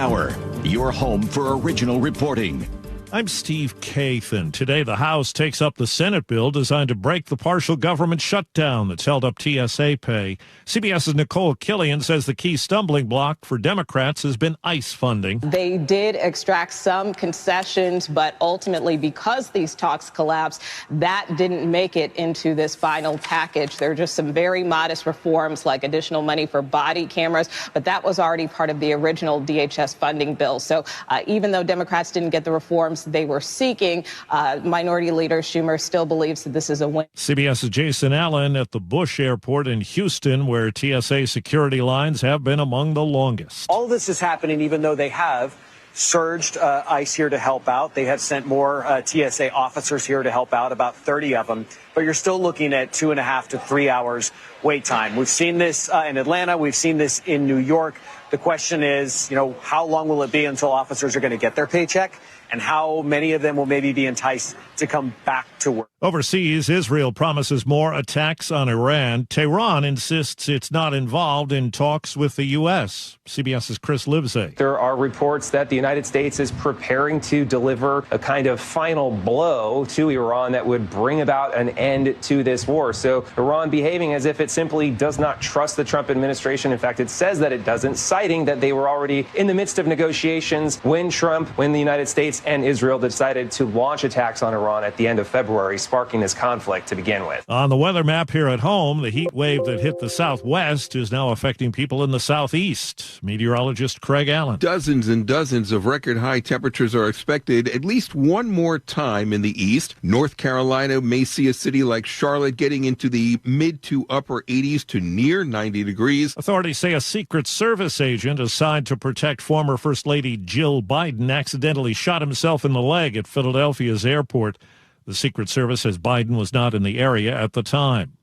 Hour, your home for original reporting. I'm Steve Kathan. Today, the House takes up the Senate bill designed to break the partial government shutdown that's held up TSA pay. CBS's Nicole Killian says the key stumbling block for Democrats has been ICE funding. They did extract some concessions, but ultimately, because these talks collapsed, that didn't make it into this final package. There are just some very modest reforms, like additional money for body cameras, but that was already part of the original DHS funding bill. So even though Democrats didn't get the reforms they were seeking, Minority Leader Schumer still believes that this is a win. CBS's Jason Allen at the Bush Airport in Houston, where TSA security lines have been among the longest. All this is happening even though they have surged ICE here to help out. They have sent more TSA officers here to help out, about 30 of them. But you're still looking at 2.5 to 3 hours wait time. We've seen this in Atlanta. We've seen this in New York. The question is, how long will it be until officers are going to get their paycheck? And how many of them will maybe be enticed to come back to work? Overseas, Israel promises more attacks on Iran. Tehran insists it's not involved in talks with the U.S. CBS's Chris Livesay. There are reports that the United States is preparing to deliver a kind of final blow to Iran that would bring about an end to this war. So Iran behaving as if it simply does not trust the Trump administration. In fact, it says that it doesn't, citing that they were already in the midst of negotiations when the United States and Israel decided to launch attacks on Iran at the end of February, sparking this conflict to begin with. On the weather map here at home, the heat wave that hit the southwest is now affecting people in the southeast. Meteorologist Craig Allen. Dozens and dozens of record high temperatures are expected at least one more time in the east. North Carolina may see a city like Charlotte getting into the mid to upper 80s to near 90 degrees. Authorities say a Secret Service agent assigned to protect former First Lady Jill Biden accidentally shot himself in the leg at Philadelphia's airport. The Secret Service says Biden was not in the area at the time.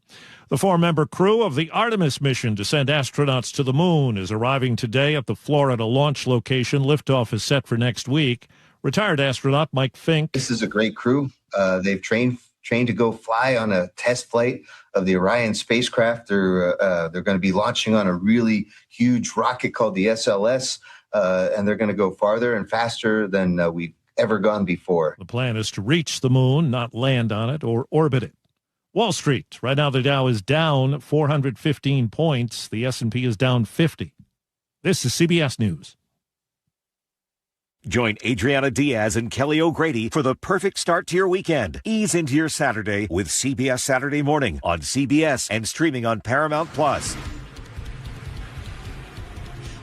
The 4-member crew of the Artemis mission to send astronauts to the moon is arriving today at the Florida launch location. Liftoff is set for next week. Retired astronaut Mike Fink. This is a great crew. They've trained to go fly on a test flight of the Orion spacecraft. They're going to be launching on a really huge rocket called the SLS, and they're going to go farther and faster than we've ever gone before. The plan is to reach the moon, not land on it or orbit it. Wall Street. Right now the Dow is down 415 points. The S&P is down 50. This is CBS News. Join Adriana Diaz and Kelly O'Grady for the perfect start to your weekend. Ease into your Saturday with CBS Saturday Morning on CBS and streaming on Paramount+.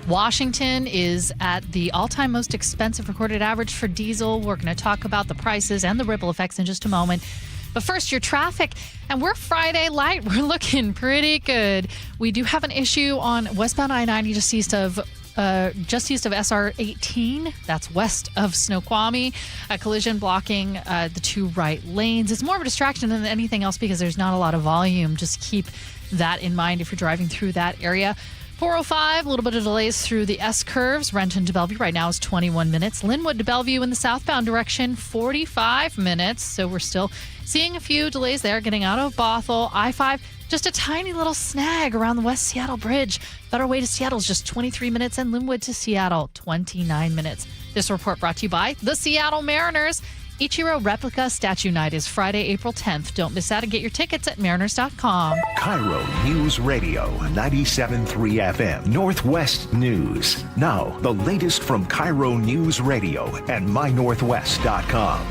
Washington is at the all-time most expensive recorded average for diesel. We're going to talk about the prices and the ripple effects in just a moment. But first, your traffic. And we're Friday light. We're looking pretty good. We do have an issue on westbound I-90 just east of SR 18. That's west of Snoqualmie. A collision blocking the two right lanes. It's more of a distraction than anything else because there's not a lot of volume. Just keep that in mind if you're driving through that area. 405, a little bit of delays through the S-curves. Renton to Bellevue right now is 21 minutes. Linwood to Bellevue in the southbound direction, 45 minutes. So we're still seeing a few delays there getting out of Bothell. I-5, just a tiny little snag around the West Seattle Bridge. Better Way to Seattle is just 23 minutes, and Linwood to Seattle, 29 minutes. This report brought to you by the Seattle Mariners. Ichiro Replica Statue Night is Friday, April 10th. Don't miss out and get your tickets at mariners.com. KIRO Newsradio 97.3 FM, Northwest News. Now, the latest from KIRO Newsradio and mynorthwest.com.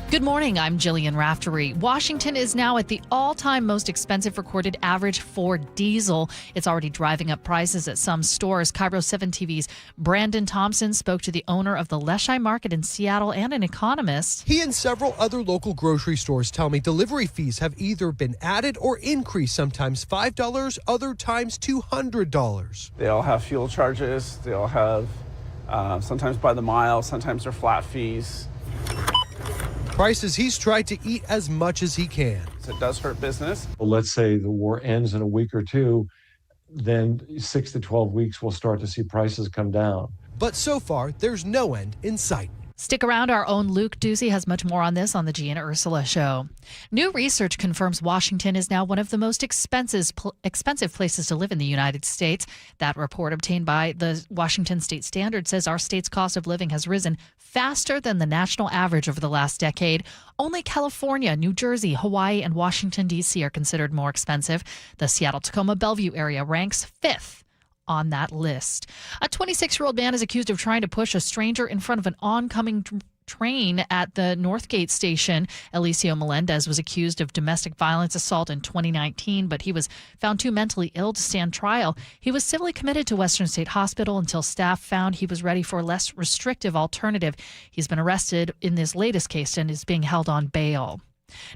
Good morning, I'm Jillian Raftery. Washington is now at the all-time most expensive recorded average for diesel. It's already driving up prices at some stores. KIRO 7 TV's Brandon Thompson spoke to the owner of the Leschi Market in Seattle and an economist. He and several other local grocery stores tell me delivery fees have either been added or increased, sometimes $5, other times $200. They all have fuel charges. They all have sometimes by the mile, sometimes they're flat fees. Prices he's tried to eat as much as he can. It does hurt business. Well, let's say the war ends in a week or two, then 6 to 12 weeks we'll start to see prices come down. But so far, there's no end in sight. Stick around. Our own Luke Ducey has much more on this on the Gee and Ursula Show. New research confirms Washington is now one of the most expensive places to live in the United States. That report obtained by the Washington State Standard says our state's cost of living has risen faster than the national average over the last decade. Only California, New Jersey, Hawaii, and Washington, D.C. are considered more expensive. The Seattle-Tacoma-Bellevue area ranks 5th on that list. A 26-year-old man is accused of trying to push a stranger in front of an oncoming train at the Northgate station. Eliseo Melendez was accused of domestic violence assault in 2019, but he was found too mentally ill to stand trial. He was civilly committed to Western State Hospital until staff found he was ready for a less restrictive alternative. He's been arrested in this latest case and is being held on bail.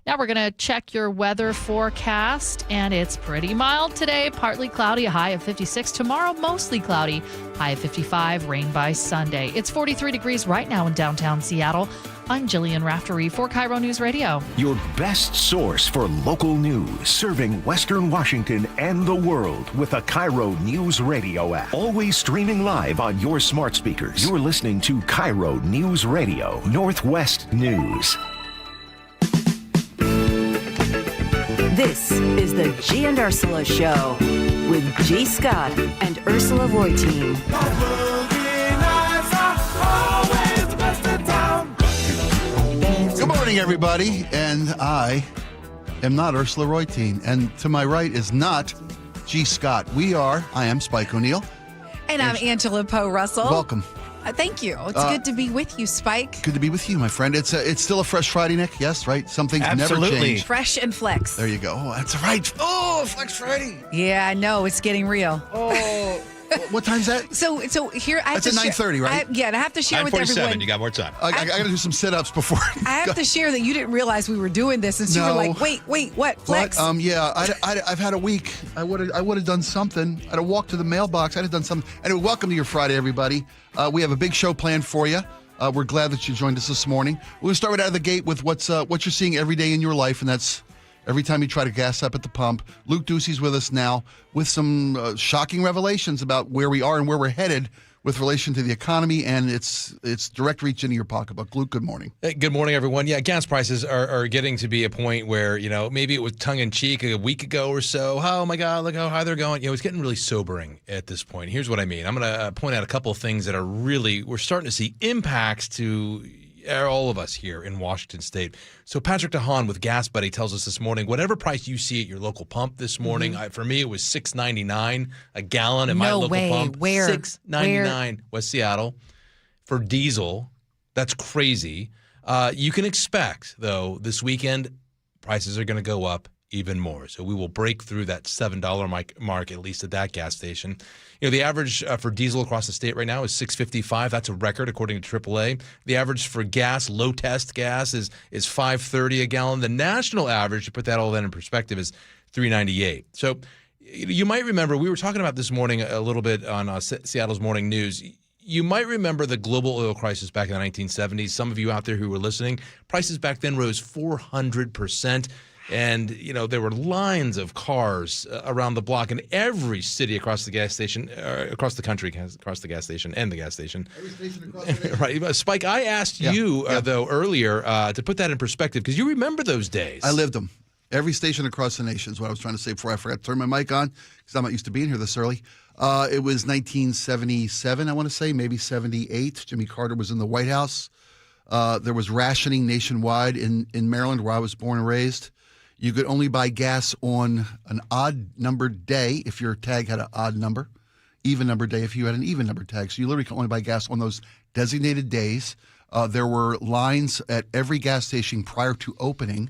Now we're going to check your weather forecast, and it's pretty mild today. Partly cloudy, a high of 56. Tomorrow, mostly cloudy, high of 55. Rain by Sunday. It's 43 degrees right now in downtown Seattle. I'm Jillian Raftery for KIRO News Radio. Your best source for local news, serving Western Washington and the world with the KIRO News Radio App. Always streaming live on your smart speakers. You're listening to KIRO News Radio, Northwest News. This is the Gee and Ursula Show with G. Scott and Ursula Reutin. Good morning, everybody. And I am not Ursula Reutin. And to my right is not G. Scott. I am Spike O'Neill. And I'm Angela Poe Russell. Welcome. Thank you. It's good to be with you, Spike. Good to be with you, my friend. It's still a fresh Friday, Nick. Yes, right? Some things never change. Fresh and flex. There you go. Oh, that's right. Oh, Flex Friday. Yeah, I know. It's getting real. Oh, what time's that? So here I have That's to at 9:30, right? Yeah, and I have to share with everyone. You got more time. I got to do some sit-ups before. I have to share that you didn't realize we were doing this, and so you were like, "Wait, what? Flex?" What? Yeah, I've had a week. I would have done something. I'd have walked to the mailbox. I'd have done something. Anyway, welcome to your Friday, everybody. We have a big show planned for you. We're glad that you joined us this morning. We're gonna start right out of the gate with what you're seeing every day in your life, and that's every time you try to gas up at the pump. Luke Ducey's with us now with some shocking revelations about where we are and where we're headed with relation to the economy and its direct reach into your pocketbook. Luke, good morning. Hey, good morning, everyone. Yeah, gas prices are getting to be a point where, maybe it was tongue-in-cheek a week ago or so. Oh, my God, look how high they're going. It's getting really sobering at this point. Here's what I mean. I'm going to point out a couple of things that are we're starting to see impacts to all of us here in Washington State. So Patrick DeHaan with Gas Buddy tells us this morning, whatever price you see at your local pump this morning, for me it was $6.99 a gallon at my local pump. Where? $6.99 West Seattle for diesel. That's crazy. You can expect, though, this weekend prices are going to go up even more. So we will break through that $7 mark, at least at that gas station. The average for diesel across the state right now is $6.55. That's a record according to AAA. The average for gas, low test gas, is $5.30 a gallon. The national average, to put that all in perspective, is $3.98. So you might remember, we were talking about this morning a little bit on Seattle's Morning News. You might remember the global oil crisis back in the 1970s. Some of you out there who were listening, prices back then rose 400%. And, there were lines of cars around the block in every city across the gas station, across the country, across the gas station and the gas station. Every station across the nation. Right. Spike, I asked you, though, earlier to put that in perspective because you remember those days. I lived them. Every station across the nation is what I was trying to say before I forgot to turn my mic on because I'm not used to being here this early. It was 1977, I want to say, maybe 78. Jimmy Carter was in the White House. There was rationing nationwide in Maryland, where I was born and raised. You could only buy gas on an odd-numbered day if your tag had an odd number, even-numbered day if you had an even-numbered tag. So you literally could only buy gas on those designated days. There were lines at every gas station prior to opening.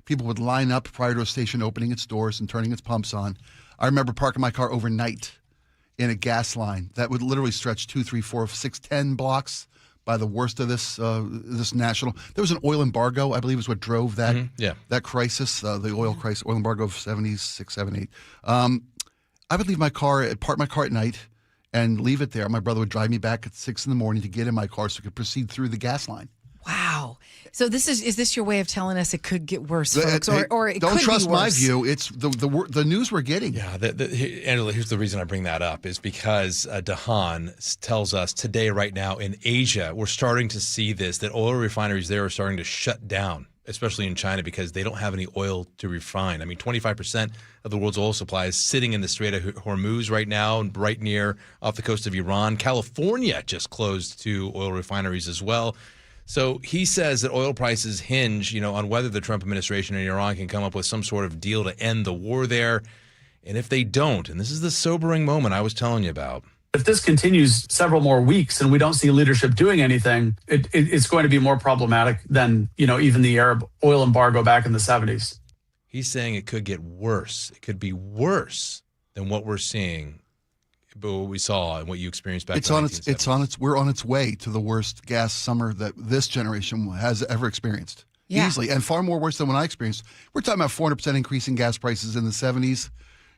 People would line up prior to a station opening its doors and turning its pumps on. I remember parking my car overnight in a gas line that would literally stretch 2, 3, 4, 6, 10 blocks by the worst of this national. There was an oil embargo, I believe, is what drove that that crisis, the oil embargo of 76, 78. I would leave my car, park my car at night, and leave it there. My brother would drive me back at 6 in the morning to get in my car so I could proceed through the gas line. Wow. So is this your way of telling us it could get worse, folks, or it don't could trust be worse? my view. It's the news we're getting. Yeah, Angela, here's the reason I bring that up is because Dahan tells us today, right now in Asia, we're starting to see that oil refineries there are starting to shut down, especially in China, because they don't have any oil to refine. I mean, 25% of the world's oil supply is sitting in the Strait of Hormuz right now, and right near off the coast of Iran. California just closed 2 oil refineries as well. So he says that oil prices hinge, on whether the Trump administration and Iran can come up with some sort of deal to end the war there. And if they don't, and this is the sobering moment I was telling you about. If this continues several more weeks and we don't see leadership doing anything, it's going to be more problematic than, even the Arab oil embargo back in the 70s. He's saying it could get worse. It could be worse than what we're seeing, but what we saw and what you experienced back in the 1970s. We're on its way to the worst gas summer that this generation has ever experienced. Yeah. Easily, and far more worse than what I experienced. We're talking about 400% increase in gas prices in the 70s.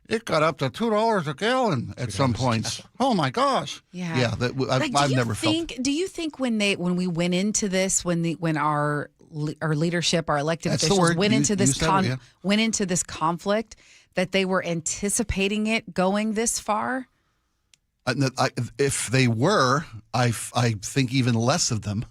It got up to $2 a gallon at some points. Oh my gosh! Yeah. I've never felt. Do you think when we went into this, when our leadership, our elected officials went into this conflict, that they were anticipating it going this far? If they were, I think even less of them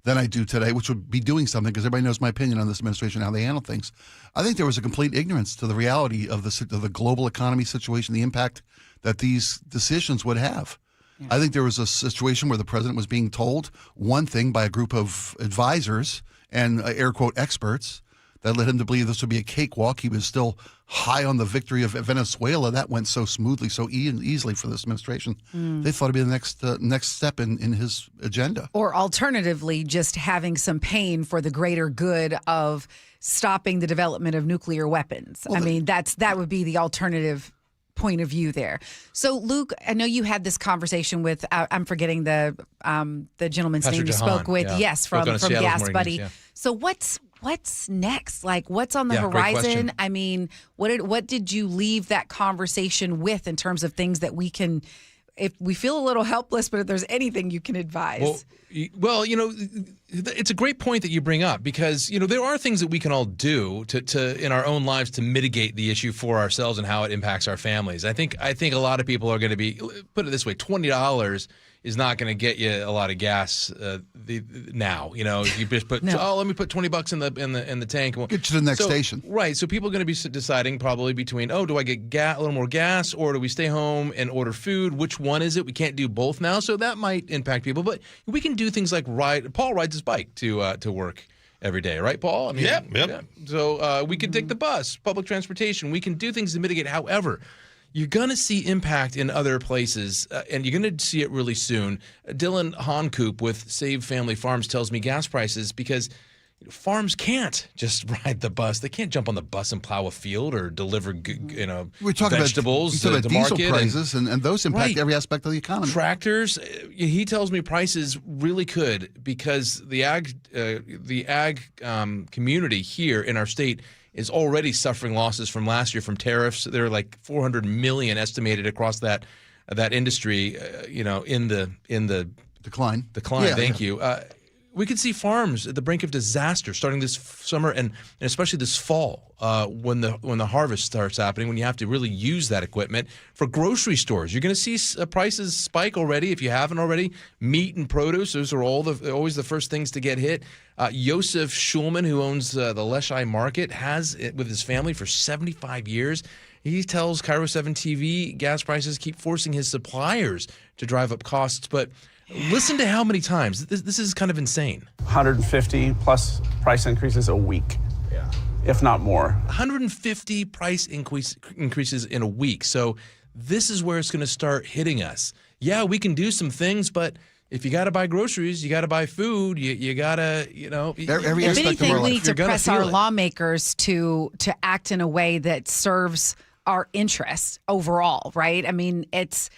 than I do today, which would be doing something, because everybody knows my opinion on this administration, how they handle things. I think there was a complete ignorance to the reality of the global economy situation, the impact that these decisions would have. Yeah. I think there was a situation where the president was being told one thing by a group of advisors and air quote experts that led him to believe this would be a cakewalk. He was still high on the victory of Venezuela. That went so smoothly, so easily for this administration. They thought it'd be the next step in his agenda. Or alternatively, just having some pain for the greater good of stopping the development of nuclear weapons. Well, that would be the alternative point of view there. So, Luke, I know you had this conversation with, I'm forgetting the gentleman's Pastor name you Jahan, spoke with. yeah. Yes, from Gas Buddy. News, yeah. So what's next? Like, what's on the horizon? I mean, what did you leave that conversation with in terms of things that we can, if we feel a little helpless, but if there's anything you can advise? Well, it's a great point that you bring up, because, there are things that we can all do to in our own lives to mitigate the issue for ourselves and how it impacts our families. I think a lot of people are going to be, put it this way, $20 is not going to get you a lot of gas now. If you just put, let me put $20 in the tank. Get you to the next station. Right. So people are going to be deciding probably between, do I get a little more gas, or do we stay home and order food? Which one is it? We can't do both now. So that might impact people. But we can do things like Paul rides his bike to work every day, right, Paul? Yep. Yeah. So we can take the bus, public transportation. We can do things to mitigate. However, you're going to see impact in other places, and you're going to see it really soon. Dylan Honcoop with Save Family Farms tells me gas prices, because farms can't just ride the bus. They can't jump on the bus and plow a field or deliver vegetables to diesel market. Prices, and those impact every aspect of the economy. Tractors, he tells me prices really could, because the ag community here in our state is already suffering losses from last year from tariffs. There are like $400 million estimated across that industry, in the decline. Thank you. We could see farms at the brink of disaster starting this summer and especially this fall when the harvest starts happening, when you have to really use that equipment. For grocery stores, you're going to see prices spike already if you haven't already. Meat and produce, those are always the first things to get hit. Yosef Schulman, who owns the Leshai Market, has it with his family for 75 years. He tells KIRO 7 TV gas prices keep forcing his suppliers to drive up costs, but listen to how many times. This is kind of insane. 150 plus price increases a week, if not more. 150 price increases in a week. So this is where it's going to start hitting us. Yeah, we can do some things, but if you got to buy groceries, you got to buy food, you got to, every aspect of our life. We need to press our lawmakers to act in a way that serves our interests overall, right? I mean, it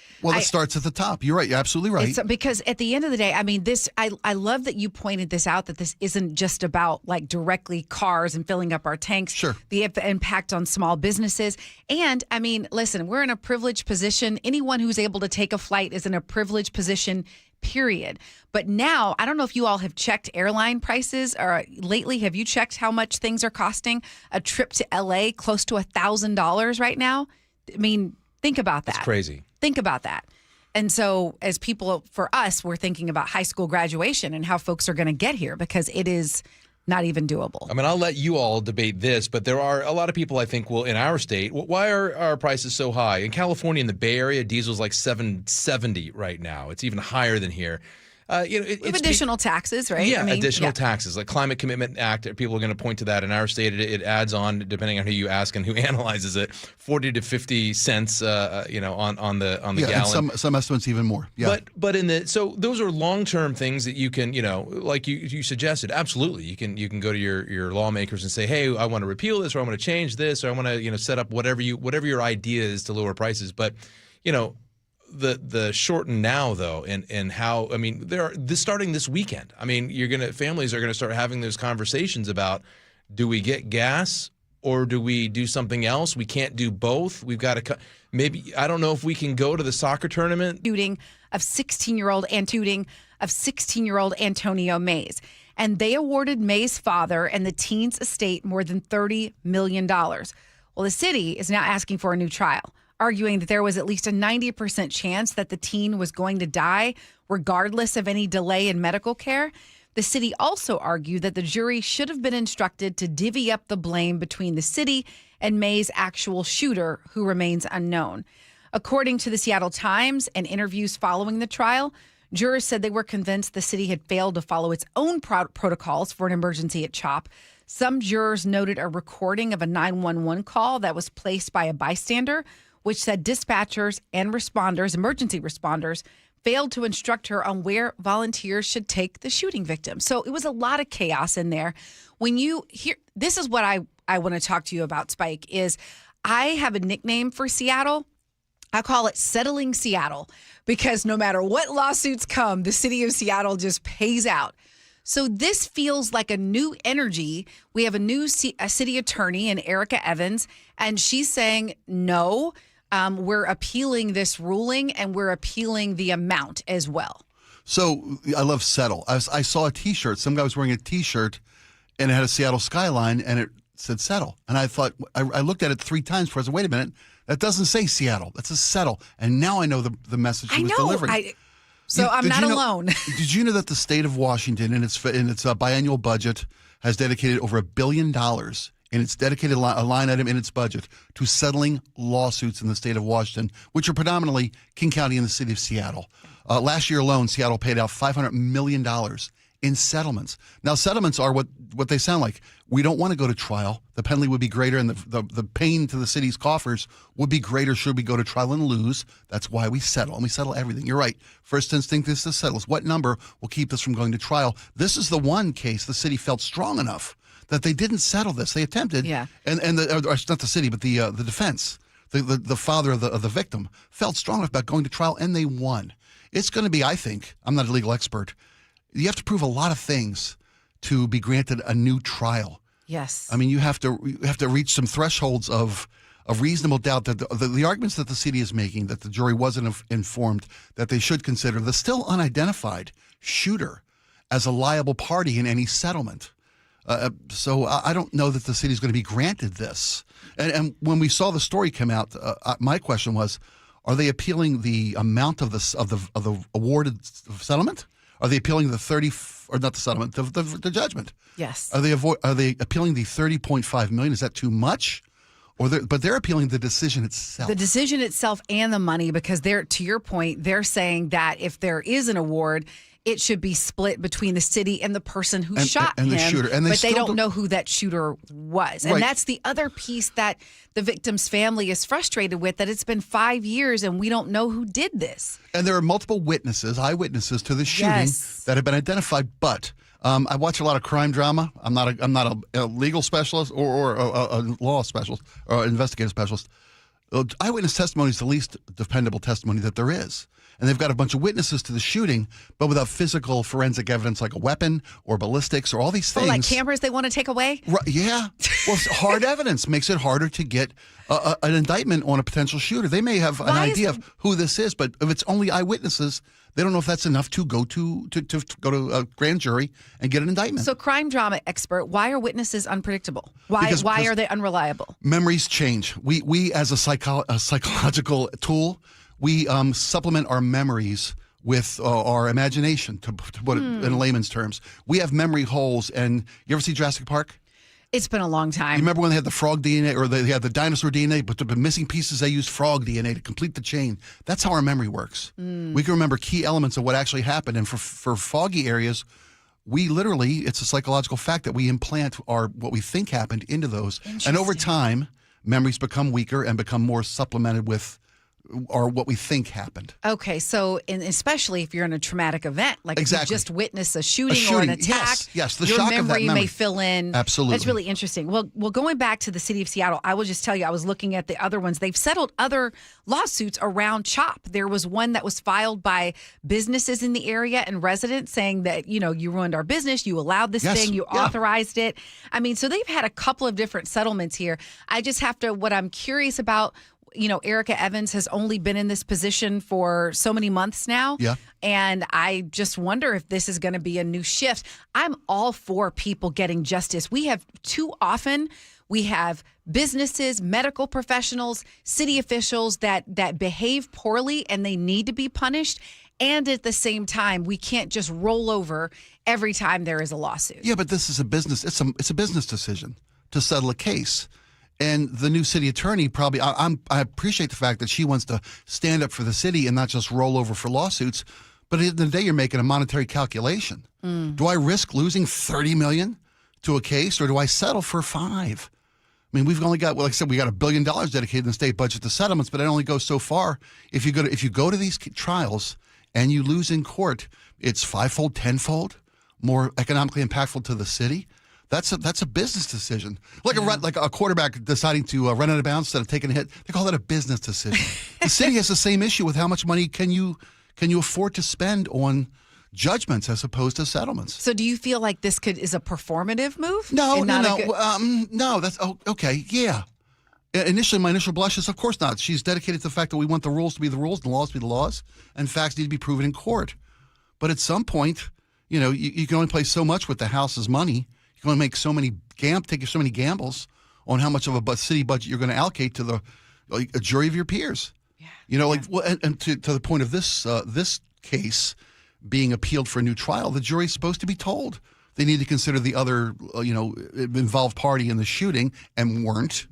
starts at the top. You're right. You're absolutely right. Because at the end of the day, I mean, I love that you pointed this out, that this isn't just about like directly cars and filling up our tanks. Sure. The impact on small businesses. And I mean, listen, we're in a privileged position. Anyone who's able to take a flight is in a privileged position, period. But now, I don't know if you all have checked airline prices or lately. Have you checked how much things are costing? A trip to LA close to $1,000 right now. I mean, think about that. That's crazy. Think about that. And so as people, for us, we're thinking about high school graduation and how folks are going to get here because it is not even doable. I mean, I'll let you all debate this, but there are a lot of people I think will in our state. Why are our prices so high? In California, in the Bay Area, diesel's like $7.70 right now. It's even higher than here. We have additional taxes, right? Yeah, additional taxes. Like Climate Commitment Act, people are going to point to that. In our state, it adds on, depending on who you ask and who analyzes it, 40 to 50 cents, on the gallon. And some estimates even more. Yeah. But so those are long-term things that you can, like you suggested. Absolutely, you can go to your lawmakers and say, hey, I want to repeal this, or I want to change this, or I want to set up whatever your idea is to lower prices. But the shorten now though, and how, I mean, starting this weekend, I mean, families are gonna start having those conversations about, do we get gas or do we do something else? We can't do both. We've got to maybe, I don't know if we can go to the soccer tournament. Shooting of 16-year-old Antonio Mays. And they awarded May's father and the teen's estate more than $30 million. Well, the city is now asking for a new trial, arguing that there was at least a 90% chance that the teen was going to die, regardless of any delay in medical care. The city also argued that the jury should have been instructed to divvy up the blame between the city and May's actual shooter, who remains unknown. According to the Seattle Times and interviews following the trial, jurors said they were convinced the city had failed to follow its own protocols for an emergency at CHOP. Some jurors noted a recording of a 911 call that was placed by a bystander, which said dispatchers and emergency responders, failed to instruct her on where volunteers should take the shooting victim. So it was a lot of chaos in there. When you hear, this is what I want to talk to you about, Spike, is I have a nickname for Seattle. I call it Settling Seattle, because no matter what lawsuits come, the city of Seattle just pays out. So this feels like a new energy. We have a new city attorney in Erica Evans, and she's saying no. We're appealing this ruling, and we're appealing the amount as well. So I love settle. I saw a T-shirt. Some guy was wearing a T-shirt, and it had a Seattle skyline, and it said settle. And I thought, I looked at it 3 times before I said, wait a minute, that doesn't say Seattle. That says settle. And now I know the message he was delivering. I'm not alone. Did you know that the state of Washington, in its biannual budget, has dedicated over $1 billion in its dedicated line item in its budget to settling lawsuits in the state of Washington, which are predominantly King County and the city of Seattle. Last year alone, Seattle paid out $500 million in settlements. Now, settlements are what they sound like. We don't want to go to trial. The penalty would be greater, and the pain to the city's coffers would be greater should we go to trial and lose. That's why we settle, and we settle everything. You're right. First instinct is to settle. What number will keep us from going to trial? This is the one case the city felt strong enough that they didn't settle this. They attempted, and not the city, but the defense, the father of the victim, felt strong enough about going to trial, and they won. It's going to be, I think, I'm not a legal expert, you have to prove a lot of things to be granted a new trial. Yes. I mean, you have to reach some thresholds of reasonable doubt that the arguments that the city is making, that the jury wasn't informed, that they should consider the still unidentified shooter as a liable party in any settlement. So I don't know that the city is going to be granted this. And when we saw the story come out, my question was, are they appealing the amount of the awarded settlement? Are they appealing the the judgment? Yes. Are they appealing the $30.5 million? Is that too much? But they're appealing the decision itself. The decision itself and the money, because to your point, they're saying that if there is an award, it should be split between the city and the person who shot and him. The shooter. And but they don't know who that shooter was. And that's the other piece that the victim's family is frustrated with, that it's been 5 years and we don't know who did this. And there are multiple eyewitnesses to the shooting that have been identified. But I watch a lot of crime drama. I'm not a legal specialist or a law specialist or investigative specialist. Eyewitness testimony is the least dependable testimony that there is. And they've got a bunch of witnesses to the shooting, but without physical forensic evidence like a weapon or ballistics or all these things. Oh, like cameras they want to take away? Right, yeah. Well, hard evidence makes it harder to get an indictment on a potential shooter. They may have an idea of who this is, but if it's only eyewitnesses, They don't know if that's enough to go to go to a grand jury and get an indictment. So, crime drama expert, why are witnesses unpredictable? Why are they unreliable? Memories change. We as a psychological tool, we supplement our memories with our imagination, to put it in layman's terms. We have memory holes. And you ever see Jurassic Park? It's been a long time. You remember when they had the frog DNA or they had the dinosaur DNA, but the missing pieces, they used frog DNA to complete the chain. That's how our memory works. We can remember key elements of what actually happened. And for foggy areas, we literally, it's a psychological fact that we implant what we think happened into those. And over time, memories become weaker and become more supplemented with or what we think happened. Okay, so especially if you're in a traumatic event, like if you just witnessed a shooting or an attack, yes, the your shock memory, of that memory may fill in. Absolutely. That's really interesting. Well, going back to the city of Seattle, I will just tell you, I was looking at the other ones. They've settled other lawsuits around CHOP. There was one that was filed by businesses in the area and residents saying that, you ruined our business, you allowed this thing, you authorized it. I mean, so they've had a couple of different settlements here. I just have to, what I'm curious about, Erica Evans has only been in this position for so many months now. Yeah. And I just wonder if this is going to be a new shift. I'm all for people getting justice. We have too often, we have businesses, medical professionals, city officials that behave poorly and they need to be punished. And at the same time, we can't just roll over every time there is a lawsuit. Yeah, but this is a business. It's a business decision to settle a case. And the new city attorney probably, I appreciate the fact that she wants to stand up for the city and not just roll over for lawsuits. But at the end of the day, you're making a monetary calculation. Do I risk losing $30 million to a case, or do I settle for $5 million? I mean, we've only got, like I said, we got $1 billion dedicated in the state budget to settlements, but it only goes so far. If you go to these trials and you lose in court, it's 5-fold, 10-fold more economically impactful to the city. That's a business decision. Like a quarterback deciding to run out of bounds instead of taking a hit. They call that a business decision. The city has the same issue with how much money can you afford to spend on judgments as opposed to settlements. So do you feel like this is a performative move? No. No, that's okay. Yeah. Initially, my initial blush is, of course not. She's dedicated to the fact that we want the rules to be the rules and the laws to be the laws, and facts need to be proven in court. But at some point, you can only play so much with the House's money. You can only make take so many gambles on how much of a city budget you're going to allocate to a jury of your peers. Yeah. And to the point of this case being appealed for a new trial, the jury's supposed to be told they need to consider the other involved party in the shooting and weren't.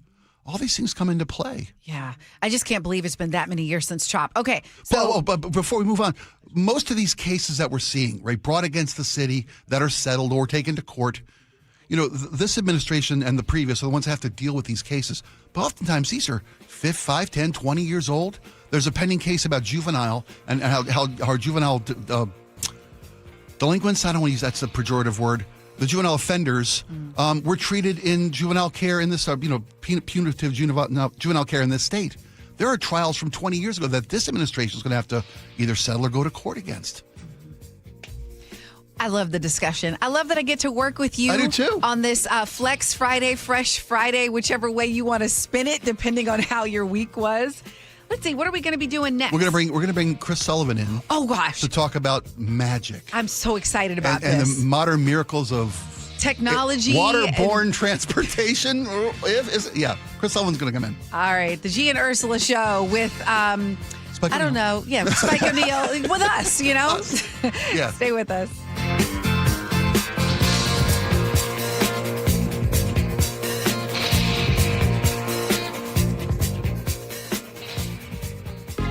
All these things come into play. Yeah. I just can't believe it's been that many years since CHOP. Okay. So, but before we move on, most of these cases that we're seeing, right, brought against the city that are settled or taken to court, this administration and the previous are the ones that have to deal with these cases. But oftentimes these are 5, 10, 20 years old. There's a pending case about juvenile and how our juvenile delinquents, I don't want to use that's a pejorative word, the juvenile offenders were treated in juvenile care in this, punitive juvenile care in this state. There are trials from 20 years ago that this administration is going to have to either settle or go to court against. I love the discussion. I love that I get to work with you. I do too. On this Flex Friday, Fresh Friday, whichever way you want to spin it, depending on how your week was. Let's see, what are we going to be doing next? We're going to bring Chris Sullivan in. Oh gosh, to talk about magic. I'm so excited about this. And the modern miracles of technology, waterborne transportation. Chris Sullivan's going to come in. All right, the Gee and Ursula Show with Spike I don't know, Spike O'Neill with us. Yeah, stay with us.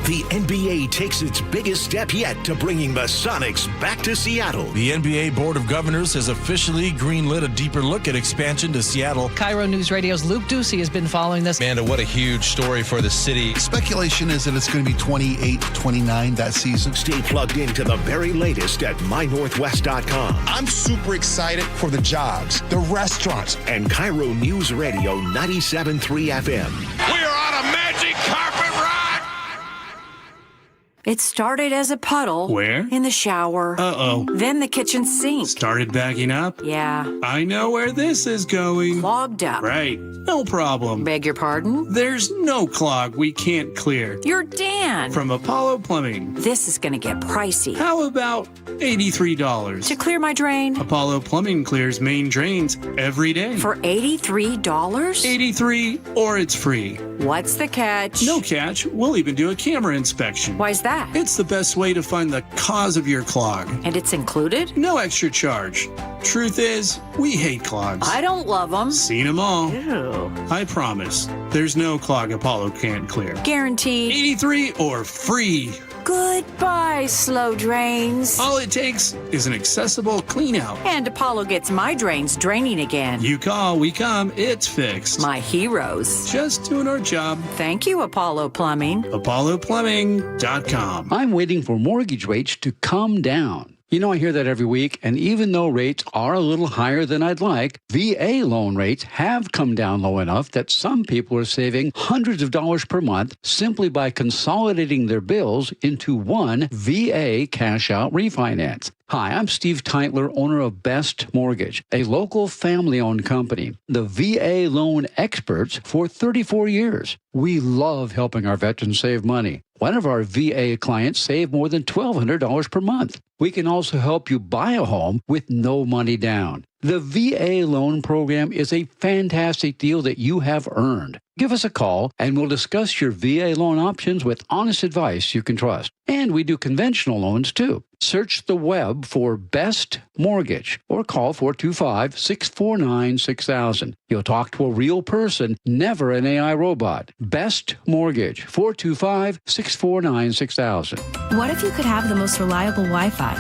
The NBA takes its biggest step yet to bringing the Sonics back to Seattle. The NBA Board of Governors has officially greenlit a deeper look at expansion to Seattle. KIRO Newsradio's Luke Ducey has been following this. Amanda, what a huge story for the city. Speculation is that it's going to be 28-29 that season. Stay plugged into the very latest at mynorthwest.com. I'm super excited for the jobs, the restaurants. And KIRO News Radio 97.3 FM. We are on a magic carpet ride. It started as a puddle. Where? In the shower. Uh-oh. Then the kitchen sink. Started backing up? Yeah. I know where this is going. Clogged up. Right. No problem. Beg your pardon? There's no clog we can't clear. You're Dan. From Apollo Plumbing. This is going to get pricey. How about $83? To clear my drain? Apollo Plumbing clears main drains every day. For $83? 83 or it's free. What's the catch? No catch. We'll even do a camera inspection. Why's that? It's the best way to find the cause of your clog. And it's included? No extra charge. Truth is, we hate clogs. I don't love them. Seen them all. Ew. I promise, there's no clog Apollo can't clear. Guaranteed. 83 or free. Goodbye, slow drains. All it takes is an accessible clean out. And Apollo gets my drains draining again. You call, we come, it's fixed. My heroes. Just doing our job. Thank you, Apollo Plumbing. ApolloPlumbing.com. I'm waiting for mortgage rates to come down. You know, I hear that every week, and even though rates are a little higher than I'd like, VA loan rates have come down low enough that some people are saving hundreds of dollars per month simply by consolidating their bills into one VA cash-out refinance. Hi, I'm Steve Teitler, owner of Best Mortgage, a local family-owned company, the VA loan experts for 34 years. We love helping our veterans save money. One of our VA clients saved more than $1,200 per month. We can also help you buy a home with no money down. The VA loan program is a fantastic deal that you have earned. Give us a call and we'll discuss your VA loan options with honest advice you can trust. And we do conventional loans too. Search the web for Best Mortgage or call 425-649-6000. You'll talk to a real person, never an AI robot. Best Mortgage, 425-649-6000. What if you could have the most reliable Wi-Fi?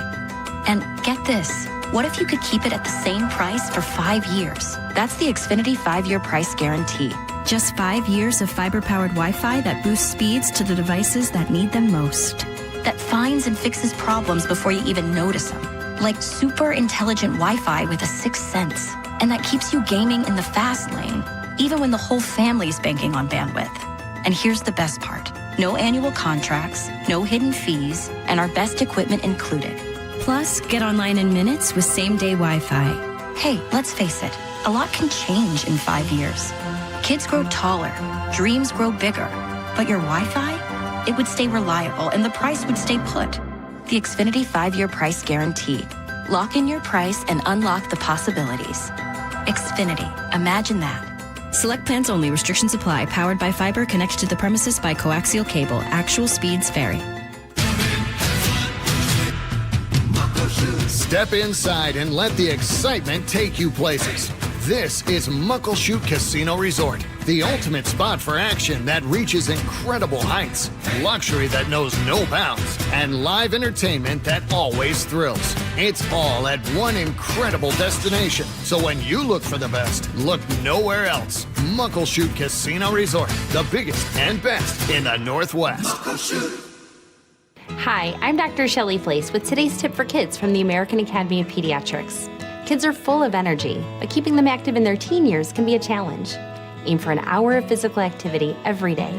And get this, what if you could keep it at the same price for 5 years? That's the Xfinity 5-year price guarantee. Just 5 years of fiber-powered Wi-Fi that boosts speeds to the devices that need them most. That finds and fixes problems before you even notice them. Like super intelligent Wi-Fi with a sixth sense. And that keeps you gaming in the fast lane, even when the whole family's banking on bandwidth. And here's the best part. No annual contracts, no hidden fees, and our best equipment included. Plus, get online in minutes with same-day Wi-Fi. Hey, let's face it, a lot can change in 5 years. Kids grow taller, dreams grow bigger, but your Wi-Fi, it would stay reliable and the price would stay put. The Xfinity 5-year price guarantee. Lock in your price and unlock the possibilities. Xfinity, imagine that. Select plans only. Restrictions apply. Powered by fiber. Connected to the premises by coaxial cable. Actual speeds vary. Step inside and let the excitement take you places. This is Muckleshoot Casino Resort, the ultimate spot for action that reaches incredible heights, luxury that knows no bounds, and live entertainment that always thrills. It's all at one incredible destination. So when you look for the best, look nowhere else. Muckleshoot Casino Resort, the biggest and best in the Northwest. Muckleshoot. Hi, I'm Dr. Shelley Flace with today's tip for kids from the American Academy of Pediatrics. Kids are full of energy, but keeping them active in their teen years can be a challenge. Aim for an hour of physical activity every day.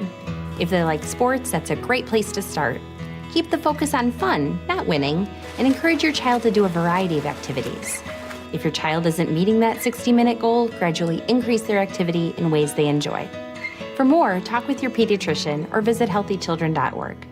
If they like sports, that's a great place to start. Keep the focus on fun, not winning, and encourage your child to do a variety of activities. If your child isn't meeting that 60-minute goal, gradually increase their activity in ways they enjoy. For more, talk with your pediatrician or visit healthychildren.org.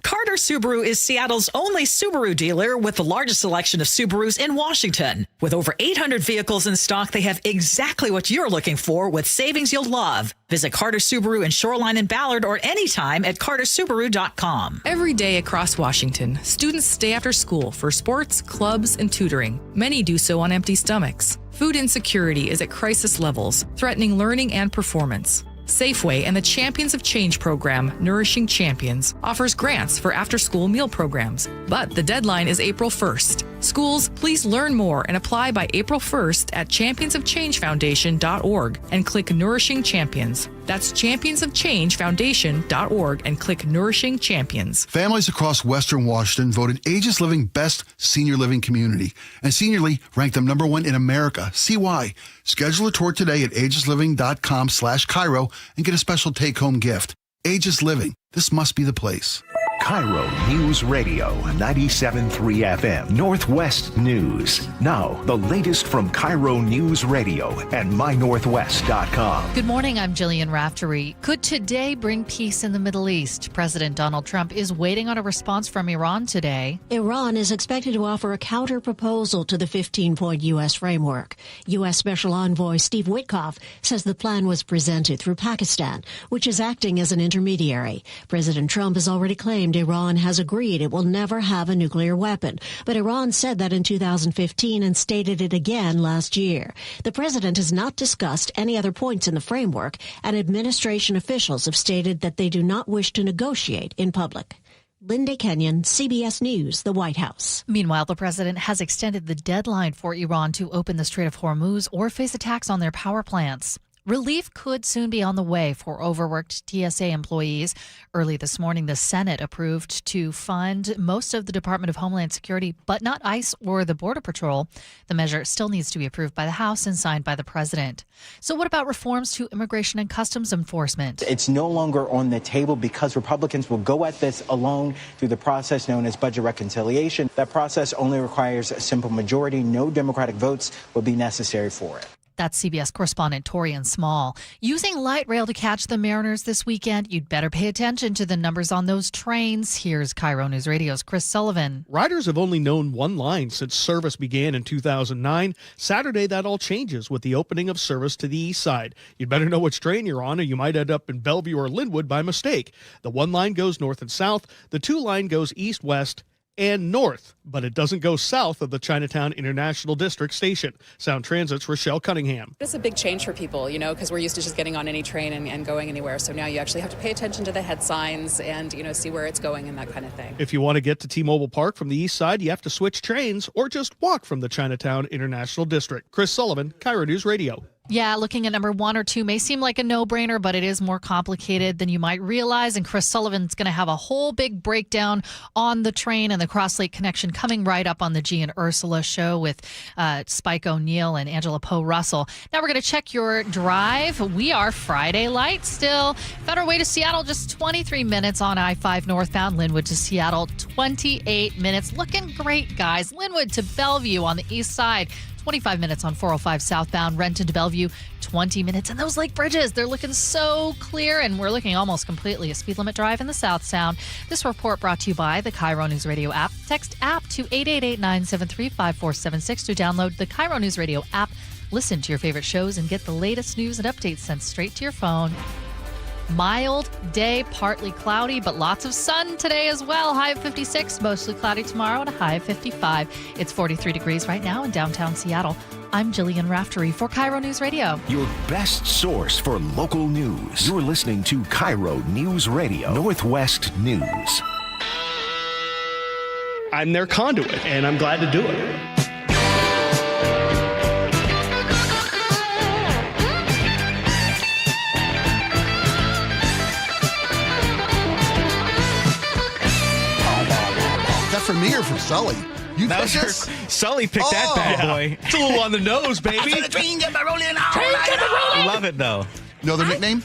Carter Subaru is Seattle's only Subaru dealer with the largest selection of Subarus in Washington. With over 800 vehicles in stock, they have exactly what you're looking for with savings you'll love. Visit Carter Subaru in Shoreline and Ballard or anytime at cartersubaru.com. Every day across Washington, students stay after school for sports, clubs, and tutoring. Many do so on empty stomachs. Food insecurity is at crisis levels, threatening learning and performance. Safeway and the Champions of Change program, Nourishing Champions, offers grants for after-school meal programs. But the deadline is April 1st. Schools, please learn more and apply by April 1st at championsofchangefoundation.org and click Nourishing Champions. That's championsofchangefoundation.org and click Nourishing Champions. Families across Western Washington voted Aegis Living Best Senior Living Community, and Seniorly ranked them #1 in America. See why. Schedule a tour today at aegisliving.com/KIRO and get a special take-home gift. Aegis Living. This must be the place. KIRO News Radio 97.3 FM Northwest News. Now, the latest from KIRO News Radio and mynorthwest.com. Good morning, I'm Jillian Raftery. Could today bring peace in the Middle East? President Donald Trump is waiting on a response from Iran today. Iran is expected to offer a counter-proposal to the 15-point U.S. framework. U.S. Special Envoy Steve Witkoff says the plan was presented through Pakistan, which is acting as an intermediary. President Trump has already claimed Iran has agreed it will never have a nuclear weapon, but Iran said that in 2015 and stated it again last year. The president has not discussed any other points in the framework, and administration officials have stated that they do not wish to negotiate in public. Linda Kenyon, CBS News, the White House. Meanwhile, the president has extended the deadline for Iran to open the Strait of Hormuz or face attacks on their power plants. Relief could soon be on the way for overworked TSA employees. Early this morning, the Senate approved to fund most of the Department of Homeland Security, but not ICE or the Border Patrol. The measure still needs to be approved by the House and signed by the president. So what about reforms to immigration and customs enforcement? It's no longer on the table because Republicans will go at this alone through the process known as budget reconciliation. That process only requires a simple majority. No Democratic votes will be necessary for it. That's CBS correspondent Torian Small. Using light rail to catch the Mariners this weekend, you'd better pay attention to the numbers on those trains. Here's KIRO News Radio's Chris Sullivan. Riders have only known one line since service began in 2009. Saturday, that all changes with the opening of service to the east side. You'd better know which train you're on, or you might end up in Bellevue or Linwood by mistake. The one line goes north and south. The two line goes east, west, and north, but it doesn't go south of the Chinatown International District station. Sound Transit's Rochelle Cunningham. It's a big change for people, because we're used to just getting on any train and going anywhere. So now you actually have to pay attention to the head signs and, see where it's going and that kind of thing. If you want to get to T-Mobile Park from the east side, you have to switch trains or just walk from the Chinatown International District. Chris Sullivan, KIRO News Radio. Yeah, looking at number 1 or 2 may seem like a no-brainer, but it is more complicated than you might realize. And Chris Sullivan's going to have a whole big breakdown on the train and the Cross Lake connection coming right up on the Gee and Ursula Show with Spike O'Neill and Angela Poe Russell. Now we're going to check your drive. We are Friday light still. Federal Way to Seattle, just 23 minutes on I-5 northbound. Linwood to Seattle, 28 minutes. Looking great, guys. Linwood to Bellevue on the east side. 25 minutes on 405 southbound, Renton to Bellevue, 20 minutes. And those lake bridges, they're looking so clear, and we're looking almost completely a speed limit drive in the South Sound. This report brought to you by the KIRO News Radio app. Text app to 888-973-5476 to download the KIRO News Radio app. Listen to your favorite shows and get the latest news and updates sent straight to your phone. Mild day, partly cloudy, but lots of sun today as well. High of 56, mostly cloudy tomorrow and a high of 55. It's 43 degrees right now in downtown Seattle. I'm Jillian Raftery for KIRO News Radio. Your best source for local news. You're listening to KIRO News Radio, Northwest News. I'm their conduit, and I'm glad to do it. For me or for Sully? You that was this? Sully picked that bad boy. It's a little on the nose, baby. Love it, though. Know their nickname?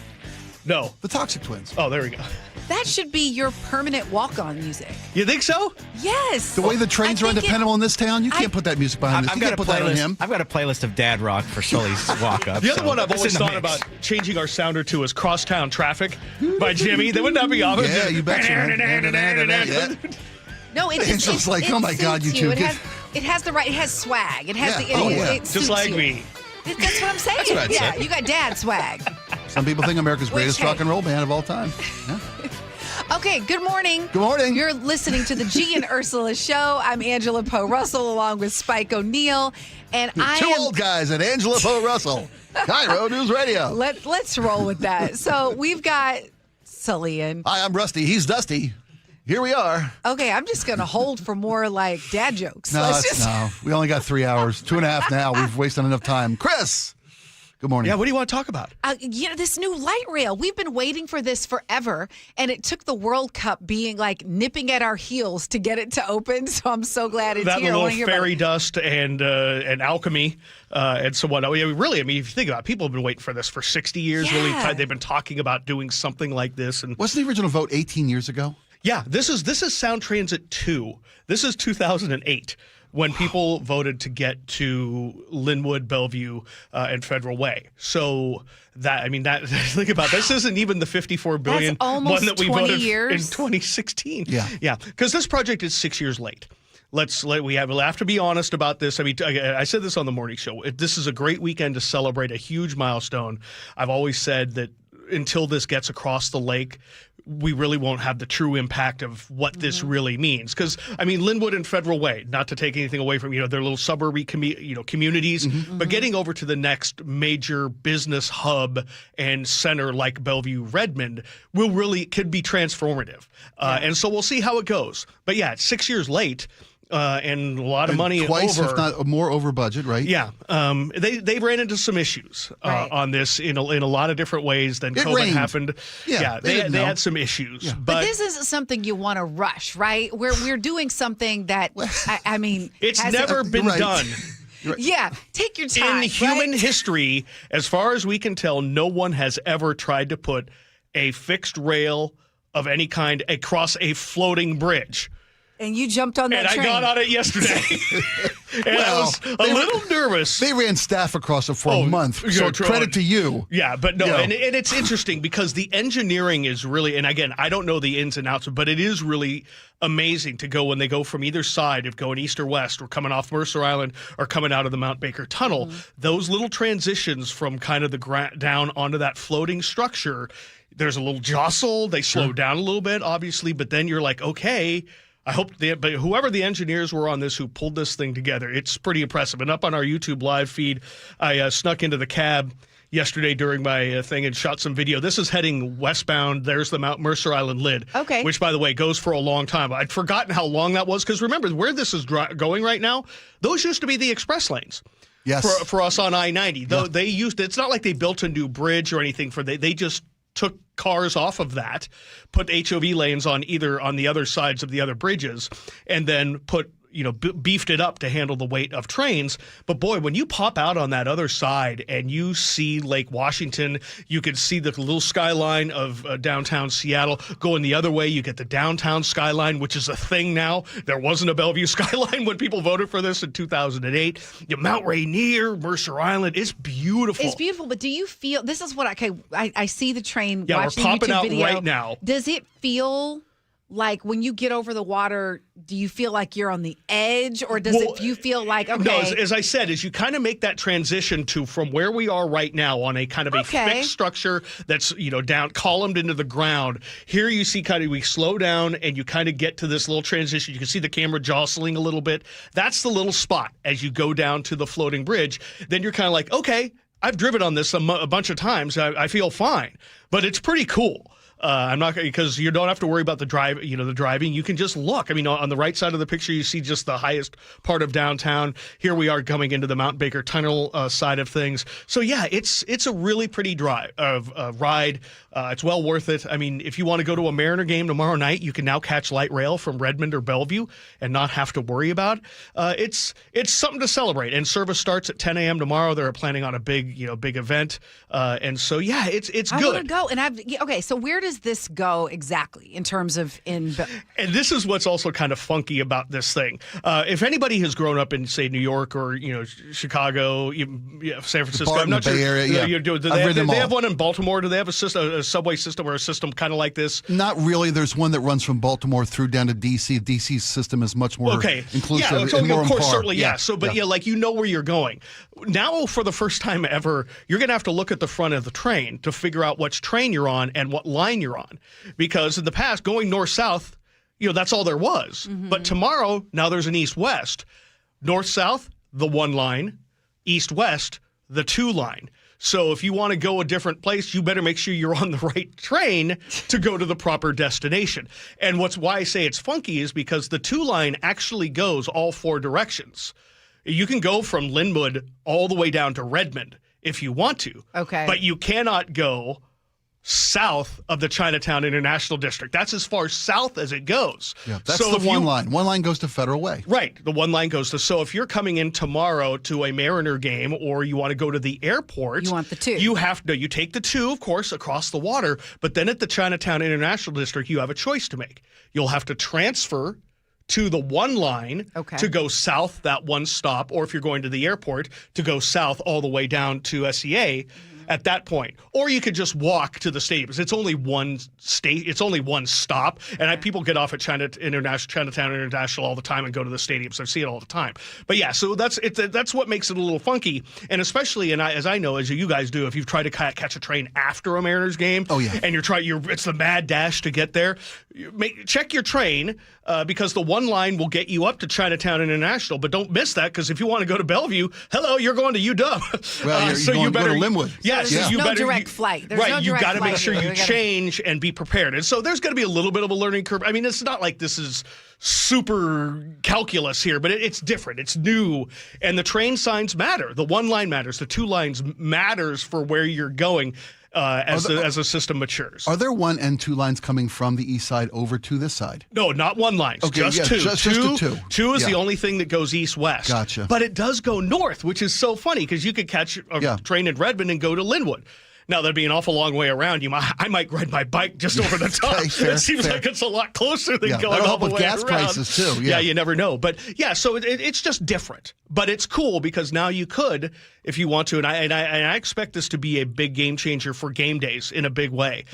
No. The Toxic Twins. Oh, there we go. That should be your permanent walk-on music. You think so? Yes. The way the trains are undependable in this town, you can't put that music behind this. You can't put that on him. I've got a playlist of dad rock for Sully's walk-up. The other one I've always thought about changing our sounder to is Crosstown Traffic by Jimmy. Wouldn't that be awesome? Yeah, you betcha. No, it's just like, oh my God, you two. It has the right. It has swag. It has the. It just like me. That's what I'm saying. That's what yeah, you got dad swag. Some people think America's greatest rock and roll band of all time. Yeah. Okay, good morning. Good morning. You're listening to the Gee and Ursula Show. I'm Angela Poe Russell along with Spike O'Neill. And Two old guys and Angela Poe Russell. KIRO News Radio. Let's roll with that. So we've got Sully and... Hi, I'm Rusty. He's Dusty. Here we are. Okay, I'm just going to hold for more like dad jokes. No, we only got 3 hours. 2.5 now. We've wasted enough time. Chris, good morning. Yeah, what do you want to talk about? This new light rail. We've been waiting for this forever, and it took the World Cup being like nipping at our heels to get it to open. So I'm so glad it's that here. That little fairy dust and alchemy and so on. Really, I mean, if you think about it, people have been waiting for this for 60 years. Yeah. Really, they've been talking about doing something like this. And wasn't the original vote 18 years ago? Yeah, this is Sound Transit 2. This is 2008 when people voted to get to Linwood, Bellevue, and Federal Way. So think about this isn't even the $54 billion one that we voted in 2016. Yeah, because this project is 6 years late. We'll have to be honest about this. I mean, I said this on the morning show. This is a great weekend to celebrate a huge milestone. I've always said that until this gets across the lake, we really won't have the true impact of what this really means. Because, I mean, Linwood and Federal Way, not to take anything away from, their little suburban communities, but getting over to the next major business hub and center like Bellevue, Redmond, could be transformative. And so we'll see how it goes. But yeah, it's 6 years late. And a lot of money twice, over. if not more, over budget, right? Yeah, they ran into some issues on this in a lot of different ways. Then COVID happened. Yeah, they had some issues. Yeah. But this isn't something you want to rush, right? We're doing something that I mean, it's never been done. Yeah, take your time. In human history, as far as we can tell, no one has ever tried to put a fixed rail of any kind across a floating bridge. And you jumped on that train. And I got on it yesterday. And I was a little nervous. They ran staff across it for a month, so credit to you. Yeah, but no, and it's interesting because the engineering is really, and again, I don't know the ins and outs, but it is really amazing to go when they go from either side, if going east or west, or coming off Mercer Island, or coming out of the Mount Baker Tunnel, those little transitions from kind of the down onto that floating structure, there's a little jostle, they slow down a little bit, obviously, but then you're like, okay, I hope but whoever the engineers were on this who pulled this thing together, it's pretty impressive. And up on our YouTube live feed, I snuck into the cab yesterday during my thing and shot some video. This is heading westbound. There's the Mount Mercer Island lid, which, by the way, goes for a long time. I'd forgotten how long that was because remember, where this is going right now, those used to be the express lanes. Yes. For us on I-90. Though they used it's not like they built a new bridge or anything they just took cars off of that, put HOV lanes on the other sides of the other bridges, and then put beefed it up to handle the weight of trains. But boy, when you pop out on that other side and you see Lake Washington, you can see the little skyline of downtown Seattle. Going the other way, you get the downtown skyline, which is a thing now. There wasn't a Bellevue skyline when people voted for this in 2008. Mount Rainier, Mercer Island, it's beautiful. It's beautiful, but do you feel, this is what I see the train watching we're popping YouTube out video right now. Does it feel like when you get over the water, do you feel like you're on the edge, or you feel like, okay? No, as I said, is you kind of make that transition from where we are right now on a kind of a fixed structure that's, down columned into the ground. Here you see we slow down and you kind of get to this little transition. You can see the camera jostling a little bit. That's the little spot as you go down to the floating bridge. Then you're kind of like, okay, I've driven on this a bunch of times. I feel fine, but it's pretty cool. I'm not because you don't have to worry about the driving. You can just look. I mean, on the right side of the picture, you see just the highest part of downtown. Here we are coming into the Mount Baker Tunnel side of things. So yeah, it's a really pretty ride. It's well worth it. I mean, if you want to go to a Mariner game tomorrow night, you can now catch light rail from Redmond or Bellevue and not have to worry about. It's something to celebrate. And service starts at 10 a.m. tomorrow. They're planning on a big event. And so yeah, it's good. I want to go. And so where does this go exactly in terms of And this is what's also kind of funky about this thing. If anybody has grown up in, say, New York or Chicago, San Francisco, I'm not sure. Bay Area, do they have one in Baltimore? Do they have a subway system or a system kind of like this? Not really. There's one that runs from Baltimore through down to D.C. DC's system is much more inclusive. Yeah, so and more of course, par. certainly, yeah. So, but you know where you're going. Now, for the first time ever, you're going to have to look at the front of the train to figure out which train you're on and what line you're on. Because in the past, going north-south, that's all there was. Mm-hmm. But tomorrow, now there's an east-west. North-south, the one line. East-west, the two line. So if you want to go a different place, you better make sure you're on the right train to go to the proper destination. And why I say it's funky is because the two line actually goes all four directions. You can go from Linwood all the way down to Redmond if you want to. Okay. But you cannot go south of the Chinatown International District. That's as far south as it goes. Yeah, that's the one line. One line goes to Federal Way. Right. The one line goes to. So if you're coming in tomorrow to a Mariner game or you want to go to the airport. You want the 2. You take the 2, of course, across the water. But then at the Chinatown International District, you have a choice to make. You'll have to transfer to the 1 line to go south that one stop, or if you're going to the airport, to go south all the way down to SEA at that point. Or you could just walk to the stadiums. It's only one it's only one stop, and people get off at Chinatown International all the time and go to the stadiums. I see it all the time. But yeah, so that's what makes it a little funky, and especially, as I know, as you guys do, if you've tried to catch a train after a Mariners game, and it's the mad dash to get there, check your train, because the 1 line will get you up to Chinatown International, but don't miss that, because if you want to go to Bellevue, you're going to UW. Well, you better go to Linwood. Yeah, so there's no direct flight. There's no you direct got to flight make sure here. you change and be prepared. And so there's going to be a little bit of a learning curve. I mean, it's not like this is super calculus here, but it's different. It's new. And the train signs matter. The 1 line matters. The 2 lines matters for where you're going. As the system matures. Are there 1 and 2 lines coming from the east side over to this side? No, not 1 line. Okay, just 2. Just the 2. 2 is the only thing that goes east-west. Gotcha. But it does go north, which is so funny because you could catch a train in Redmond and go to Linwood. Now, that'd be an awful long way around. I might ride my bike just over the top. Fair, seems like it's a lot closer than going that'll all help the with way gas around. prices, too. Yeah, you never know. But, yeah, so it's just different. But it's cool because now you could, if you want to, and I expect this to be a big game changer for game days in a big way.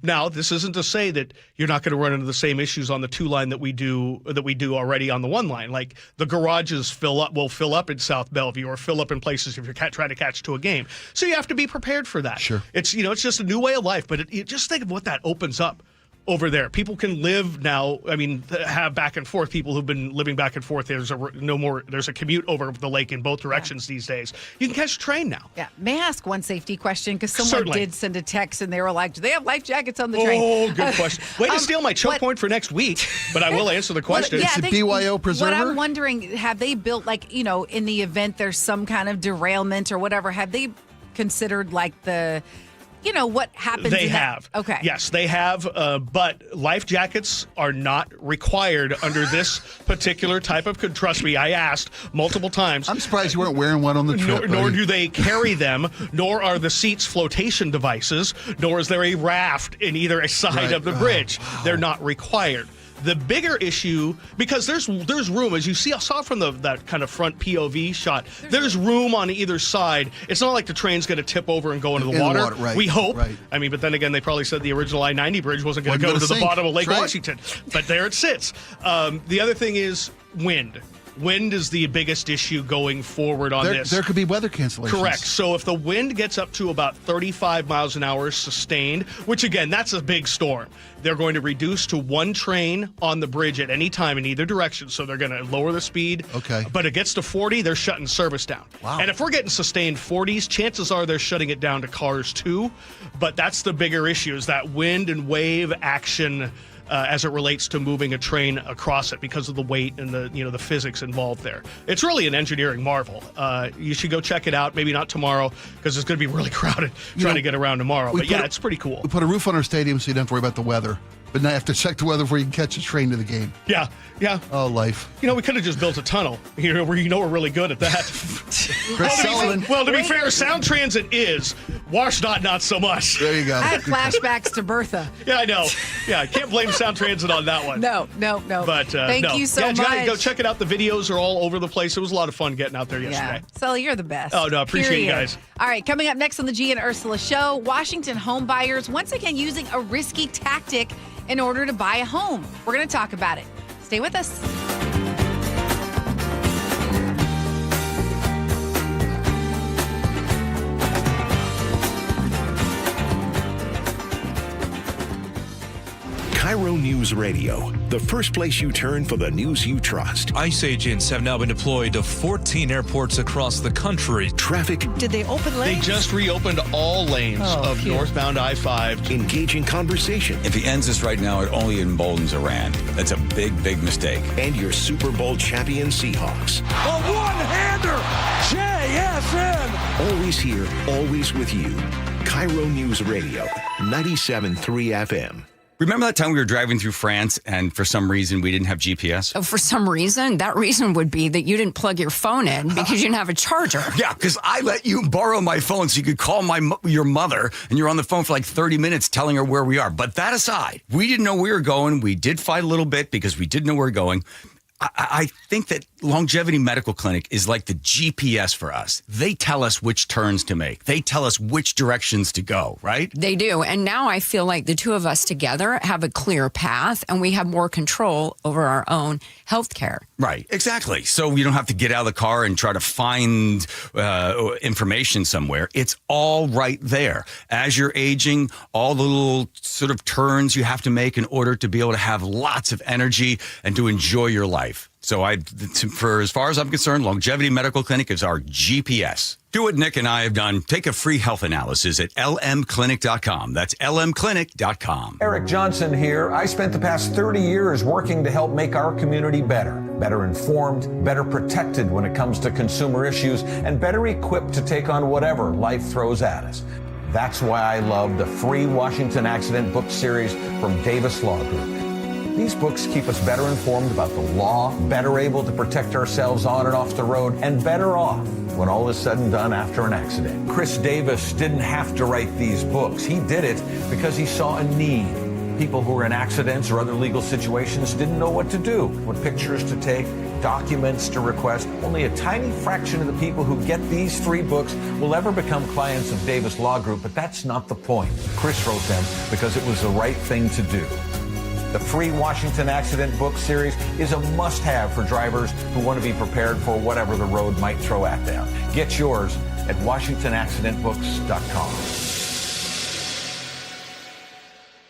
Now, this isn't to say that you're not going to run into the same issues on the 2 line that we do already on the 1 line. Like the garages will fill up in South Bellevue or fill up in places if you're trying to catch to a game. So you have to be prepared for that. Sure. It's it's just a new way of life, but just think of what that opens up over there. People can live now, have back and forth. People who've been living back and forth, there's a commute over the lake in both directions these days. You can catch a train now. Yeah. May I ask one safety question? Because someone Certainly. did send a text and they were like, do they have life jackets on the train? Oh, good question. Way to steal my choke point for next week, but I will answer the question. It's a BYO preserver? What I'm wondering, have they built, in the event there's some kind of derailment or whatever, have they considered what happens? They have. Okay. Yes, they have. But life jackets are not required under this particular type of. Trust me, I asked multiple times. I'm surprised you weren't wearing one on the trip. Nor do they carry them, nor are the seats flotation devices, nor is there a raft in either side of the bridge. Wow. They're not required. The bigger issue, because there's room, as you saw from that kind of front POV shot, there's room on either side. It's not like the train's going to tip over and go into the water. Right, we hope. Right. But then again, they probably said the original I-90 bridge wasn't going to go to the bottom of Lake Washington. But there it sits. The other thing is wind. Wind is the biggest issue going forward on this. There could be weather cancellations. Correct. So if the wind gets up to about 35 miles an hour sustained, which again, that's a big storm, they're going to reduce to 1 train on the bridge at any time in either direction. So they're going to lower the speed. Okay. But it gets to 40, they're shutting service down. Wow. And if we're getting sustained 40s, chances are they're shutting it down to cars too. But that's the bigger issue, is that wind and wave action as it relates to moving a train across it because of the weight and the physics involved there. It's really an engineering marvel. You should go check it out. Maybe not tomorrow because it's going to be really crowded trying to get around tomorrow. But it's pretty cool. We put a roof on our stadium so you don't have to worry about the weather. But now you have to check the weather before you can catch a train to the game. Yeah. Oh, life. We could have just built a tunnel. We're really good at that. To be fair, Sound Transit is. WashDOT, not so much. There you go. I had flashbacks to Bertha. Yeah, I know. Yeah, I can't blame Sound Transit on that one. No. But Thank you so much. Go check it out. The videos are all over the place. It was a lot of fun getting out there yesterday. Yeah. Sully, you're the best. Oh, no, appreciate you guys. All right, coming up next on the Gee and Ursula Show, Washington home buyers once again using a risky tactic in order to buy a home. We're going to talk about it. Stay with us. KIRO Newsradio, the first place you turn for the news you trust. ICE agents have now been deployed to 14 airports across the country. Traffic. Did they open lanes? They just reopened all lanes of northbound I-5. Engaging conversation. If he ends this right now, it only emboldens Iran. That's a big, big mistake. And your Super Bowl champion Seahawks. A one-hander! JSN! Always here, always with you. KIRO Newsradio, 97.3 FM. Remember that time we were driving through France and for some reason we didn't have GPS? Oh, for some reason? That reason would be that you didn't plug your phone in because you didn't have a charger. Yeah, because I let you borrow my phone so you could call your mother, and you're on the phone for like 30 minutes telling her where we are. But that aside, we didn't know where we were going. We did fight a little bit because we didn't know where we were going. I think that Longevity Medical Clinic is like the GPS for us. They tell us which turns to make. They tell us which directions to go, right? They do. And now I feel like the two of us together have a clear path and we have more control over our own health care. Right, exactly. So you don't have to get out of the car and try to find information somewhere. It's all right there. As you're aging, all the little sort of turns you have to make in order to be able to have lots of energy and to enjoy your life. So for as far as I'm concerned, Longevity Medical Clinic is our GPS. Do what Nick and I have done. Take a free health analysis at lmclinic.com. That's lmclinic.com. Eric Johnson here. I spent the past 30 years working to help make our community better informed, better protected when it comes to consumer issues, and better equipped to take on whatever life throws at us. That's why I love the free Washington Accident book series from Davis Law Group. These books keep us better informed about the law, better able to protect ourselves on and off the road, and better off when all is said and done after an accident. Chris Davis didn't have to write these books. He did it because he saw a need. People who were in accidents or other legal situations didn't know what to do, what pictures to take, documents to request. Only a tiny fraction of the people who get these free books will ever become clients of Davis Law Group, but that's not the point. Chris wrote them because it was the right thing to do. The free Washington Accident book series is a must-have for drivers who want to be prepared for whatever the road might throw at them. Get yours at WashingtonAccidentBooks.com.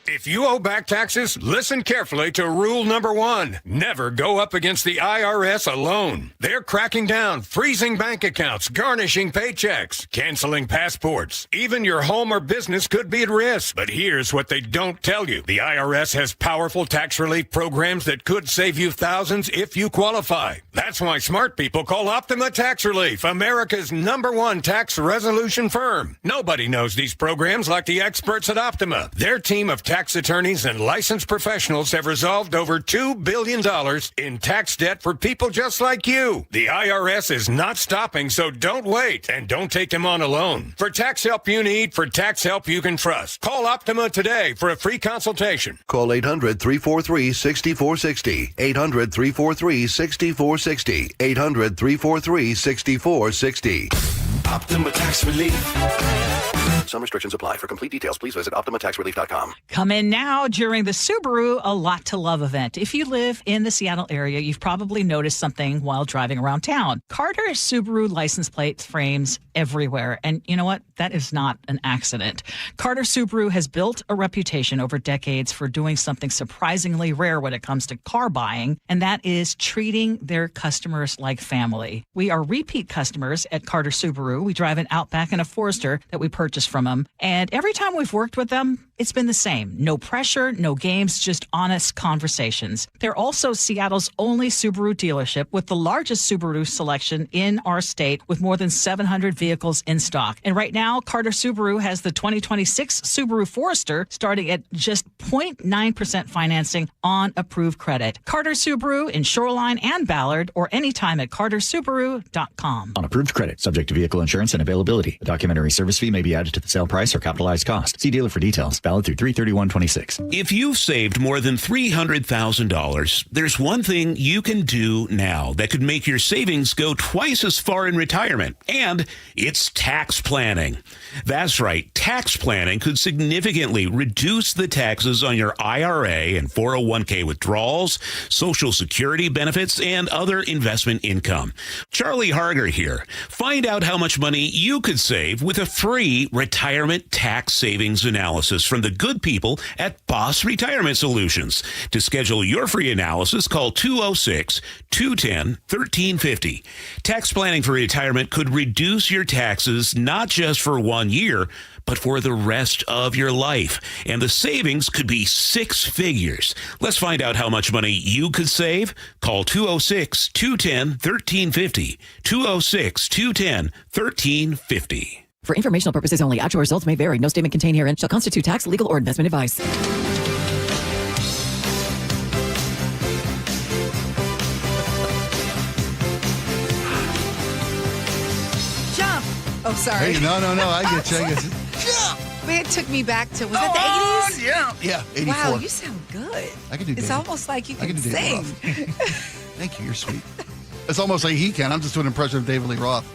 If you owe back taxes, listen carefully to rule number 1. Never go up against the IRS alone. They're cracking down, freezing bank accounts, garnishing paychecks, canceling passports. Even your home or business could be at risk. But here's what they don't tell you. The IRS has powerful tax relief programs that could save you thousands if you qualify. That's why smart people call Optima Tax Relief, America's #1 tax resolution firm. Nobody knows these programs like the experts at Optima. Their team of tax attorneys and licensed professionals have resolved over $2 billion in tax debt for people just like you. The IRS is not stopping, so don't wait and don't take them on alone. For tax help you need, for tax help you can trust, call Optima today for a free consultation. Call 800-343-6460. 800-343-6460. 800-343-6460. Optima Tax Relief. Some restrictions apply. For complete details, please visit OptimaTaxRelief.com. Come in now during the Subaru A Lot to Love event. If you live in the Seattle area, you've probably noticed something while driving around town. Carter Subaru license plate frames everywhere. And you know what? That is not an accident. Carter Subaru has built a reputation over decades for doing something surprisingly rare when it comes to car buying, and that is treating their customers like family. We are repeat customers at Carter Subaru. We drive an Outback and a Forester that we purchased from them. And every time we've worked with them, it's been the same. No pressure, no games, just honest conversations. They're also Seattle's only Subaru dealership with the largest Subaru selection in our state with more than 700 vehicles in stock. And right now, Carter Subaru has the 2026 Subaru Forester starting at just 0.9% financing on approved credit. Carter Subaru in Shoreline and Ballard or anytime at cartersubaru.com. On approved credit, subject to vehicle insurance and availability. A documentary service fee may be added to the sale price or capitalized cost. See dealer for details. Valid through 3/31/26. If you've saved more than $300,000, there's one thing you can do now that could make your savings go twice as far in retirement, and it's tax planning. That's right. Tax planning could significantly reduce the taxes on your IRA and 401k withdrawals, Social Security benefits, and other investment income. Charlie Harger here. Find out how much money you could save with a free retirement tax savings analysis from the good people at Boss Retirement Solutions. To schedule your free analysis, call 206-210-1350. Tax planning for retirement could reduce your taxes not just for 1 year, but for the rest of your life. And the savings could be 6 figures. Let's find out how much money you could save. Call 206-210-1350. 206-210-1350. For informational purposes only, actual results may vary. No statement contained herein shall constitute tax, legal, or investment advice. Jump. Oh, sorry. Hey, no. I get you. Jump. Man, it took me back to, was that the 80s? Yeah, 84. Wow, you sound good. I can do It's David. almost like you I can can do David sing. Thank you. You're sweet. It's almost like he can. I'm just doing an impression of David Lee Roth.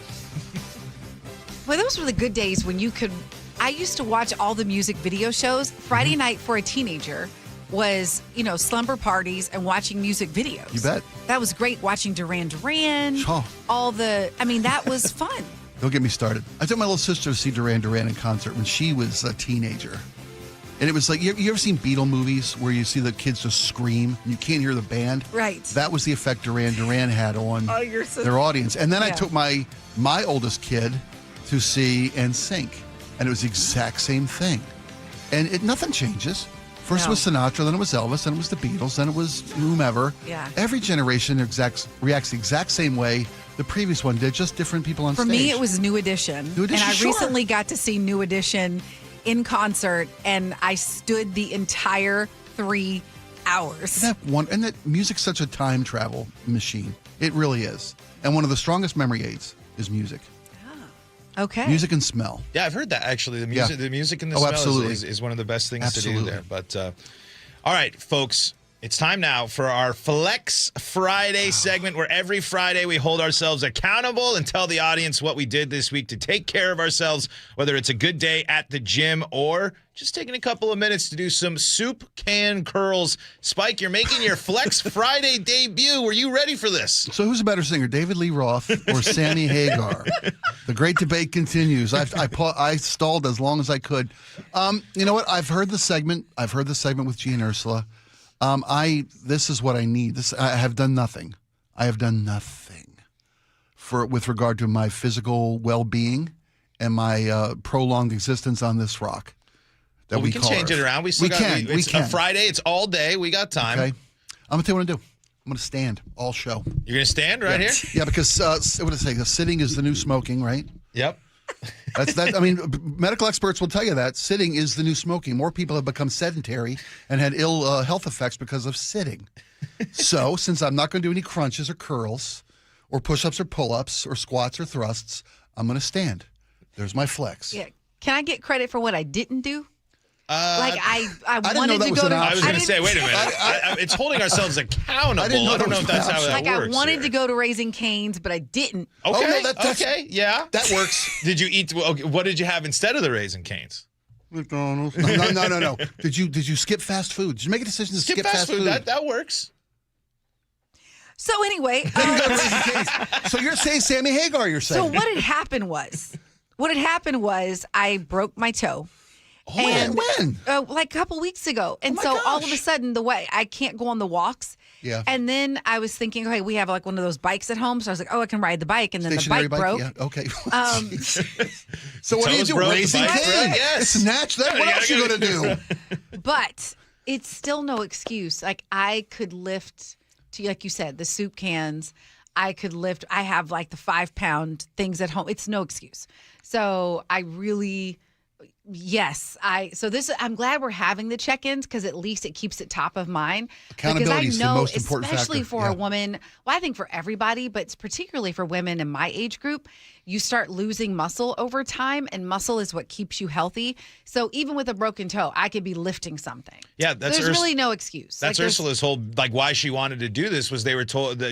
Well, those were the good days when you could. I used to watch all the music video shows. Friday night for a teenager was, slumber parties and watching music videos. You bet. That was great watching Duran Duran. Oh. That was fun. Don't get me started. I took my little sister to see Duran Duran in concert when she was a teenager. And it was like, you ever seen Beatle movies where you see the kids just scream and you can't hear the band? Right. That was the effect Duran Duran had on their audience. And then I took my oldest kid to see NSYNC. And it was the exact same thing. And nothing changes. First it was Sinatra, then it was Elvis, then it was the Beatles, then it was whomever. Yeah. Every generation reacts the exact same way the previous one did, just different people on For stage. me, it was New Edition. And I recently got to see New Edition in concert, and I stood the entire 3 hours. And that music's such a time travel machine. It really is. And one of the strongest memory aids is music. Okay. Music and smell. Yeah, I've heard that actually. The music and the smell is one of the best things to do there. But all right, folks, it's time now for our Flex Friday segment, where every Friday we hold ourselves accountable and tell the audience what we did this week to take care of ourselves, whether it's a good day at the gym or just taking a couple of minutes to do some soup can curls. Spike, you're making your Flex Friday debut. Were you ready for this? So who's a better singer, David Lee Roth or Sammy Hagar? The great debate continues. I stalled as long as I could. You know what? I've heard the segment. With Gee and Ursula. This is what I need. I have done nothing. I have done nothing with regard to my physical well-being and my prolonged existence on this rock. We can change it around. We can. It's a Friday. It's all day. We got time. Okay. I'm going to tell you what I'm going to do. I'm going to stand all show. You're going to stand right here? Yeah, because what did I say? Sitting is the new smoking, right? Yep. That's that. I mean, medical experts will tell you that sitting is the new smoking. More people have become sedentary and had ill health effects because of sitting. So, since I'm not going to do any crunches or curls or push-ups or pull-ups or squats or thrusts, I'm going to stand. There's my flex. Yeah. Can I get credit for what I didn't do? I didn't wanted know to that go was to. an I was going to say, wait a minute. It's holding ourselves accountable. I don't know if that's how that works. I wanted to go to Raising Cane's, but I didn't. Okay. That's okay. Yeah. That works. Did you eat? Okay, what did you have instead of the Raisin Cane's? McDonald's. No. Did you skip fast food? Did you make a decision to skip fast food? That works. So anyway, so you're saying Sammy Hagar? You're saying. So what had happened was I broke my toe. Oh, and when? Like a couple weeks ago. And Oh my all of a sudden, I can't go on the walks. Yeah. And then I was thinking, okay, we have like one of those bikes at home. So I was like, I can ride the bike. And then Stationary the bike broke. Yeah. Okay. So what do you do? Raising Cane's? Yes. Snatch that. What else you going to do? But it's still no excuse. Like I could lift, like you said, the soup cans. I could lift. I have like the 5-pound things at home. It's no excuse. So I really... Yes, I'm glad we're having the check-ins because at least it keeps it top of mind. Accountability is the most important factor. Especially for a woman, well, I think for everybody, but it's particularly for women in my age group, you start losing muscle over time, and muscle is what keeps you healthy. So even with a broken toe, I could be lifting something. Yeah, there's really no excuse. That's Ursula's whole, why she wanted to do this was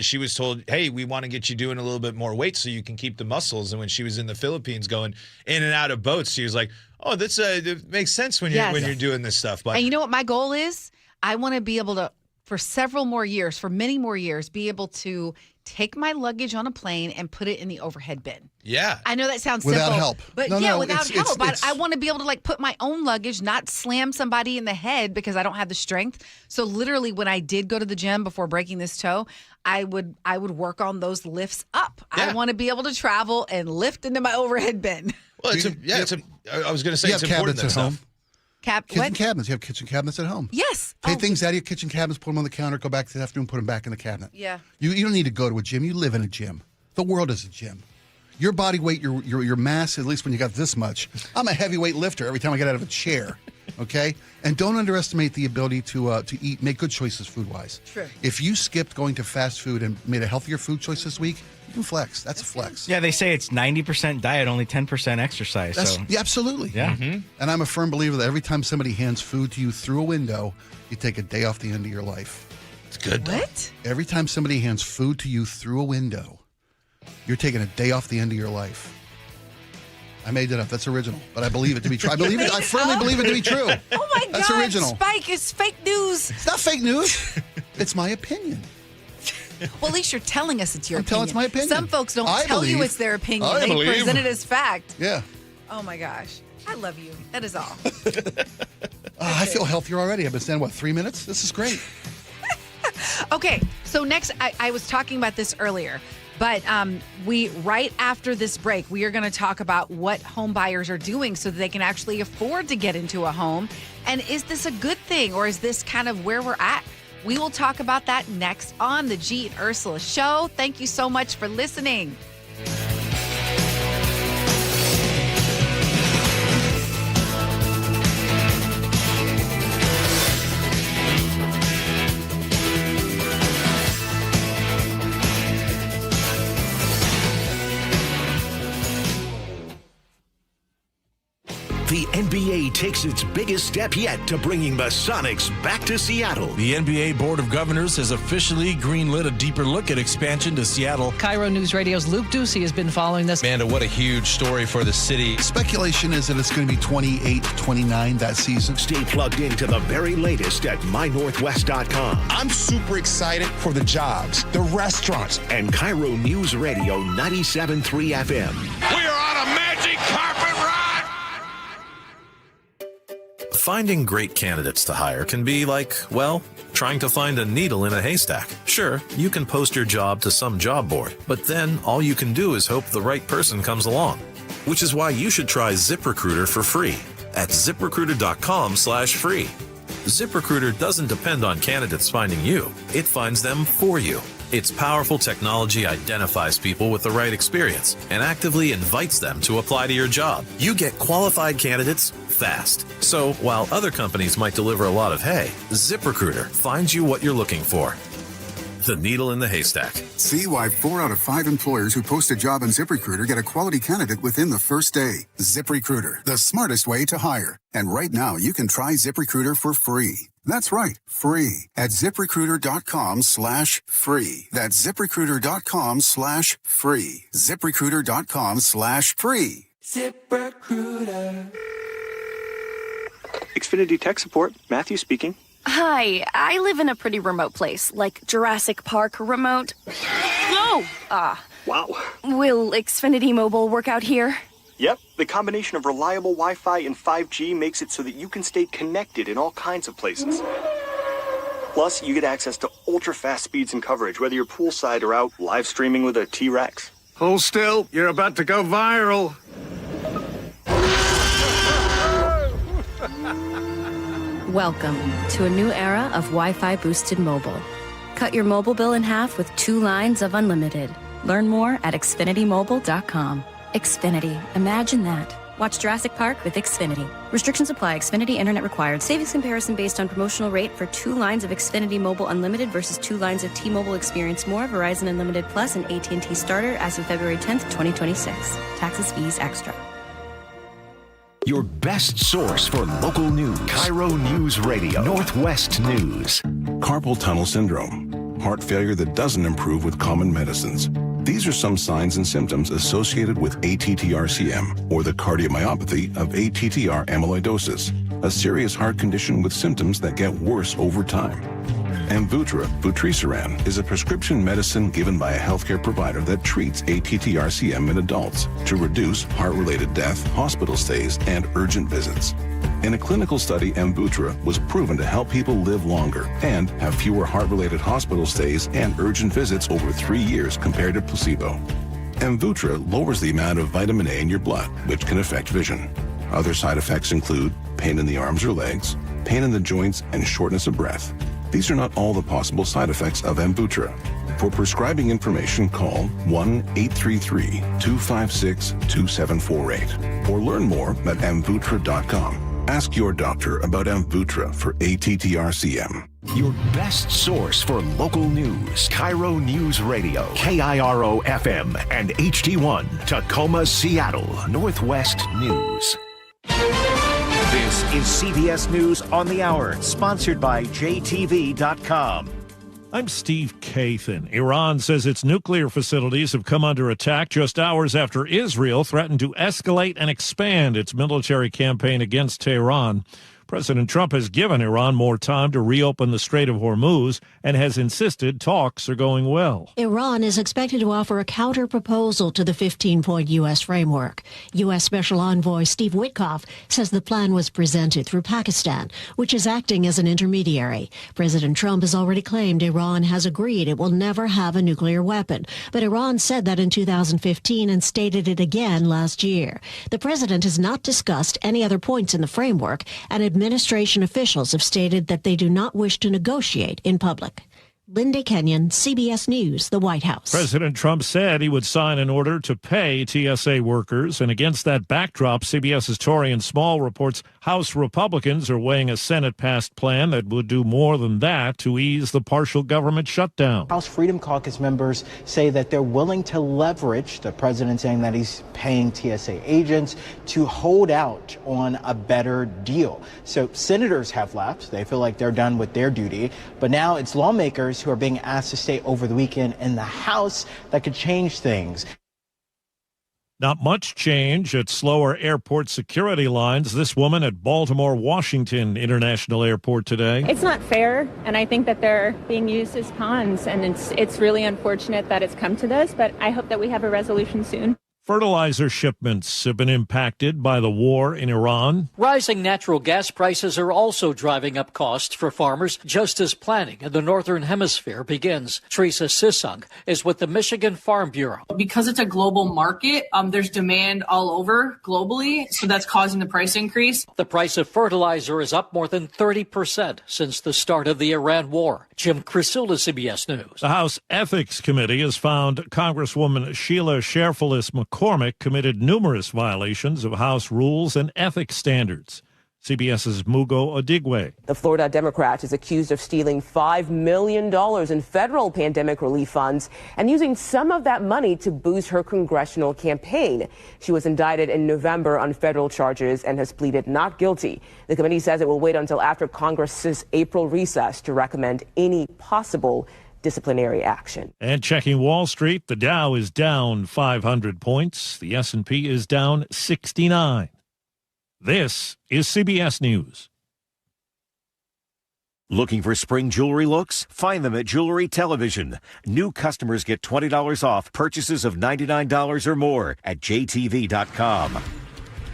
she was told, hey, we want to get you doing a little bit more weight so you can keep the muscles. And when she was in the Philippines going in and out of boats, she was like, oh, this it makes sense when you're doing this stuff. But and you know what my goal is? I want to be able to, for many more years, be able to take my luggage on a plane and put it in the overhead bin. Yeah. I know that sounds without simple. Help. But without help. I want to be able to put my own luggage, not slam somebody in the head because I don't have the strength. So literally when I did go to the gym before breaking this toe, I would work on those lifts up. Yeah. I want to be able to travel and lift into my overhead bin. Well, I was going to say it's important at home. Kitchen What? cabinets. You have kitchen cabinets at home. Yes. Take things out of your kitchen cabinets, put them on the counter, go back to the afternoon, put them back in the cabinet. Yeah. You don't need to go to a gym. You live in a gym. The world is a gym. Your body weight, your mass, at least when you got this much. I'm a heavyweight lifter every time I get out of a chair. Okay? And don't underestimate the ability to eat, make good choices food-wise. True. If you skipped going to fast food and made a healthier food choice this week, you can flex. That's a flex. Yeah, they say it's 90% diet, only 10% exercise. Yeah, absolutely. Yeah. Mm-hmm. And I'm a firm believer that every time somebody hands food to you through a window, you take a day off the end of your life. It's good, though. What? Every time somebody hands food to you through a window, you're taking a day off the end of your life. I made that up. That's original, but I believe it to be true. I firmly believe it to be true. Oh my That's God, original. Spike, it's fake news. It's not fake news. It's my opinion. Well, at least you're telling us it's your opinion. It's my opinion. Some folks don't tell you it's their opinion. They present it as fact. Yeah. Oh my gosh. I love you. That is all. I feel healthier already. I've been standing, 3 minutes? This is great. Okay, so next, I was talking about this earlier, but right after this break, we are going to talk about what home buyers are doing so that they can actually afford to get into a home. And is this a good thing, or is this kind of where we're at? We will talk about that next on the Gee and Ursula Show. Thank you so much for listening. The NBA takes its biggest step yet to bringing the Sonics back to Seattle. The NBA Board of Governors has officially greenlit a deeper look at expansion to Seattle. KIRO Newsradio's Luke Ducey has been following this. Amanda, what a huge story for the city. Speculation is that it's going to be 28-29 that season. Stay plugged into the very latest at mynorthwest.com. I'm super excited for the jobs, the restaurants. And KIRO News Radio 97.3 FM. We are on a magic carpet ride! Finding great candidates to hire can be like, well, trying to find a needle in a haystack. Sure, you can post your job to some job board, but then all you can do is hope the right person comes along. Which is why you should try ZipRecruiter for free at ZipRecruiter.com/free. ZipRecruiter doesn't depend on candidates finding you. It finds them for you. Its powerful technology identifies people with the right experience and actively invites them to apply to your job. You get qualified candidates fast. So while other companies might deliver a lot of hay, ZipRecruiter finds you what you're looking for. The needle in the haystack. See why 4 out of 5 employers who post a job on ZipRecruiter get a quality candidate within the first day. ZipRecruiter, the smartest way to hire. And right now, you can try ZipRecruiter for free. That's right, free at ZipRecruiter.com/free. That's ZipRecruiter.com/free. ZipRecruiter.com/free. ZipRecruiter. Xfinity Tech Support, Matthew speaking. Hi, I live in a pretty remote place, like Jurassic Park remote. No! Wow. Will Xfinity Mobile work out here? Yep, the combination of reliable Wi-Fi and 5G makes it so that you can stay connected in all kinds of places. Plus, you get access to ultra-fast speeds and coverage, whether you're poolside or out live streaming with a T-Rex. Hold still, you're about to go viral. Welcome to a new era of Wi-Fi boosted mobile. Cut your mobile bill in half with 2 lines of unlimited. Learn more at xfinitymobile.com. Xfinity. Imagine that. Watch Jurassic Park with Xfinity. Restrictions apply. Xfinity Internet required. Savings comparison based on promotional rate for 2 lines of Xfinity Mobile Unlimited versus 2 lines of T-Mobile Experience More, Verizon Unlimited Plus, and AT&T Starter as of February 10th, 2026. Taxes, fees, extra. Your best source for local news. KIRO News Radio. Northwest News. Carpal tunnel syndrome. Heart failure that doesn't improve with common medicines. These are some signs and symptoms associated with ATTR-CM, or the cardiomyopathy of ATTR amyloidosis, a serious heart condition with symptoms that get worse over time. Amvuttra, vutrisiran, is a prescription medicine given by a healthcare provider that treats ATTR-CM in adults to reduce heart-related death, hospital stays, and urgent visits. In a clinical study, Amvuttra was proven to help people live longer and have fewer heart-related hospital stays and urgent visits over 3 years compared to placebo. Amvuttra lowers the amount of vitamin A in your blood, which can affect vision. Other side effects include pain in the arms or legs, pain in the joints, and shortness of breath. These are not all the possible side effects of Amvuttra. For prescribing information, call 1-833-256-2748 or learn more at amvutra.com. Ask your doctor about Amvutra for ATTRCM. Your best source for local news. KIRO News Radio. KIRO FM and HD1. Tacoma, Seattle. Northwest News. This is CBS News on the Hour, sponsored by JTV.com. I'm Steve Kathan. Iran says its nuclear facilities have come under attack just hours after Israel threatened to escalate and expand its military campaign against Tehran. President Trump has given Iran more time to reopen the Strait of Hormuz and has insisted talks are going well. Iran is expected to offer a counter-proposal to the 15-point U.S. framework. U.S. Special Envoy Steve Witkoff says the plan was presented through Pakistan, which is acting as an intermediary. President Trump has already claimed Iran has agreed it will never have a nuclear weapon, but Iran said that in 2015 and stated it again last year. The president has not discussed any other points in the framework, and administration officials have stated that they do not wish to negotiate in public. Linda Kenyon, CBS News, the White House. President Trump said he would sign an order to pay TSA workers, and against that backdrop, CBS's Torian Small reports House Republicans are weighing a Senate-passed plan that would do more than that to ease the partial government shutdown. House Freedom Caucus members say that they're willing to leverage the president saying that he's paying TSA agents to hold out on a better deal. So senators have left. They feel like they're done with their duty, but now it's lawmakers who are being asked to stay over the weekend in the House that could change things. Not much change at slower airport security lines. This woman at Baltimore Washington International Airport today. It's not fair, and I think that they're being used as pawns, and it's really unfortunate that it's come to this, but I hope that we have a resolution soon. Fertilizer shipments have been impacted by the war in Iran. Rising natural gas prices are also driving up costs for farmers just as planting in the Northern Hemisphere begins. Teresa Sissunk is with the Michigan Farm Bureau. Because it's a global market, there's demand all over globally, so that's causing the price increase. The price of fertilizer is up more than 30% since the start of the Iran war. Jim Crisilla, CBS News. The House Ethics Committee has found Congresswoman Sheila Sherfilis McCormick committed numerous violations of House rules and ethics standards. CBS's Mugo Odigwe. The Florida Democrat is accused of stealing $5 million in federal pandemic relief funds and using some of that money to boost her congressional campaign. She was indicted in November on federal charges and has pleaded not guilty. The committee says it will wait until after Congress's April recess to recommend any possible disciplinary action. And checking Wall Street, the Dow is down 500 points. The S&P is down 69. This is CBS News. Looking for spring jewelry looks? Find them at Jewelry Television. New customers get $20 off purchases of $99 or more at jtv.com.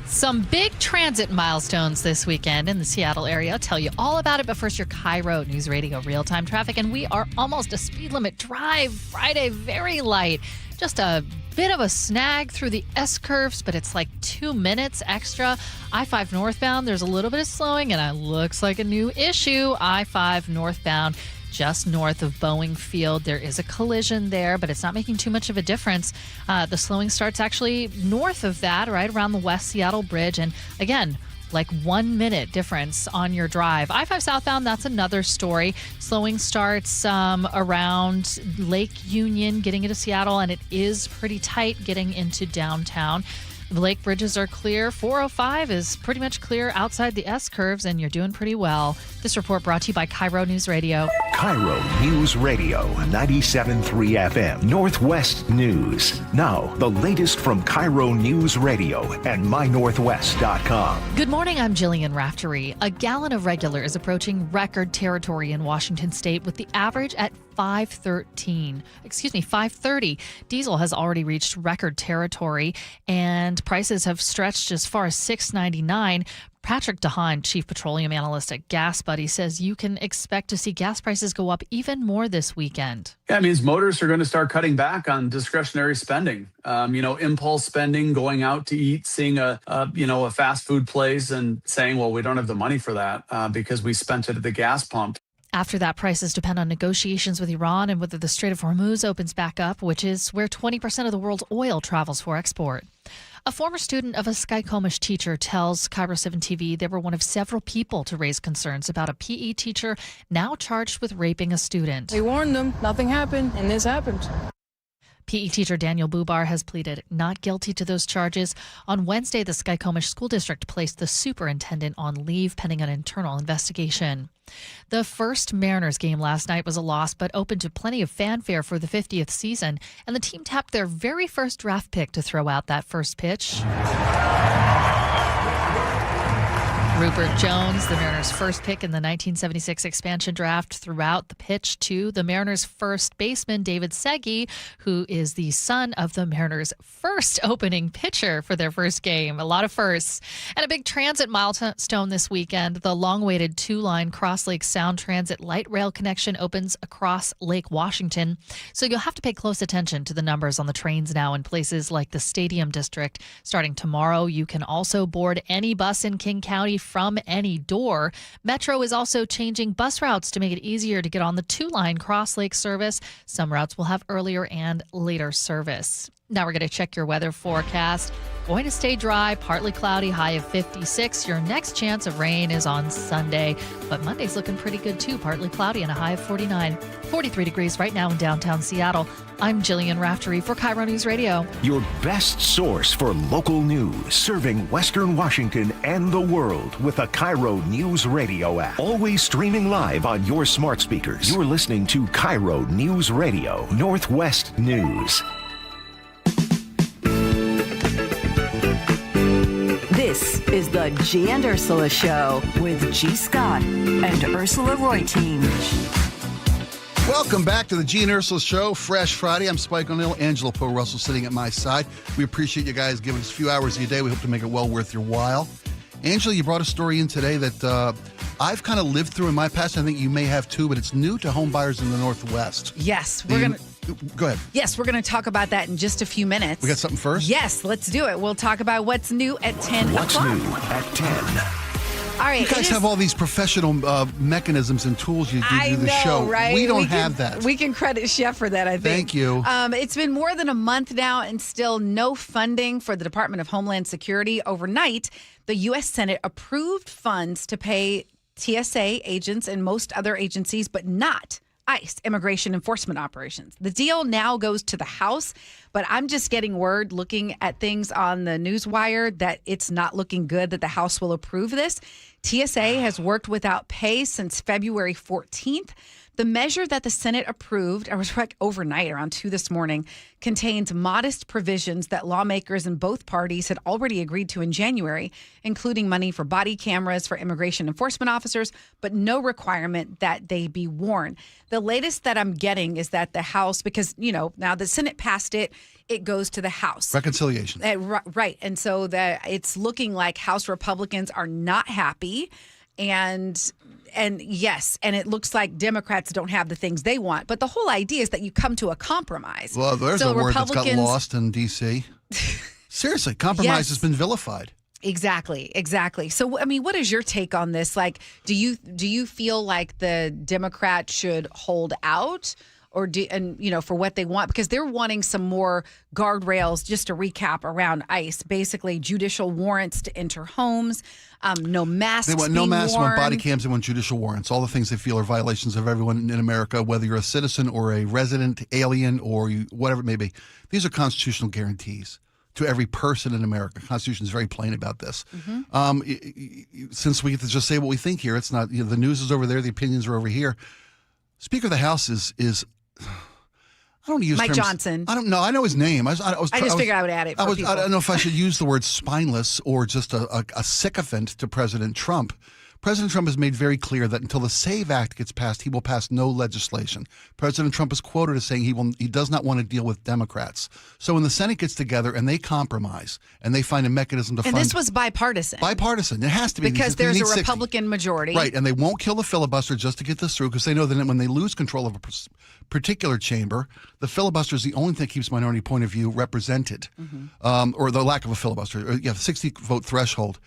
Some big transit milestones this weekend in the Seattle area. I'll tell you all about it, but first, your KIRO News Radio real-time traffic, and we are almost a speed limit drive Friday, very light. Just a bit of a snag through the S-curves, but it's like 2 minutes extra. I-5 northbound, there's a little bit of slowing, and it looks like a new issue. I-5 northbound, just north of Boeing Field. There is a collision there, but it's not making too much of a difference. The slowing starts actually north of that, right around the West Seattle Bridge. And again, like 1 minute difference on your drive. I-5 southbound, that's another story. Slowing starts around Lake Union, getting into Seattle, and it is pretty tight getting into downtown. The lake bridges are clear. 405 is pretty much clear outside the S-curves, and you're doing pretty well. This report brought to you by KIRO News Radio. KIRO News Radio, 97.3 FM, Northwest News. Now, the latest from KIRO News Radio and mynorthwest.com. Good morning, I'm Jillian Raftery. A gallon of regular is approaching record territory in Washington state, with the average at $5.30. Diesel has already reached record territory, and prices have stretched as far as $6.99. Patrick DeHaan, chief petroleum analyst at Gas Buddy, says you can expect to see gas prices go up even more this weekend. Yeah, it means motorists are going to start cutting back on discretionary spending. Impulse spending, going out to eat, seeing a fast food place and saying, well, we don't have the money for that because we spent it at the gas pump. After that, prices depend on negotiations with Iran and whether the Strait of Hormuz opens back up, which is where 20% of the world's oil travels for export. A former student of a Skycomish teacher tells KIRO 7 TV they were one of several people to raise concerns about a PE teacher now charged with raping a student. They warned them, nothing happened, and this happened. PE teacher Daniel Bubar has pleaded not guilty to those charges. On Wednesday, the Skycomish School District placed the superintendent on leave pending an internal investigation. The first Mariners game last night was a loss, but opened to plenty of fanfare for the 50th season, and the team tapped their very first draft pick to throw out that first pitch. Rupert Jones, the Mariners' first pick in the 1976 expansion draft, threw out the pitch to the Mariners' first baseman, David Segui, who is the son of the Mariners' first opening pitcher for their first game. A lot of firsts. And a big transit milestone this weekend. The long-awaited two-line Cross Lake Sound Transit light rail connection opens across Lake Washington. So you'll have to pay close attention to the numbers on the trains now in places like the Stadium District. Starting tomorrow, you can also board any bus in King County from any door. Metro is also changing bus routes to make it easier to get on the two-line Cross Lake service. Some routes will have earlier and later service. Now we're going to check your weather forecast. Going to stay dry, partly cloudy, high of 56. Your next chance of rain is on Sunday, but Monday's looking pretty good too, partly cloudy and a high of 49. 43 degrees right now in downtown Seattle. I'm Jillian Raftery for KIRO News Radio. Your best source for local news, serving Western Washington and the world with a KIRO Newsradio app. Always streaming live on your smart speakers. You're listening to KIRO Newsradio, Northwest News. This is the Gee and Ursula Show with G. Scott and Ursula Reutin. Welcome back to the Gee and Ursula Show, Fresh Friday. I'm Spike O'Neill, Angela Poe Russell sitting at my side. We appreciate you guys giving us a few hours of your day. We hope to make it well worth your while. Angela, you brought a story in today that I've kind of lived through in my past. I think you may have too, but it's new to home buyers in the Northwest. Yes, we're going to... Go ahead. Yes, we're going to talk about that in just a few minutes. We got something first? Yes, let's do it. We'll talk about what's new at 10 What's o'clock. new at 10? All right. You guys have all these professional mechanisms and tools you do I to the know, show. right? We don't have that. We can credit Chef for that, I think. Thank you. It's been more than a month now and still no funding for the Department of Homeland Security. Overnight, the U.S. Senate approved funds to pay TSA agents and most other agencies, but not ICE, Immigration Enforcement Operations. The deal now goes to the House, but I'm just getting word, looking at things on the newswire, that it's not looking good that the House will approve this. TSA has worked without pay since February 14th. The measure that the Senate approved, I was like overnight around 2 this morning, contains modest provisions that lawmakers in both parties had already agreed to in January, including money for body cameras for immigration enforcement officers, but no requirement that they be worn. The latest that I'm getting is that the House, because, now the Senate passed it, it goes to the House. Reconciliation. Right. And so that it's looking like House Republicans are not happy. And yes, and it looks like Democrats don't have the things they want. But the whole idea is that you come to a compromise. Well, there's a word that's got lost in D.C. Seriously, compromise has been vilified. Exactly. So, what is your take on this? Like, do you feel like the Democrats should hold out? Or for what they want, because they're wanting some more guardrails, just to recap, around ICE. Basically, judicial warrants to enter homes, no masks. They want no masks, they want body cams, they want judicial warrants. All the things they feel are violations of everyone in America, whether you're a citizen or a resident, alien, or whatever it may be. These are constitutional guarantees to every person in America. The Constitution is very plain about this. Mm-hmm. Since we get to just say what we think here, it's not, the news is over there, the opinions are over here. Speaker of the House is I don't use Mike terms, Johnson. I don't know. I know his name. I just figured I would add it. I don't know if I should use the word spineless or just a sycophant to President Trump. President Trump has made very clear that until the SAVE Act gets passed, he will pass no legislation. President Trump is quoted as saying he does not want to deal with Democrats. So when the Senate gets together and they compromise and they find a mechanism to fund... And this was bipartisan. Bipartisan. It has to be. Because there's a Republican majority. Right, and they won't kill the filibuster just to get this through, because they know that when they lose control of a particular chamber, the filibuster is the only thing that keeps minority point of view represented, or the lack of a filibuster. The 60-vote threshold.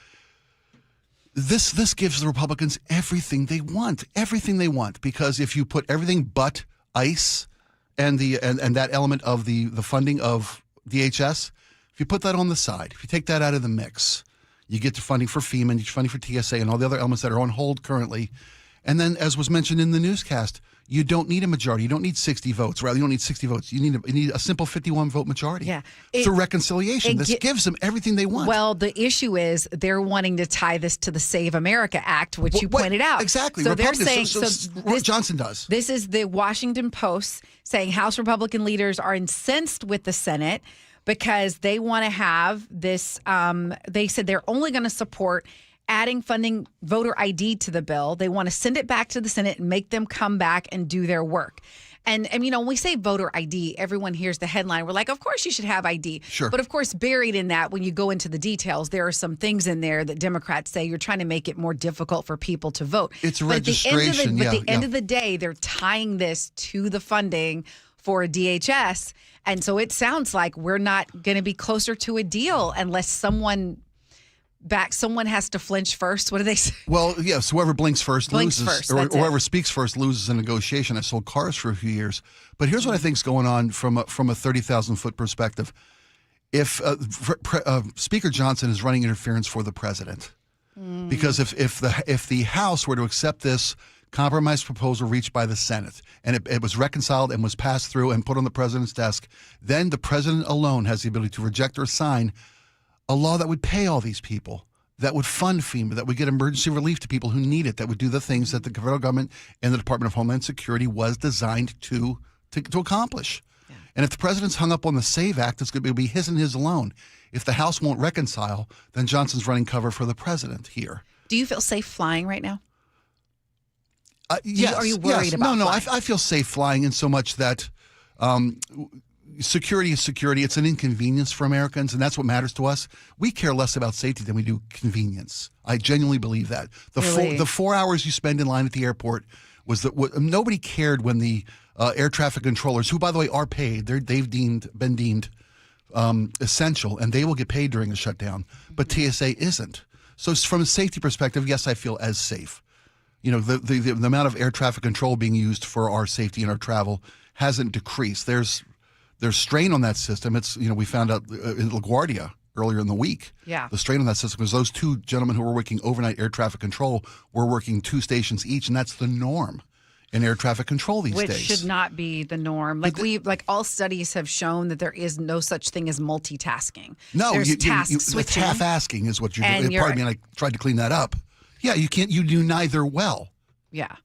This gives the Republicans everything they want, because if you put everything but ICE and that element of the funding of DHS, if you put that on the side, if you take that out of the mix, you get the funding for FEMA, and you get funding for TSA and all the other elements that are on hold currently. And then, as was mentioned in the newscast, you don't need a majority. You don't need 60 votes. Rather, you don't need 60 votes. You need a simple 51-vote majority. Yeah. Through reconciliation. This gives them everything they want. Well, the issue is they're wanting to tie this to the Save America Act, which you pointed out. Exactly. So they're saying, Johnson does. This is the Washington Post saying House Republican leaders are incensed with the Senate because they want to have this. They said they're only going to support adding funding voter ID to the bill. They want to send it back to the Senate and make them come back and do their work. And when we say voter ID, everyone hears the headline. We're like, of course you should have ID. Sure. But of course, buried in that, when you go into the details, there are some things in there that Democrats say you're trying to make it more difficult for people to vote. It's registration. But at the end of the day, they're tying this to the funding for a DHS. And so it sounds like we're not going to be closer to a deal unless someone has to flinch first. What do they say? Well, yes, whoever blinks first loses. First, or whoever speaks first loses a negotiation. I sold cars for a few years. But here's what I think is going on from a 30,000-foot perspective. If Speaker Johnson is running interference for the president, because if the House were to accept this compromise proposal reached by the Senate, and it was reconciled and was passed through and put on the president's desk, then the president alone has the ability to reject or sign a law that would pay all these people, that would fund FEMA, that would get emergency relief to people who need it, that would do the things that the federal government and the Department of Homeland Security was designed to accomplish. Yeah. And if the president's hung up on the SAVE Act, it's going to be his and his alone. If the House won't reconcile, then Johnson's running cover for the president here. Do you feel safe flying right now? Yes. Are you worried about No, flying? I feel safe flying in so much that security is security. It's an inconvenience for Americans, and that's what matters to us. We care less about safety than we do convenience. I genuinely believe that. The 4 hours you spend in line at the airport nobody cared when the air traffic controllers, who by the way are paid, they've been deemed essential, and they will get paid during a shutdown. But TSA isn't. So from a safety perspective, yes, I feel as safe. The amount of air traffic control being used for our safety and our travel hasn't decreased. There's strain on that system. It's we found out in LaGuardia earlier in the week. Yeah. The strain on that system was those two gentlemen who were working overnight air traffic control were working 2 stations each, and that's the norm in air traffic control these days. Which should not be the norm. All studies have shown that there is no such thing as multitasking. No, there's task switching. It's half-asking is what you're doing. Pardon me, and I tried to clean that up. Yeah, you do neither well. Yeah.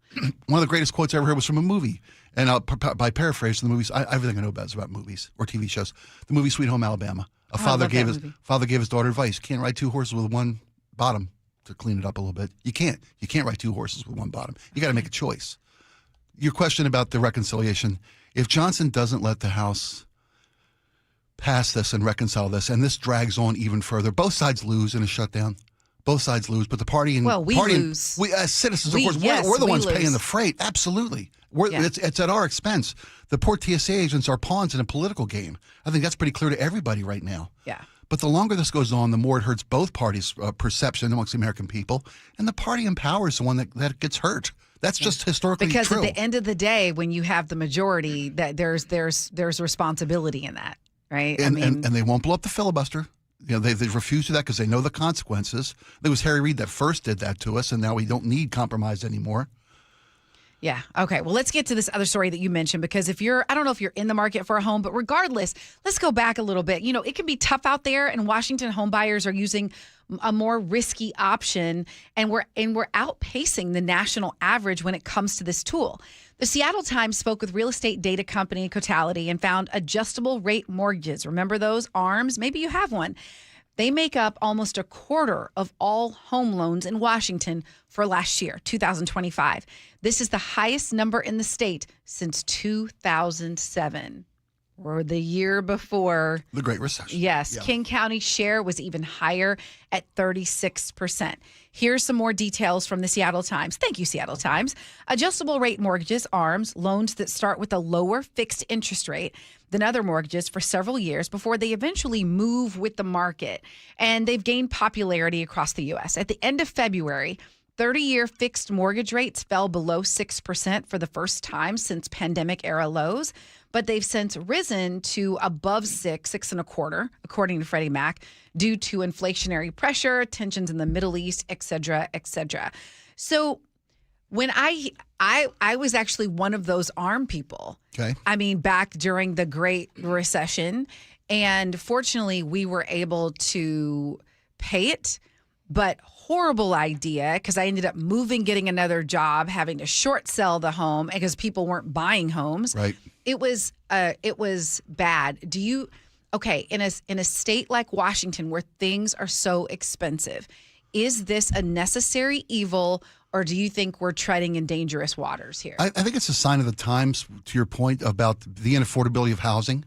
One of the greatest quotes I ever heard was from a movie. And by paraphrasing the movies, everything I know about is about movies or TV shows. The movie Sweet Home Alabama. A father gave his daughter advice. You can't ride 2 horses with one bottom, to clean it up a little bit. You can't ride 2 horses with one bottom. You got to make a choice. Your question about the reconciliation, if Johnson doesn't let the House pass this and reconcile this, and this drags on even further, both sides lose in a shutdown. Both sides lose, but the party and lose. We as citizens, of course, we're the ones paying the freight. Absolutely, it's at our expense. The poor TSA agents are pawns in a political game. I think that's pretty clear to everybody right now. Yeah. But the longer this goes on, the more it hurts both parties' perception amongst the American people, and the party in power is the one that gets hurt. That's just historically true. Because at the end of the day, when you have the majority, that there's responsibility in that, right? And they won't blow up the filibuster. They refuse to do that because they know the consequences. It was Harry Reid that first did that to us, and now we don't need compromise anymore. Yeah. Okay. Well, let's get to this other story that you mentioned, because I don't know if you're in the market for a home, but regardless, let's go back a little bit. It can be tough out there, and Washington home buyers are using a more risky option, and we're outpacing the national average when it comes to this tool. The Seattle Times spoke with real estate data company Cotality and found adjustable rate mortgages. Remember those ARMs? Maybe you have one. They make up almost a quarter of all home loans in Washington for last year, 2025. This is the highest number in the state since 2007. or the year before the Great Recession. Yes. Yeah. King County share was even higher at 36%. Here's some more details from the Seattle Times. Thank you, Seattle Times. Adjustable rate mortgages, ARMs, loans that start with a lower fixed interest rate than other mortgages for several years before they eventually move with the market. And they've gained popularity across the U.S. At the end of February, 30-year fixed mortgage rates fell below 6% for the first time since pandemic-era lows, but they've since risen to above 6.25%, according to Freddie Mac, due to inflationary pressure, tensions in the Middle East, et cetera, et cetera. So when I was actually one of those ARM people. Okay. I mean, back during the Great Recession, and fortunately, we were able to pay it. But horrible idea, because I ended up moving, getting another job, having to short sell the home because people weren't buying homes. Right. It was bad. In a state like Washington where things are so expensive, is this a necessary evil, or do you think we're treading in dangerous waters here? I think it's a sign of the times, to your point about the inaffordability of housing.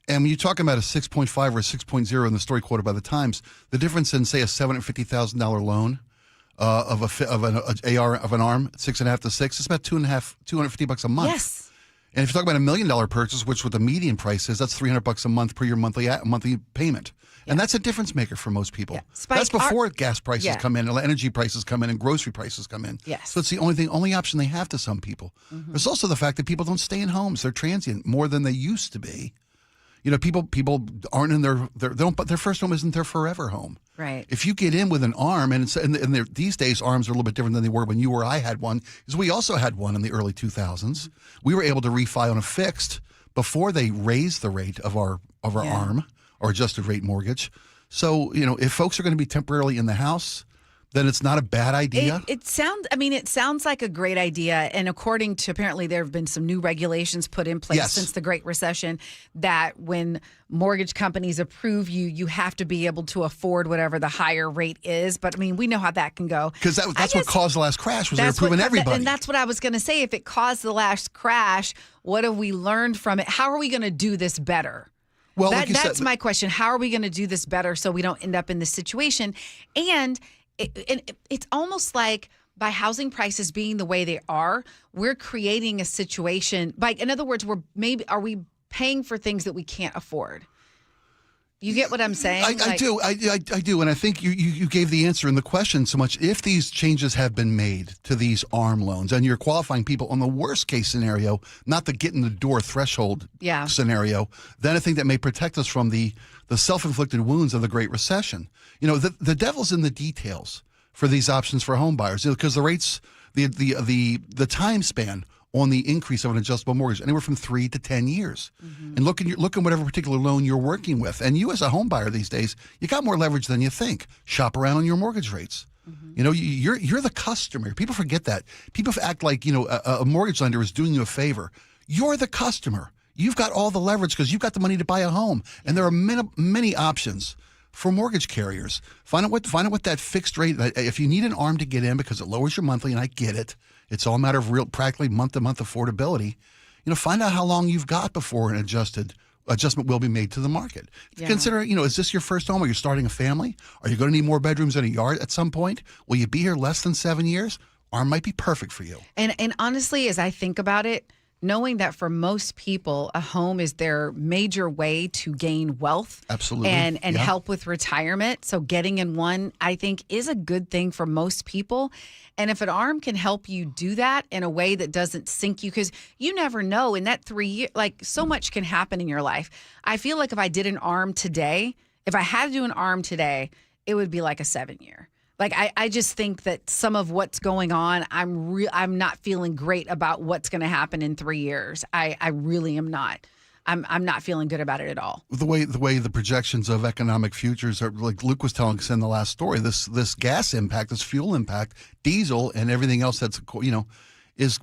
And when you're talking about a 6.5 or a 6.0 in the story quoted by the Times, the difference in, say, a $750,000 loan of an ARM, 6.5 to 6, it's about $250 a month. Yes. And if you're talking about $1 million purchase, which what the median price is, that's $300 a month per your monthly payment. Yeah. And that's a difference maker for most people. Yeah. That's before gas prices come in, energy prices come in, and grocery prices come in. Yes. So it's the only option they have to some people. Mm-hmm. There's also the fact that people don't stay in homes; they're transient more than they used to be. You know, people aren't in their first home isn't their forever home. Right. If you get in with an ARM, and these days ARMs are a little bit different than they were when you or I had one, because we also had one in the early 2000s. We were able to refi on a fixed before they raised the rate of our ARM or adjusted rate mortgage. So, you know, if folks are going to be temporarily in the house, then it's not a bad idea. It sounds like a great idea. And according to, apparently there have been some new regulations put in place since the Great Recession that when mortgage companies approve you have to be able to afford whatever the higher rate is. But I mean, we know how that can go. Because that's what caused the last crash, was they were approving everybody. And that's what I was going to say. If it caused the last crash, what have we learned from it? How are we going to do this better? Well, that's my question. How are we going to do this better so we don't end up in this situation? And it's almost like by housing prices being the way they are, we're creating a situation. In other words, are we paying for things that we can't afford? You get what I'm saying? I do. And I think you gave the answer in the question so much. If these changes have been made to these ARM loans and you're qualifying people on the worst case scenario, not the get in the door threshold scenario, then I think that may protect us from the self-inflicted wounds of the Great Recession. You know, the devil's in the details for these options for home buyers, because the rates, the time span on the increase of an adjustable mortgage, anywhere from 3 to 10 years. Mm-hmm. And look at whatever particular loan you're working with. And you as a home buyer these days, you got more leverage than you think. Shop around on your mortgage rates. Mm-hmm. You know, you're the customer. People forget that. People act like, you know, a mortgage lender is doing you a favor. You're the customer. You've got all the leverage because you've got the money to buy a home. And there are many options for mortgage carriers. Find out what that fixed rate, if you need an ARM to get in because it lowers your monthly, and I get it, it's all a matter of practically month-to-month affordability. You know, find out how long you've got before an adjustment will be made to the market. Yeah. Consider, you know, is this your first home or you're starting a family? Are you going to need more bedrooms and a yard at some point? Will you be here less than 7 years? ARM might be perfect for you. And honestly, as I think about it, knowing that for most people, a home is their major way to gain wealth. Absolutely. And help with retirement. So getting in one, I think, is a good thing for most people. And if an ARM can help you do that in a way that doesn't sink you, because you never know in that 3 years, like so much can happen in your life. I feel like if I did an ARM today, if I had to do an ARM today, it would be like a 7-year. Like, I just think that some of what's going on, I'm not feeling great about what's going to happen in 3 years. I really am not. I'm not feeling good about it at all. The way the projections of economic futures are, like Luke was telling us in the last story, this gas impact, this fuel impact, diesel, and everything else that's, you know,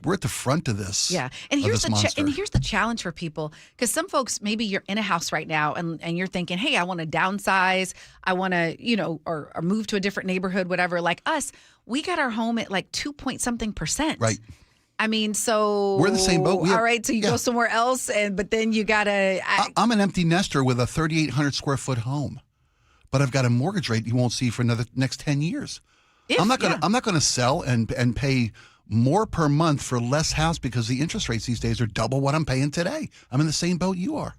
we're at the front of this. Yeah. And here's the challenge for people, because some folks, maybe you're in a house right now and you're thinking, hey, I want to downsize. I want to, you know, or move to a different neighborhood, whatever. Like us, we got our home at like 2 point something %. Right. I mean, so we're the same boat. All right, so you go somewhere else, but then you gotta. I'm an empty nester with a 3,800 square foot home, but I've got a mortgage rate you won't see for next 10 years. I'm not gonna sell and pay more per month for less house because the interest rates these days are double what I'm paying today. I'm in the same boat you are.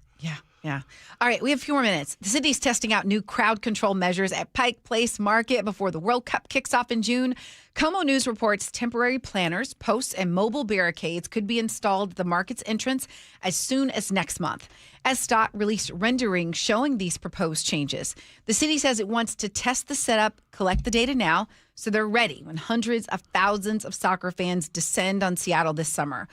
Yeah. All right, we have a few more minutes. The city's testing out new crowd control measures at Pike Place Market before the World Cup kicks off in June. Como News reports temporary planners, posts, and mobile barricades could be installed at the market's entrance as soon as next month. SDOT released renderings showing these proposed changes. The city says it wants to test the setup, collect the data now, so they're ready when hundreds of thousands of soccer fans descend on Seattle this summer.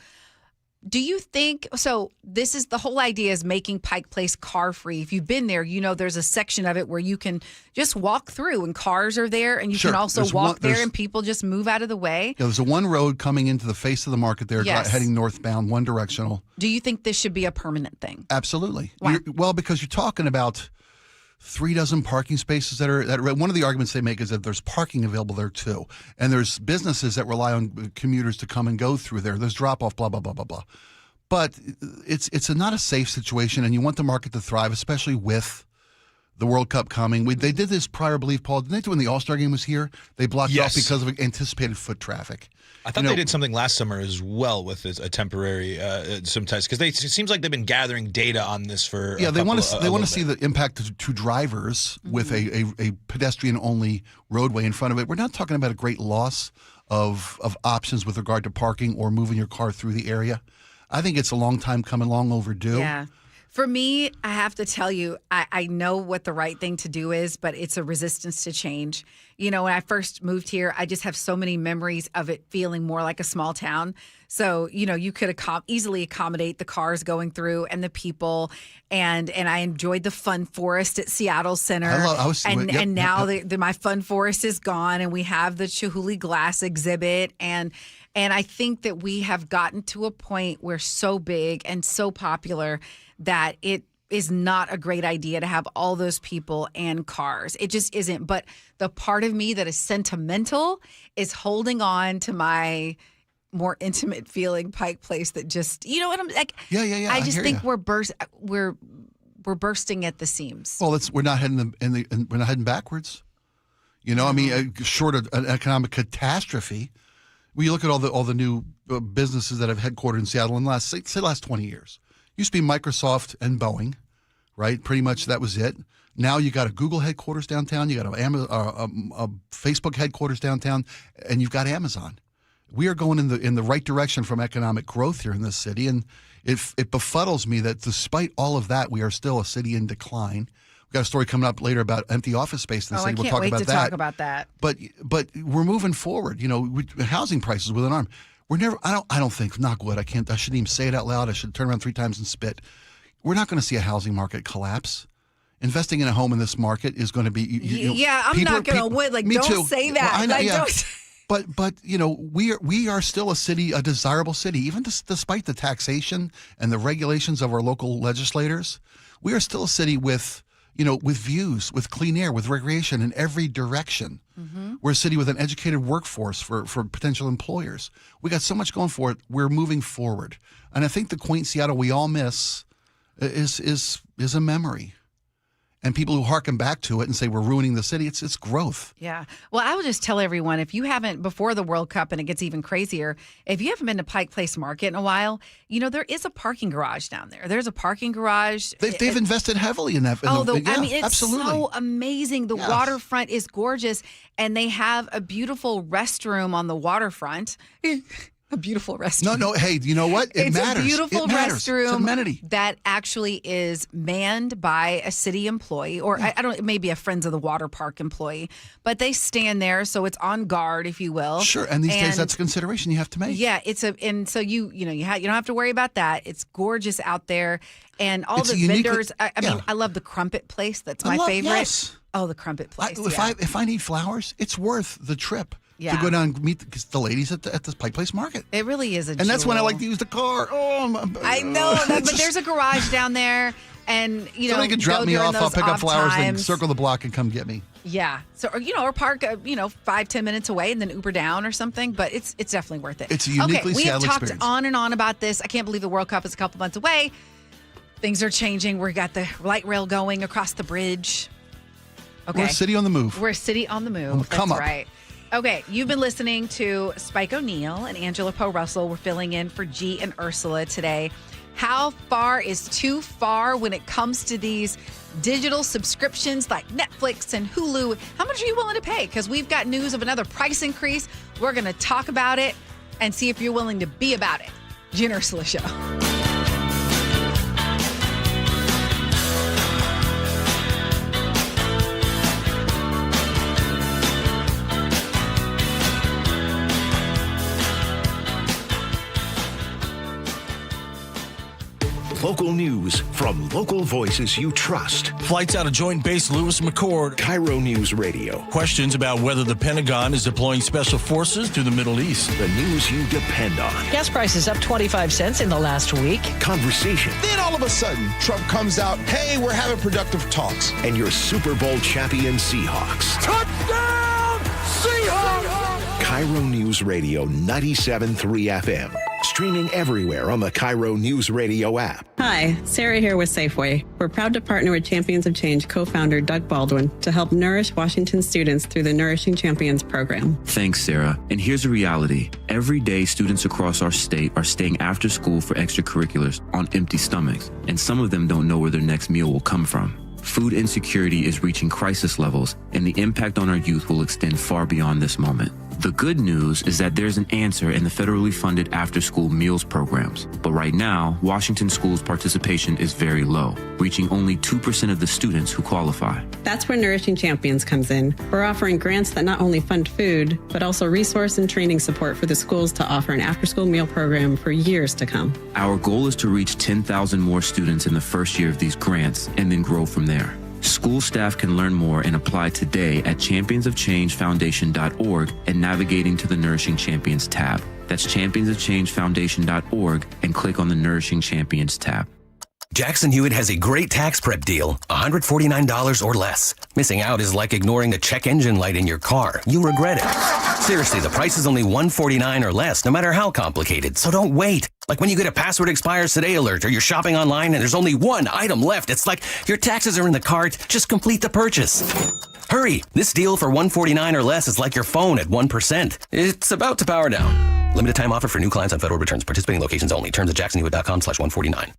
Do you think, so this is the whole idea is making Pike Place car free. If you've been there, you know there's a section of it where you can just walk through and cars are there and you can also walk there and people just move out of the way. Yeah, there's a one road coming into the face of the market there, heading northbound, one directional. Do you think this should be a permanent thing? Absolutely. Why? Well, because you're talking about 3 dozen parking spaces that one of the arguments they make is that there's parking available there too. And there's businesses that rely on commuters to come and go through there. There's drop off, blah, blah, blah, blah, blah. But it's not a safe situation, and you want the market to thrive, especially with the World Cup coming. They did this prior, I believe, Paul, didn't they do when the All-Star game was here? They blocked off because of anticipated foot traffic. I thought they did something last summer as well with a temporary sometimes because it seems like they've been gathering data on this for they want to see the impact to drivers with a pedestrian only roadway in front of it. We're not talking about a great loss of options with regard to parking or moving your car through the area. I think it's a long time coming, long overdue. Yeah. For me, I have to tell you, I know what the right thing to do is, but it's a resistance to change. You know, when I first moved here, I just have so many memories of it feeling more like a small town. So, you know, you could easily accommodate the cars going through and the people. And I enjoyed the Fun Forest at Seattle Center. And now my Fun Forest is gone, and we have the Chihuly Glass exhibit. And I think that we have gotten to a point where so big and so popular that it is not a great idea to have all those people and cars. It just isn't. But the part of me that is sentimental is holding on to my more intimate feeling Pike Place that just, you know what I'm like? Yeah. I just think we're bursting at the seams. Well, we're not heading backwards. You know, I mean, short of an economic catastrophe. When you look at all the new businesses that have headquartered in Seattle in the last 20 years. Used to be Microsoft and Boeing, right? Pretty much that was it. Now you got a Google headquarters downtown, you got a Facebook headquarters downtown, and you've got Amazon. We are going in the right direction from economic growth here in this city, and it befuddles me that despite all of that, we are still a city in decline. We've got a story coming up later about empty office space in the city. I can't wait to talk about that. But we're moving forward. You know, housing prices with an arm. We're never. I don't think. Knock wood. I shouldn't even say it out loud. I should turn around 3 times and spit. We're not going to see a housing market collapse. Investing in a home in this market is going to be. I'm not going to win. Like, don't too. say that. Well, I know, like, yeah. Don't. But you know, we are still a desirable city, even despite the taxation and the regulations of our local legislators. We are still a city with views, with clean air, with recreation in every direction. Mm-hmm. We're a city with an educated workforce for potential employers. We got so much going for it. We're moving forward. And I think the quaint Seattle we all miss is a memory. And people who harken back to it and say we're ruining the city, it's growth. Yeah. Well, I would just tell everyone, if you haven't, before the World Cup, and it gets even crazier, if you haven't been to Pike Place Market in a while, you know, there is a parking garage down there. There's a parking garage. They've invested heavily in that. It's absolutely. so amazing. The waterfront is gorgeous, and they have a beautiful restroom on the waterfront. A beautiful restroom. No. Hey, you know what? It matters. It's a beautiful restroom. It's amenity that actually is manned by a city employee, or I don't. It may be a Friends of the Water Park employee, but they stand there, so it's on guard, if you will. Sure. And these days, that's a consideration you have to make. Yeah, so you don't have to worry about that. It's gorgeous out there, and all the vendors. I mean, I love the Crumpet Place. That's my favorite. Yes. Oh, the Crumpet Place. If I need flowers, it's worth the trip Yeah. to go down and meet the ladies at the Pike Place Market. It really is a And that's when I like to use the car. I know, but there's a garage down there, and somebody can drop me off. I'll pick up flowers and times. circle the block and come get me. Yeah. So, or park, 5-10 minutes away and then Uber down or something. But it's definitely worth it. It's a uniquely we have Seattle talked experience. on and on about this. I can't believe the World Cup is a couple months away. Things are changing. We got the light rail going across the bridge. Okay. We're a city on the move. We're a city on the move. Come That's up. right. Okay, you've been listening to Spike O'Neill and Angela Poe Russell. We're filling in for Gee and Ursula today. How far is too far when it comes to these digital subscriptions like Netflix and Hulu? How much are you willing to pay? Because we've got news of another price increase. We're going to talk about it and see if you're willing to be about it. Gee and Ursula Show. Local news from local voices you trust. Flights out of Joint Base Lewis McChord. KIRO Newsradio. Questions about whether the Pentagon is deploying special forces to the Middle East. The news you depend on. Gas prices up 25 cents in the last week. Conversation. Then all of a sudden, Trump comes out, hey, we're having productive talks. And your Super Bowl champion Seahawks. Touchdown, Seahawks! KIRO Newsradio 97.3 FM. Streaming everywhere on the KIRO Newsradio app. Hi, Sarah here with Safeway. We're proud to partner with Champions of Change co-founder Doug Baldwin to help nourish Washington students through the Nourishing Champions program. Thanks, Sarah. And here's the reality. Every day, students across our state are staying after school for extracurriculars on empty stomachs, and some of them don't know where their next meal will come from. Food insecurity is reaching crisis levels, and the impact on our youth will extend far beyond this moment. The good news is that there's an answer in the federally funded after-school meals programs. But right now, Washington schools' participation is very low, reaching only 2% of the students who qualify. That's where Nourishing Champions comes in. We're offering grants that not only fund food, but also resource and training support for the schools to offer an after-school meal program for years to come. Our goal is to reach 10,000 more students in the first year of these grants and then grow from there. School staff can learn more and apply today at championsofchangefoundation.org and navigating to the Nourishing Champions tab. That's championsofchangefoundation.org and click on the Nourishing Champions tab. Jackson Hewitt has a great tax prep deal, $149 or less. Missing out is like ignoring a check engine light in your car. You'll regret it. Seriously, the price is only $149 or less, no matter how complicated. So don't wait. Like when you get a password expires today alert, or you're shopping online and there's only one item left. It's like your taxes are in the cart. Just complete the purchase. Hurry! This deal for $149 or less is like your phone at 1%. It's about to power down. Limited time offer for new clients on federal returns. Participating locations only. Terms at jacksonhewitt.com/149.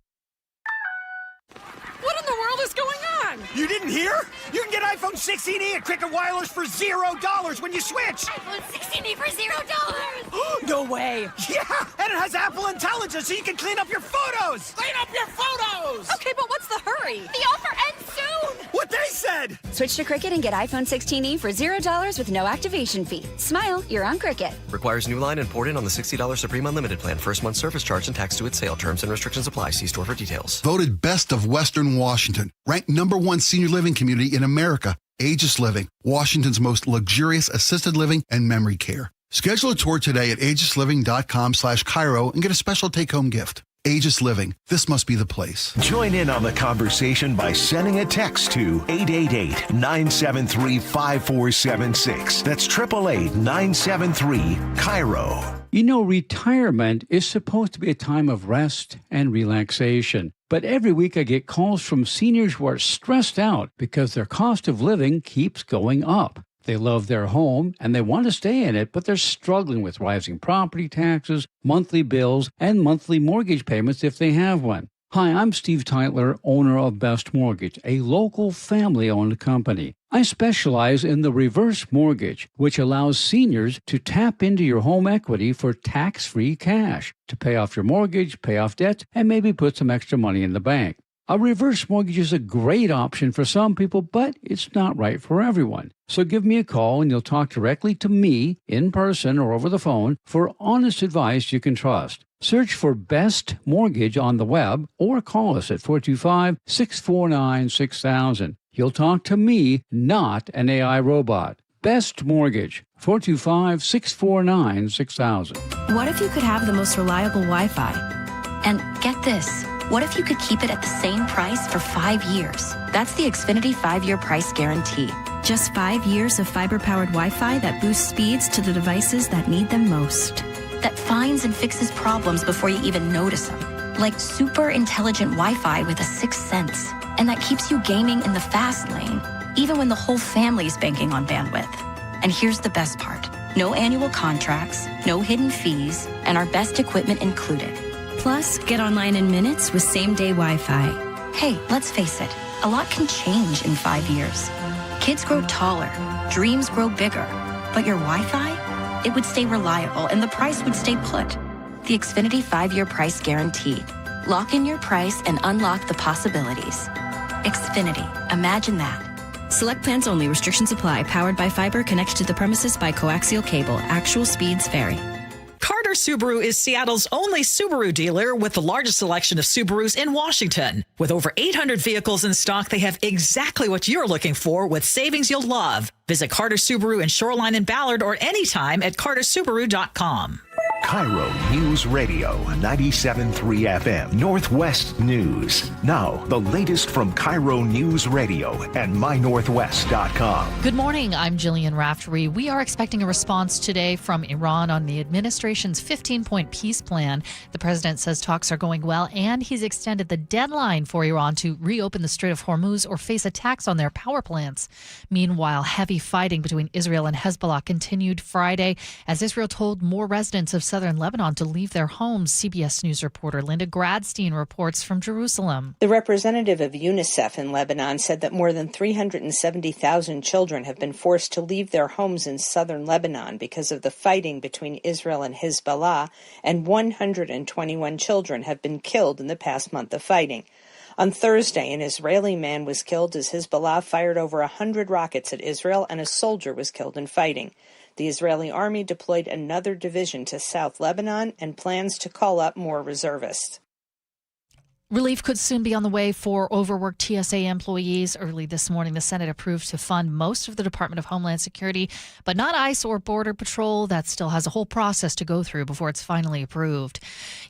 What in the world is going on? You didn't hear? You can get iPhone 16e at Cricket Wireless for $0 when you switch. iPhone 16e for $0? No way. Yeah, and it has Apple Intelligence so you can clean up your photos. Clean up your photos! Okay, but what's the hurry? The offer ends soon! What they said! Switch to Cricket and get iPhone 16e for $0 with no activation fee. Smile, you're on Cricket. Requires new line and port in on the $60 Supreme Unlimited plan. First month service charge and tax to its sale. Terms and restrictions apply. See store for details. Voted best of Western Washington. Ranked #1 senior living community in America. Aegis Living, Washington's most luxurious assisted living and memory care. Schedule a tour today at aegisliving.com/KIRO and get a special take-home gift. Aegis Living. This must be the place. Join in on the conversation by sending a text to 888-973-5476. That's 888-973-KIRO. You know, retirement is supposed to be a time of rest and relaxation. But every week I get calls from seniors who are stressed out because their cost of living keeps going up. They love their home and they want to stay in it, but they're struggling with rising property taxes, monthly bills, and monthly mortgage payments if they have one. Hi, I'm Steve Tytler, owner of Best Mortgage, a local family-owned company. I specialize in the reverse mortgage, which allows seniors to tap into your home equity for tax-free cash to pay off your mortgage, pay off debts, and maybe put some extra money in the bank. A reverse mortgage is a great option for some people, but it's not right for everyone. So give me a call and you'll talk directly to me in person or over the phone for honest advice you can trust. Search for Best Mortgage on the web or call us at 425-649-6000. You'll talk to me, not an AI robot. Best Mortgage, 425-649-6000. What if you could have the most reliable Wi-Fi? And get this, what if you could keep it at the same price for 5 years? That's the Xfinity 5-year price guarantee. Just 5 years of fiber-powered Wi-Fi that boosts speeds to the devices that need them most. That finds and fixes problems before you even notice them. Like super intelligent Wi-Fi with a sixth sense. And that keeps you gaming in the fast lane, even when the whole family is banking on bandwidth. And here's the best part. No annual contracts, no hidden fees, and our best equipment included. Plus, get online in minutes with same-day Wi-Fi. Hey, let's face it, a lot can change in 5 years. Kids grow taller, dreams grow bigger, but your Wi-Fi, it would stay reliable and the price would stay put. The Xfinity 5-year price guarantee. Lock in your price and unlock the possibilities. Xfinity, imagine that. Select plans only. Restrictions apply. Powered by fiber. Connected to the premises by coaxial cable. Actual speeds vary. Carter Subaru is Seattle's only Subaru dealer with the largest selection of Subarus in Washington. With over 800 vehicles in stock, they have exactly what you're looking for with savings you'll love. Visit Carter Subaru in Shoreline and Ballard or anytime at cartersubaru.com. KIRO News Radio 97.3 FM Northwest News. Now, the latest from KIRO News Radio and mynorthwest.com. Good morning. I'm Jillian Raftery. We are expecting a response today from Iran on the administration's 15-point peace plan. The president says talks are going well, and he's extended the deadline for Iran to reopen the Strait of Hormuz or face attacks on their power plants. Meanwhile, heavy fighting between Israel and Hezbollah continued Friday as Israel told more residents of southern Lebanon to leave their homes. CBS News reporter Linda Gradstein reports from Jerusalem. The representative of UNICEF in Lebanon said that more than 370,000 children have been forced to leave their homes in southern Lebanon because of the fighting between Israel and Hezbollah, and 121 children have been killed in the past month of fighting. On Thursday, an Israeli man was killed as Hezbollah fired over 100 rockets at Israel, and a soldier was killed in fighting. The Israeli army deployed another division to South Lebanon and plans to call up more reservists. Relief could soon be on the way for overworked TSA employees. Early this morning, the Senate approved to fund most of the Department of Homeland Security, but not ICE or Border Patrol. That still has a whole process to go through before it's finally approved.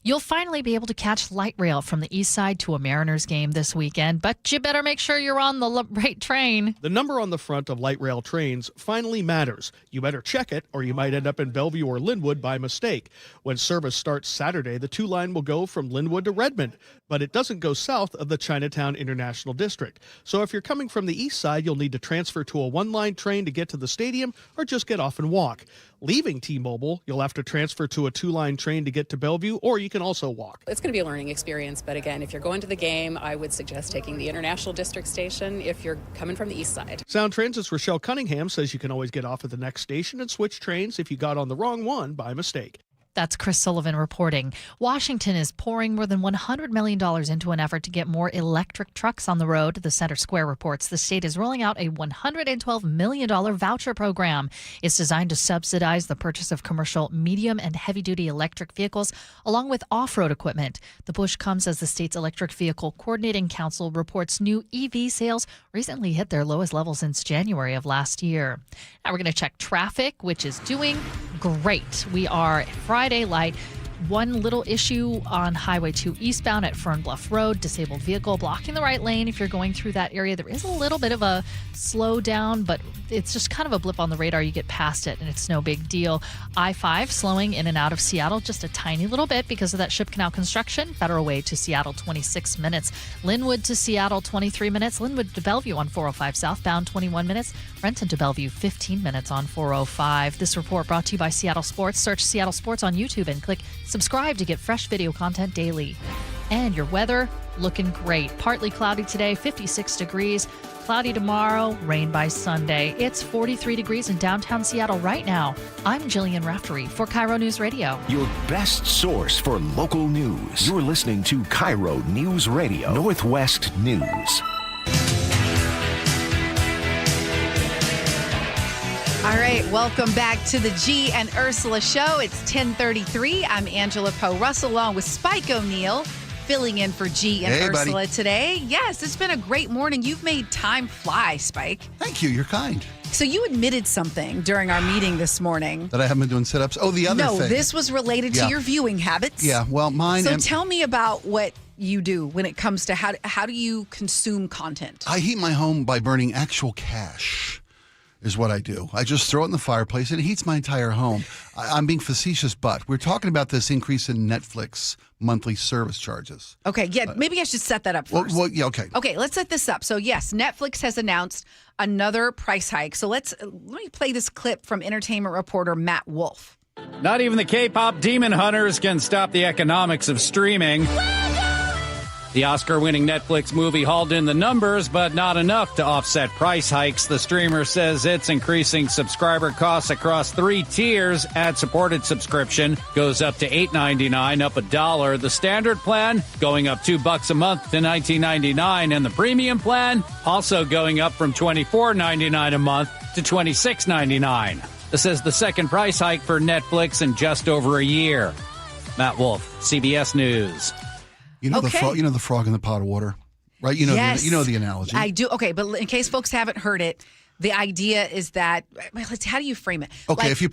You'll finally be able to catch light rail from the east side to a Mariners game this weekend, but you better make sure you're on the right train. The number on the front of light rail trains finally matters. You better check it, or you might end up in Bellevue or Linwood by mistake. When service starts Saturday, the 2 line will go from Linwood to Redmond, but it doesn't go south of the Chinatown International District. So if you're coming from the east side, you'll need to transfer to a 1-line train to get to the stadium or just get off and walk. Leaving T-Mobile, you'll have to transfer to a 2-line train to get to Bellevue, or you can also walk. It's going to be a learning experience, but again, if you're going to the game, I would suggest taking the International District station if you're coming from the east side. Sound Transit's Rochelle Cunningham says you can always get off at the next station and switch trains if you got on the wrong one by mistake. That's Chris Sullivan reporting. Washington is pouring more than $100 million into an effort to get more electric trucks on the road. The Center Square reports the state is rolling out a $112 million voucher program. It's designed to subsidize the purchase of commercial medium and heavy-duty electric vehicles, along with off-road equipment. The push comes as the state's Electric Vehicle Coordinating Council reports new EV sales recently hit their lowest level since January of last year. Now we're going to check traffic, which is doing great. We are Friday light. One little issue on Highway 2 eastbound at Fern Bluff Road. Disabled vehicle blocking the right lane. If you're going through that area, there is a little bit of a slowdown, but it's just kind of a blip on the radar. You get past it, and it's no big deal. I-5 slowing in and out of Seattle just a tiny little bit because of that Ship Canal construction. Federal Way to Seattle, 26 minutes. Linwood to Seattle, 23 minutes. Linwood to Bellevue on 405 southbound, 21 minutes. Renton to Bellevue, 15 minutes on 405. This report brought to you by Seattle Sports. Search Seattle Sports on YouTube and click subscribe to get fresh video content daily. And your weather looking great. Partly cloudy today, 56 degrees. Cloudy tomorrow, rain by Sunday. It's 43 degrees in downtown Seattle right now. I'm Jillian Raftery for KIRO News Radio. Your best source for local news. You're listening to KIRO News Radio, Northwest News. All right, welcome back to the Gee and Ursula Show. It's 10:33. I'm Angela Poe Russell along with Spike O'Neill, filling in for Gee and Ursula today. Yes, it's been a great morning. You've made time fly, Spike. Thank you. You're kind. So you admitted something during our meeting this morning. That I haven't been doing sit-ups? Oh, the other thing. No, this was related to your viewing habits. Yeah, well, mine... So tell me about what you do when it comes to how do you consume content? I heat my home by burning actual cash. Is what I do. I just throw it in the fireplace and it heats my entire home. I'm being facetious, but we're talking about this increase in Netflix monthly service charges. Okay, yeah, maybe I should set that up first. Well, yeah, okay. Okay, let's set this up. So yes, Netflix has announced another price hike. So let me play this clip from entertainment reporter Matt Wolf. Not even the K-pop demon hunters can stop the economics of streaming. The Oscar-winning Netflix movie hauled in the numbers, but not enough to offset price hikes. The streamer says it's increasing subscriber costs across 3 tiers. Ad-supported subscription goes up to $8.99, up $1. The standard plan going up $2 a month to $19.99, and the premium plan also going up from $24.99 a month to $26.99. This is the second price hike for Netflix in just over a year. Matt Wolf, CBS News. You know the frog. You know the frog in the pot of water, right? You know. Yes, you know the analogy. I do. Okay, but in case folks haven't heard it, the idea is that how do you frame it? Okay, like, if you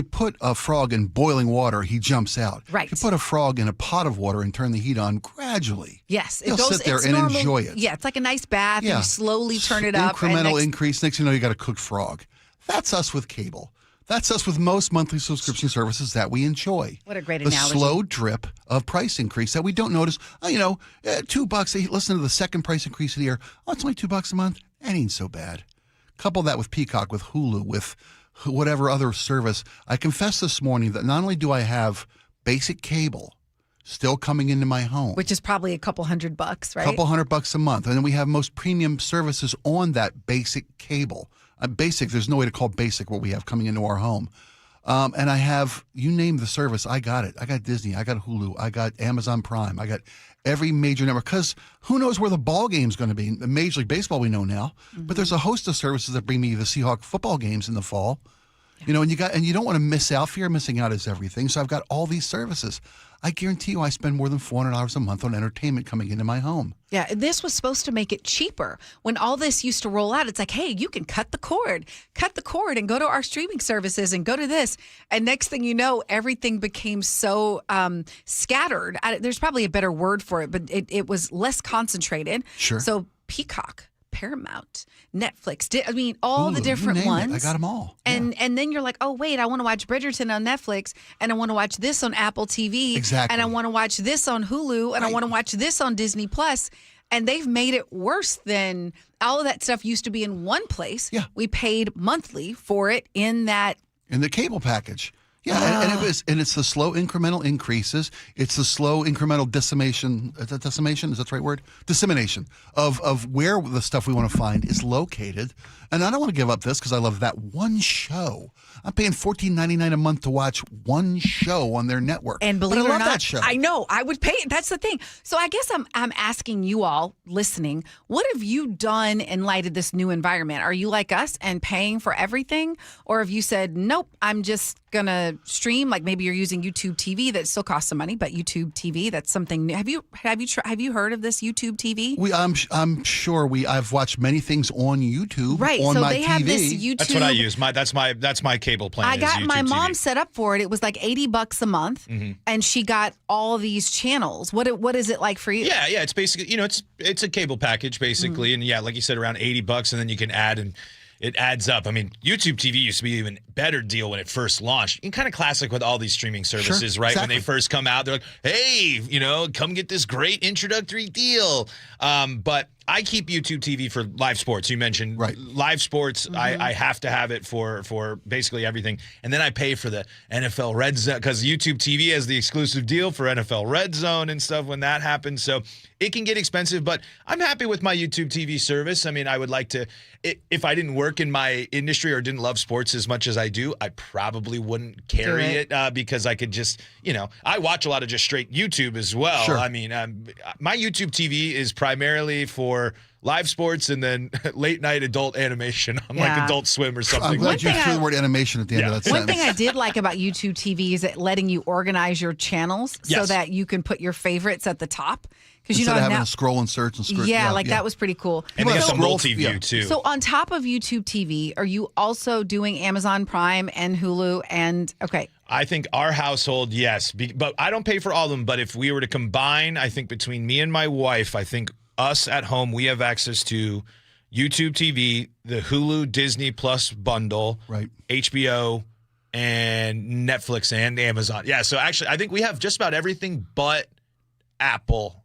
put a frog in boiling water, he jumps out. Right. If you put a frog in a pot of water and turn the heat on gradually, yes, he'll sit there and enjoy it. Yeah, it's like a nice bath. Yeah. And you slowly turn it up. Incremental increase. Next thing you know, you got a cooked frog. That's us with cable. That's us with most monthly subscription services that we enjoy. What a great the analogy. The slow drip of price increase that we don't notice. $2. Listen to the second price increase of the year. Oh, it's only $2 a month. That ain't so bad. Couple that with Peacock, with Hulu, with whatever other service. I confess this morning that not only do I have basic cable still coming into my home, which is probably a couple $100, right? Couple $100 a month. And then we have most premium services on that basic cable. Basic, there's no way to call basic what we have coming into our home. And I have, you name the service, I got it. I got Disney, I got Hulu, I got Amazon Prime, I got every major network. Because who knows where the ball game's going to be? The Major League Baseball we know now, but there's a host of services that bring me the Seahawk football games in the fall. Yeah. You know, and you don't want to miss out. Fear of missing out is everything. So I've got all these services. I guarantee you I spend more than $400 a month on entertainment coming into my home. Yeah, this was supposed to make it cheaper. When all this used to roll out, it's like, hey, you can cut the cord and go to our streaming services and go to this. And next thing you know, everything became so scattered. There's probably a better word for it, but it was less concentrated. Sure. So Peacock, Paramount, Netflix, all Hulu, the different ones. I got them all. And then you're like, oh, wait, I want to watch Bridgerton on Netflix, and I want to watch this on Apple TV. Exactly. And I want to watch this on Hulu, and I want to watch this on Disney Plus. And they've made it worse than all of that stuff used to be in one place. Yeah. We paid monthly for it in the cable package. Yeah, and it's the slow incremental increases. It's the slow incremental decimation. Is that decimation? Is that the right word? Dissemination of where the stuff we want to find is located. And I don't want to give up this because I love that one show. I'm paying $14.99 a month to watch one show on their network. And believe it or not, that show. I know I would pay it. That's the thing. So I guess I'm asking you all listening, what have you done in light of this new environment? Are you like us and paying for everything, or have you said, nope, I'm just gonna stream? Like maybe you're using YouTube TV that still costs some money, but YouTube TV, that's something new. Have you heard of this YouTube TV? I'm sure I've watched many things on YouTube. Right. On so my they TV. have this YouTube. That's what I use. That's my cable plan. I got my mom TV. set up for it. It was like $80 a month, and she got all these channels. What is it like for you? Yeah. It's basically, it's a cable package basically, and yeah, like you said, around $80, and then you can add and. It adds up. I mean, YouTube TV used to be an even better deal when it first launched. And kind of classic with all these streaming services, sure, right? Exactly. When they first come out, they're like, hey, come get this great introductory deal. But I keep YouTube TV for live sports. You mentioned live sports. I have to have it for basically everything. And then I pay for the NFL Red Zone because YouTube TV has the exclusive deal for NFL Red Zone and stuff when that happens. So it can get expensive, but I'm happy with my YouTube TV service. I mean, I would like to, if I didn't work in my industry or didn't love sports as much as I do, I probably wouldn't carry it because I could just, I watch a lot of just straight YouTube as well. Sure. I mean, my YouTube TV is primarily for live sports and then late night adult animation on like Adult Swim or something. I'm glad you threw the word animation at the end of that sentence. One thing I did like about YouTube TV is it letting you organize your channels so that you can put your favorites at the top. Instead of having to scroll and search and scroll. Yeah, that was pretty cool. And they have the multi-view, too. So on top of YouTube TV, are you also doing Amazon Prime and Hulu and, okay. I think our household, yes. But I don't pay for all of them. But if we were to combine, I think between me and my wife, I think us at home, we have access to YouTube TV, the Hulu Disney Plus bundle, right? HBO, and Netflix and Amazon. Yeah, so actually, I think we have just about everything but Apple.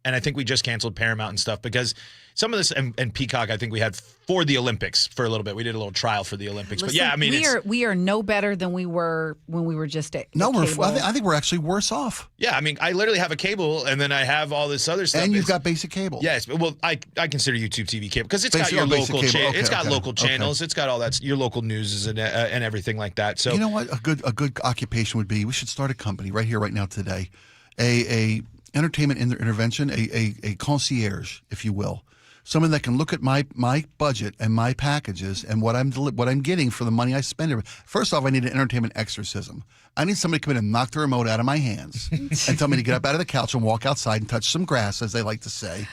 And I think we just canceled Paramount and stuff because some of this, and Peacock, I think we had for the Olympics for a little bit. We did a little trial for the Olympics. Listen, but yeah, I mean, we are no better than we were when we were just at No, I think we're actually worse off. Yeah, I mean, I literally have a cable, and then I have all this other stuff. And you've got basic cable. Yes, well, I consider YouTube TV cable because it's got Basic your or basic local cable. Okay, it's got okay, local channels. It's got all that, your local news and everything like that. So you know what? A good occupation would be, we should start a company right here, right now, today. A entertainment intervention, a concierge, if you will. Someone that can look at my budget and my packages and what I'm getting for the money I spend. First off, I need an entertainment exorcism. I need somebody to come in and knock the remote out of my hands and tell me to get up out of the couch and walk outside and touch some grass, as they like to say.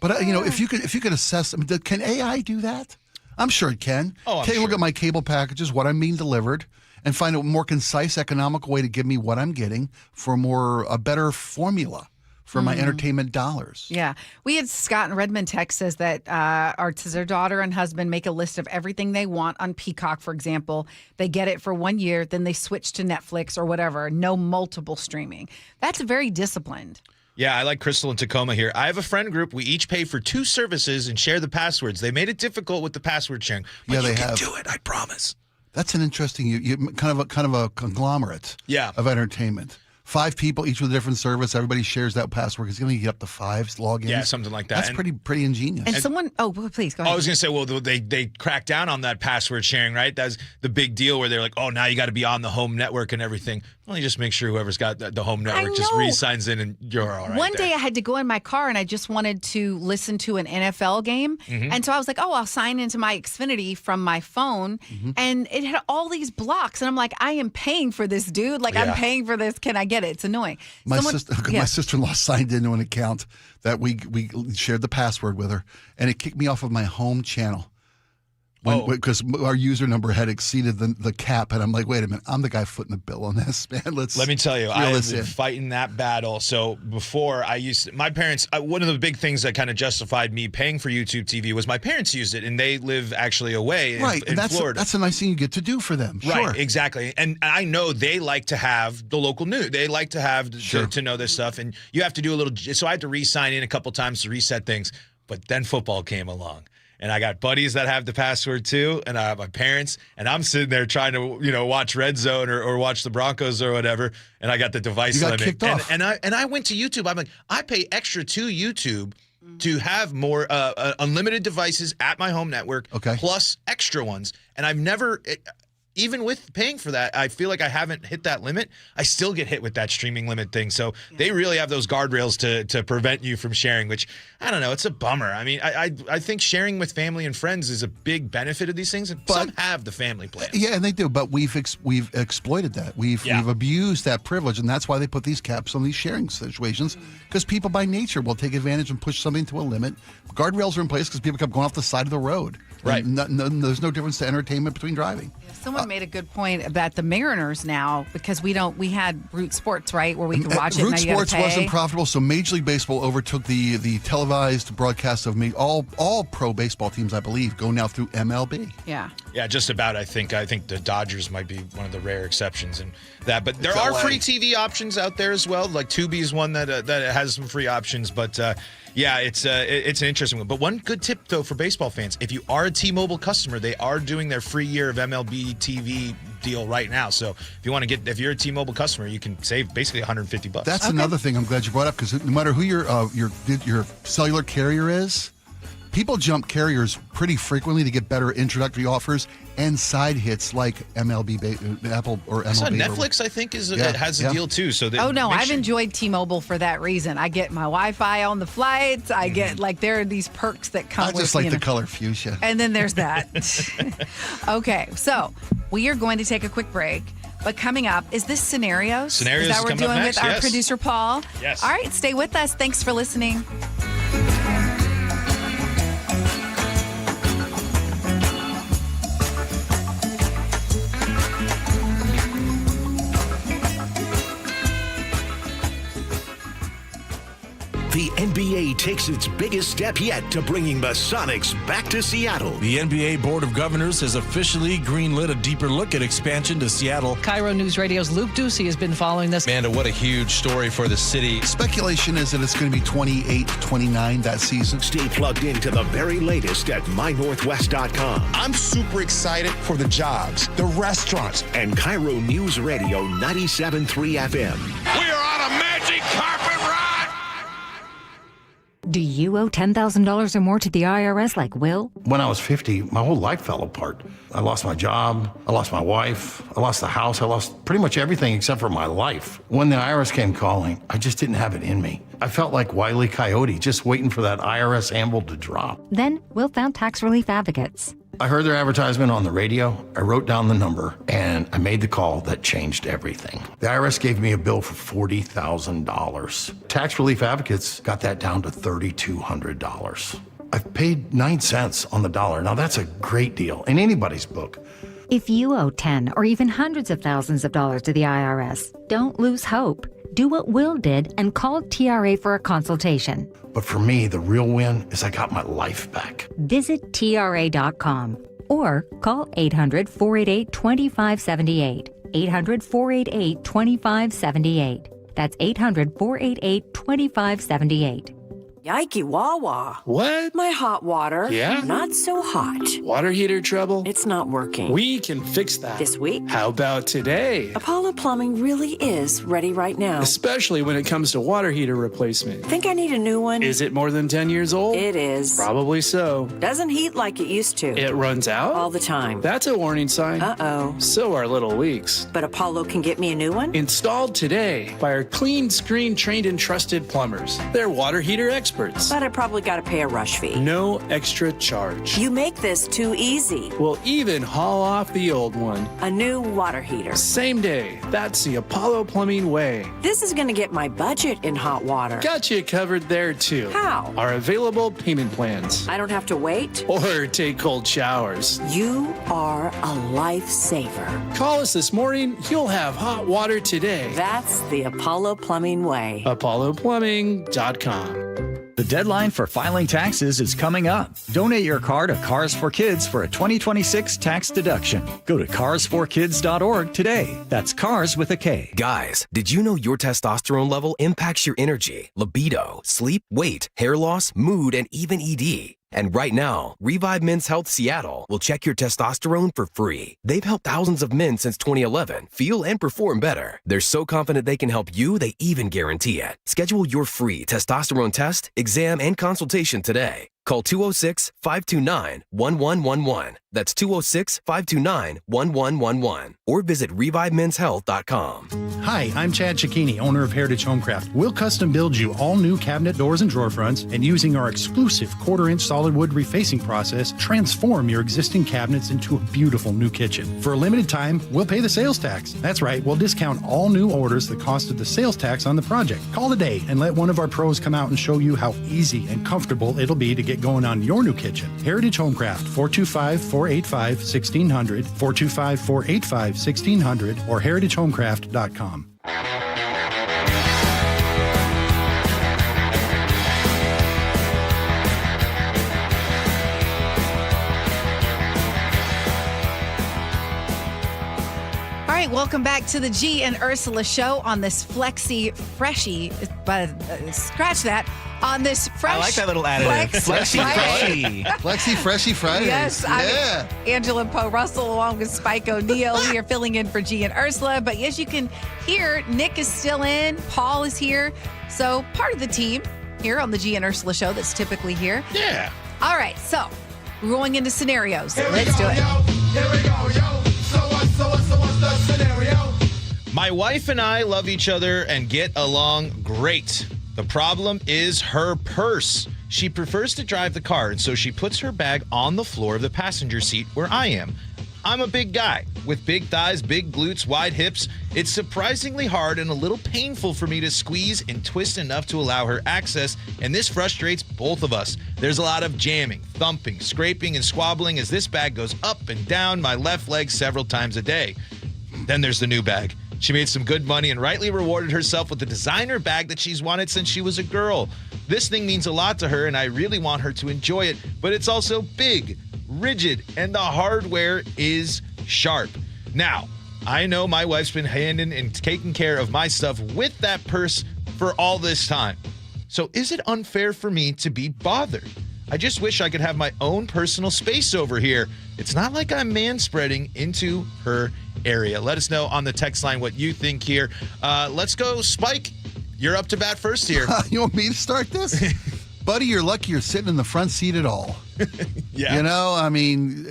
But if you could assess, I mean, can AI do that? I'm sure it can. Take a look at my cable packages, what I'm being delivered, and find a more concise, economical way to give me what I'm getting for a better formula for my entertainment dollars. Yeah. We had Scott in Redmond text says that their daughter and husband make a list of everything they want on Peacock, for example. They get it for 1 year, then they switch to Netflix or whatever. No multiple streaming. That's very disciplined. Yeah, I like Crystal in Tacoma here. I have a friend group. We each pay for 2 services and share the passwords. They made it difficult with the password sharing. But they can have. do it, I promise. That's an interesting, you kind of a conglomerate of entertainment. 5 people, each with a different service. Everybody shares that password. It's going to get up to 5 logins. Yeah, something like that. That's pretty ingenious. And someone, please go ahead. I was going to say, well, they cracked down on that password sharing, right? That's the big deal where they're like, oh, now you got to be on the home network and everything. Well, you just make sure whoever's got the home network just re-signs in and you're all right. One day I had to go in my car and I just wanted to listen to an NFL game. Mm-hmm. And so I was like, I'll sign into my Xfinity from my phone. Mm-hmm. And it had all these blocks. And I'm like, I am paying for this, dude. Like, I'm paying for this. Can I get it? It's annoying. My sister-in-law signed into an account that we shared the password with her, and it kicked me off of my home channel because our user number had exceeded the cap. And I'm like, wait a minute, I'm the guy footing the bill on this, man. Let me tell you, I have been fighting that battle. So before my parents, one of the big things that kind of justified me paying for YouTube TV was my parents used it, and they live actually away in Florida. That's a nice thing you get to do for them. Right, Sure. exactly. And I know they like to have the local news. They like to have to know this stuff, and you have to do a little. So I had to re-sign in a couple times to reset things. But then football came along. And I got buddies that have the password too, and I have my parents, and I'm sitting there trying to, watch Red Zone or watch the Broncos or whatever, and I got the device limit. Kicked off. And I went to YouTube. I'm like, I pay extra to YouTube to have more unlimited devices at my home network, plus extra ones, and I've never. Even with paying for that, I feel like I haven't hit that limit. I still get hit with that streaming limit thing. So they really have those guardrails to prevent you from sharing, which, I don't know, it's a bummer. I mean, I think sharing with family and friends is a big benefit of these things, and some have the family plan. Yeah, and they do, but we've exploited that. We've abused that privilege, and that's why they put these caps on these sharing situations, because people by nature will take advantage and push something to a limit. Guardrails are in place because people kept going off the side of the road. Right. There's no difference to entertainment between driving. Someone made a good point about the Mariners now, because we had Root Sports, right, where we could watch it. Root now Sports you wasn't profitable, so Major League Baseball overtook the televised broadcast of all pro baseball teams, I believe, go now through MLB. Yeah. Yeah, just about. I think the Dodgers might be one of the rare exceptions in that. But there are free TV options out there as well. Like Tubi is one that has some free options. But yeah, it's an interesting one. But one good tip though for baseball fans: if you are a T-Mobile customer, they are doing their free year of MLB TV deal right now. So if you're a T-Mobile customer, you can save basically $150. That's another thing I'm glad you brought up, because no matter who your cellular carrier is, people jump carriers pretty frequently to get better introductory offers and side hits like MLB, Apple or MLB. So Netflix, I think, has a deal too. So I've enjoyed T-Mobile for that reason. I get my Wi-Fi on the flights. I get there are these perks that come with. I just like the color fuchsia. And then there's that. Okay, so we are going to take a quick break. But coming up, is this Scenarios? Scenarios is that what we're doing next, with our yes. producer, Paul? Yes. All right, stay with us. Thanks for listening. The NBA takes its biggest step yet to bringing the Sonics back to Seattle. The NBA Board of Governors has officially greenlit a deeper look at expansion to Seattle. KIRO Newsradio's Luke Ducey has been following this. Amanda, what a huge story for the city. Speculation is that it's going to be 28-29 that season. Stay plugged into the very latest at mynorthwest.com. I'm super excited for the jobs, the restaurants. And KIRO News Radio 97.3 FM. We are on a magic carpet ride. Do you owe $10,000 or more to the IRS like Will? When I was 50, my whole life fell apart. I lost my job, I lost my wife, I lost the house, I lost pretty much everything except for my life. When the IRS came calling, I just didn't have it in me. I felt like Wile E. Coyote, just waiting for that IRS anvil to drop. Then Will found Tax Relief Advocates. I heard their advertisement on the radio, I wrote down the number, and I made the call that changed everything. The IRS gave me a bill for $40,000. Tax Relief Advocates got that down to $3,200. I've paid 9 cents on the dollar. Now that's a great deal in anybody's book. If you owe 10 or even hundreds of thousands of dollars to the IRS, don't lose hope. Do what Will did and call TRA for a consultation. But for me, the real win is I got my life back. Visit TRA.com or call 800-488-2578. 800-488-2578. That's 800-488-2578. Yikey Wawa. What? My hot water. Yeah? Not so hot. Water heater trouble? It's not working. We can fix that. This week? How about today? Apollo Plumbing really is ready right now. Especially when it comes to water heater replacement. Think I need a new one? Is it more than 10 years old? It is. Probably so. Doesn't heat like it used to. It runs out? All the time. That's a warning sign. Uh-oh. So are little leaks. But Apollo can get me a new one? Installed today by our clean screen trained and trusted plumbers. They're water heater experts. But I probably got to pay a rush fee. No extra charge. You make this too easy. We'll even haul off the old one. A new water heater. Same day. That's the Apollo Plumbing way. This is going to get my budget in hot water. Got you covered there too. How? Our available payment plans. I don't have to wait? Or take cold showers. You are a lifesaver. Call us this morning. You'll have hot water today. That's the Apollo Plumbing way. ApolloPlumbing.com. The deadline for filing taxes is coming up. Donate your car to Cars for Kids for a 2026 tax deduction. Go to carsforkids.org today. That's cars with a K. Guys, did you know your testosterone level impacts your energy, libido, sleep, weight, hair loss, mood, and even ED? And right now, Revive Men's Health Seattle will check your testosterone for free. They've helped thousands of men since 2011 feel and perform better. They're so confident they can help you, they even guarantee it. Schedule your free testosterone test, exam, and consultation today. Call 206-529-1111. That's 206-529-1111. Or visit ReviveMen'sHealth.com. Hi, I'm Chad Cicchini, owner of Heritage Homecraft. We'll custom build you all new cabinet doors and drawer fronts, and using our exclusive 1/4-inch solid wood refacing process, transform your existing cabinets into a beautiful new kitchen. For a limited time, we'll pay the sales tax. That's right, we'll discount all new orders the cost of the sales tax on the project. Call today and let one of our pros come out and show you how easy and comfortable it'll be to get going on your new kitchen. Heritage Homecraft, 425-485-1600, 425-485-1600, or heritagehomecraft.com. All right, welcome back to the Gee and Ursula Show on this Flexi Freshie, but scratch that, on this fresh... I like that little additive. Flexi Freshie. Flexi Freshie Fridays. Yes, yeah. I'm Angela Poe Russell along with Spike O'Neill here filling in for Gee and Ursula. But as you can hear, Nick is still in, Paul is here. So part of the team here on the Gee and Ursula Show that's typically here. Yeah. All right, so we're going into scenarios. Let's do it. Here we go, yo. So what's the scenario? My wife and I love each other and get along great. The problem is her purse. She prefers to drive the car, and so she puts her bag on the floor of the passenger seat where I am. I'm a big guy with big thighs, big glutes, wide hips. It's surprisingly hard and a little painful for me to squeeze and twist enough to allow her access, and this frustrates both of us. There's a lot of jamming, thumping, scraping, and squabbling as this bag goes up and down my left leg several times a day. Then there's the new bag. She made some good money and rightly rewarded herself with the designer bag that she's wanted since she was a girl. This thing means a lot to her, and I really want her to enjoy it, but it's also big, rigid, and the hardware is sharp. Now, I know my wife's been handing and taking care of my stuff with that purse for all this time. So is it unfair for me to be bothered? I just wish I could have my own personal space over here. It's not like I'm manspreading into her area. Let us know on the text line what you think here. Let's go, Spike. You're up to bat first here. You want me to start this? Buddy, you're lucky you're sitting in the front seat at all. Yeah. You know, I mean,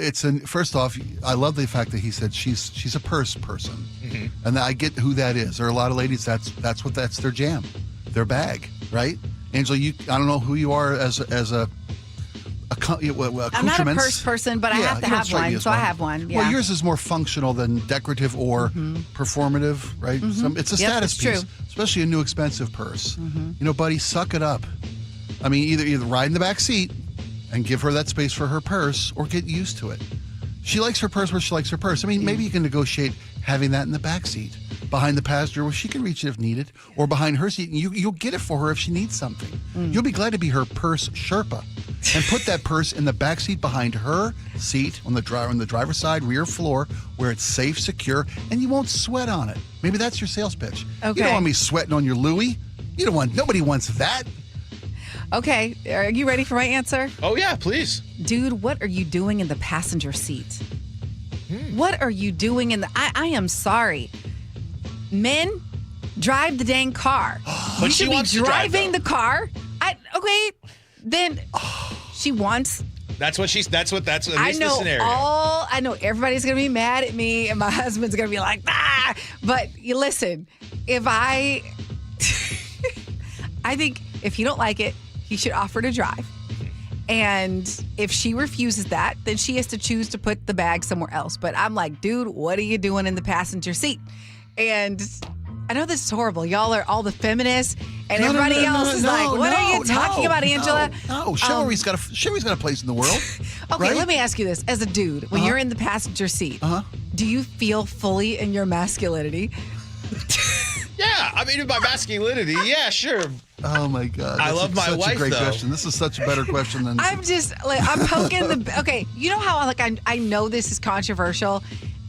first off, I love the fact that he said she's a purse person. Mm-hmm. And I get who that is. There are a lot of ladies, that's their jam, their bag, right? Angela, I don't know who you are as a I'm not a purse person, but I have to have one, so I have one. Yeah. Well, yours is more functional than decorative or performative, right? Mm-hmm. It's a status piece, true. Especially a new expensive purse. You know, buddy, suck it up. I mean, either ride in the back seat and give her that space for her purse, or get used to it. She likes her purse where she likes her purse. I mean, maybe you can negotiate having that in the back seat, behind the passenger where she can reach it if needed, or behind her seat, and you'll get it for her if she needs something. You'll be glad to be her purse Sherpa, and put that purse in the back seat behind her seat on the driver's side, rear floor, where it's safe, secure, and you won't sweat on it. Maybe that's your sales pitch. Okay. You don't want me sweating on your Louis. Nobody wants that. Okay, are you ready for my answer? Oh, yeah, please. Dude, what are you doing in the passenger seat? What are you doing in the... I am sorry. Men, drive the dang car. But you she should be wants to drive, driving the car. Okay, then she wants... That's at least the scenario. I know everybody's going to be mad at me, and my husband's going to be like, ah! But you listen, I think if you don't like it, he should offer to drive. And if she refuses that, then she has to choose to put the bag somewhere else. But I'm like, dude, what are you doing in the passenger seat? And I know this is horrible. Y'all are all the feminists, and everybody else is like, what are you talking about, Angela? No, Sherry's got a place in the world. Okay, right? let me ask you this. As a dude, when you're in the passenger seat, do you feel fully in your masculinity? Yeah, I mean, by masculinity, yeah, sure. Oh my God! I love my wife, Such a great though. question. This is such a better question than. I'm poking the. Okay, you know how I know this is controversial,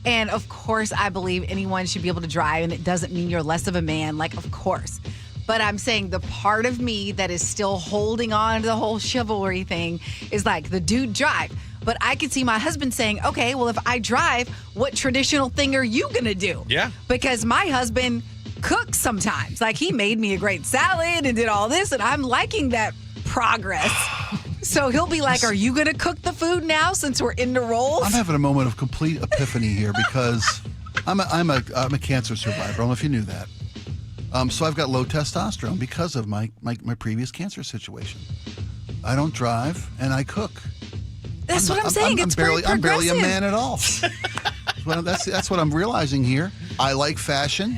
and of course I believe anyone should be able to drive, and it doesn't mean you're less of a man. Like, of course, but I'm saying the part of me that is still holding on to the whole chivalry thing is like the dude drive. But I could see my husband saying, okay, well, if I drive, what traditional thing are you gonna do? Yeah. Because my husband cooks sometimes. Like, he made me a great salad and did all this, and I'm liking that progress. So he'll be like, are you going to cook the food now since we're into roles? I'm having a moment of complete epiphany here because I'm a cancer survivor. I don't know if you knew that. So I've got low testosterone because of my previous cancer situation. I don't drive and I cook. That's what I'm saying. It's very progressive. I'm barely a man at all. Well, that's what I'm realizing here. I like fashion.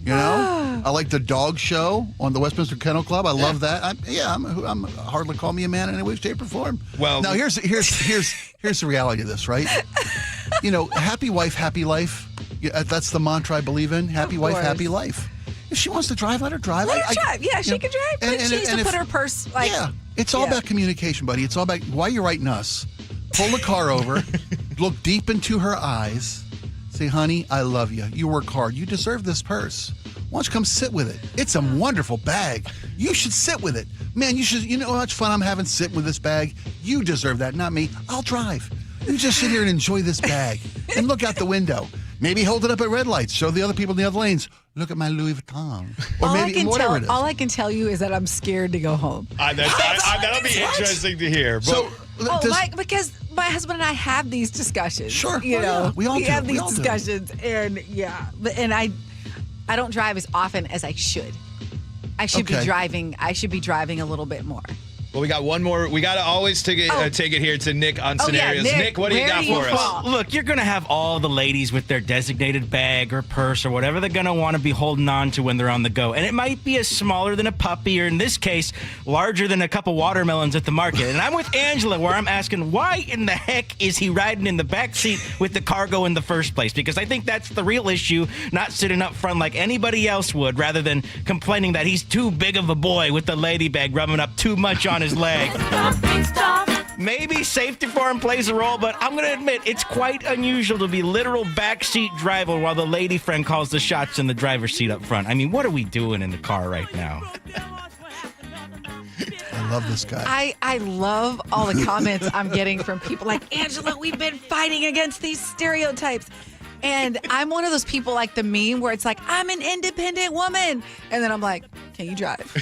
You know, I like the dog show on the Westminster Kennel Club. I love that. I'm hardly call me a man in any way, shape, or form. Well, now here's the reality of this, right? You know, happy wife, happy life. That's the mantra I believe in. Happy wife, happy life. If she wants to drive, let her drive. Let her drive. Yeah, she can drive. But she needs to put her purse. It's all about communication, buddy. It's all about why you're writing us. Pull the car over, look deep into her eyes. Say, honey, I love you. You work hard. You deserve this purse. Why don't you come sit with it? It's a wonderful bag. You should sit with it. Man, you know how much fun I'm having sitting with this bag? You deserve that, not me. I'll drive. You just sit here and enjoy this bag and look out the window. Maybe hold it up at red lights. Show the other people in the other lanes, look at my Louis Vuitton. Or whatever it is. All I can tell you is that I'm scared to go home. That'll be interesting to hear. But because my husband and I have these discussions. Sure. You know, we all have these discussions. And I don't drive as often as I should. I should be driving a little bit more. Well, we got one more. We got to always take it here to Nick on scenarios. Yeah, Nick, what do you got for us? Look, you're going to have all the ladies with their designated bag or purse or whatever they're going to want to be holding on to when they're on the go. And it might be as smaller than a puppy or, in this case, larger than a couple watermelons at the market. And I'm with Angela, where I'm asking, why in the heck is he riding in the back seat with the cargo in the first place? Because I think that's the real issue, not sitting up front like anybody else would, rather than complaining that he's too big of a boy with the lady bag rubbing up too much on his leg. Maybe safety for him plays a role, but I'm going to admit it's quite unusual to be literal backseat driver while the lady friend calls the shots in the driver's seat up front. I mean, what are we doing in the car right now? I love this guy. I love all the comments I'm getting from people like, Angela, we've been fighting against these stereotypes. And I'm one of those people like the meme where it's like, I'm an independent woman. And then I'm like, can you drive? Of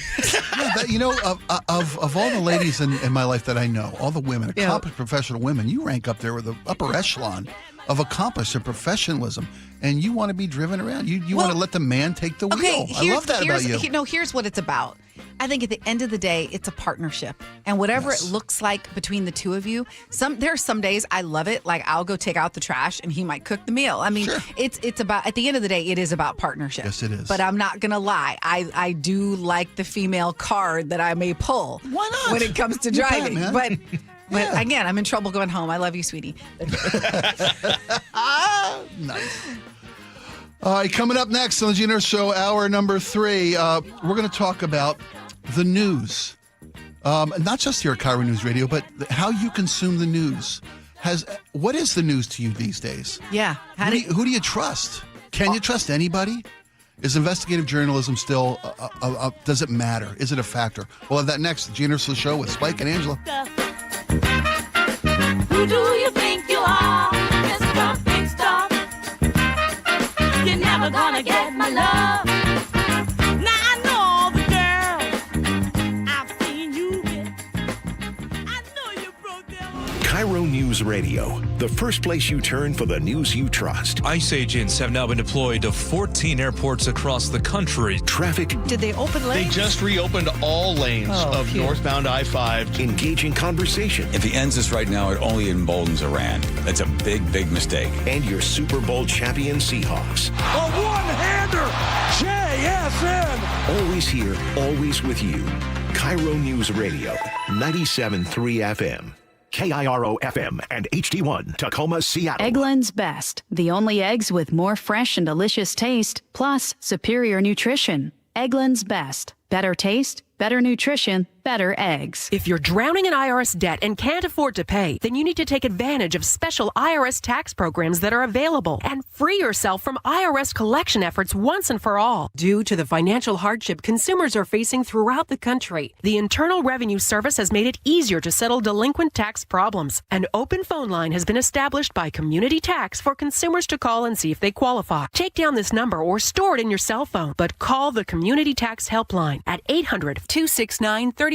all the ladies in my life that I know, all the women, accomplished professional women, you rank up there with the upper echelon of accomplished and professionalism. And you want to be driven around. You want to let the man take the wheel. I love that about you. No, here's what it's about. I think at the end of the day, it's a partnership. And whatever it looks like between the two of you, there are some days I love it. Like I'll go take out the trash and he might cook the meal. I mean, it's about, at the end of the day, it is about partnership. Yes, it is. But I'm not going to lie. I do like the female card that I may pull. Why not? When it comes to driving. But again, I'm in trouble going home. I love you, sweetie. Nice. All right, coming up next on the Gee Ursula Show, hour number 3, we're going to talk about the news. Not just here at KIRO News Radio, but how you consume the news. What is the news to you these days? Yeah. Who do you trust? Can you trust anybody? Is investigative journalism still, does it matter? Is it a factor? We'll have that next, the Gee Ursula Show with Spike and Angela. Who do you think you are, Mr. Big Star? You're never gonna get my love. Now I know all the girls I've seen you with. I know you broke them. KIRO News Radio, the first place you turn for the news you trust. ICE agents have now been deployed to 14 airports across the country. Traffic. Did they open lanes? They just reopened all lanes of northbound I-5. Engaging conversation. If he ends this right now, it only emboldens Iran. That's a big, big mistake. And your Super Bowl champion Seahawks. A one-hander! JSN! Always here, always with you. KIRO News Radio, 97.3 FM. KIRO FM and HD1, Tacoma, Seattle. Eggland's Best, the only eggs with more fresh and delicious taste, plus superior nutrition. Eggland's Best, better taste, better nutrition, better eggs. If you're drowning in IRS debt and can't afford to pay, then you need to take advantage of special IRS tax programs that are available and free yourself from IRS collection efforts once and for all. Due to the financial hardship consumers are facing throughout the country, the Internal Revenue Service has made it easier to settle delinquent tax problems. An open phone line has been established by Community Tax for consumers to call and see if they qualify. Take down this number or store it in your cell phone, but call the Community Tax Helpline at 800-269-3454.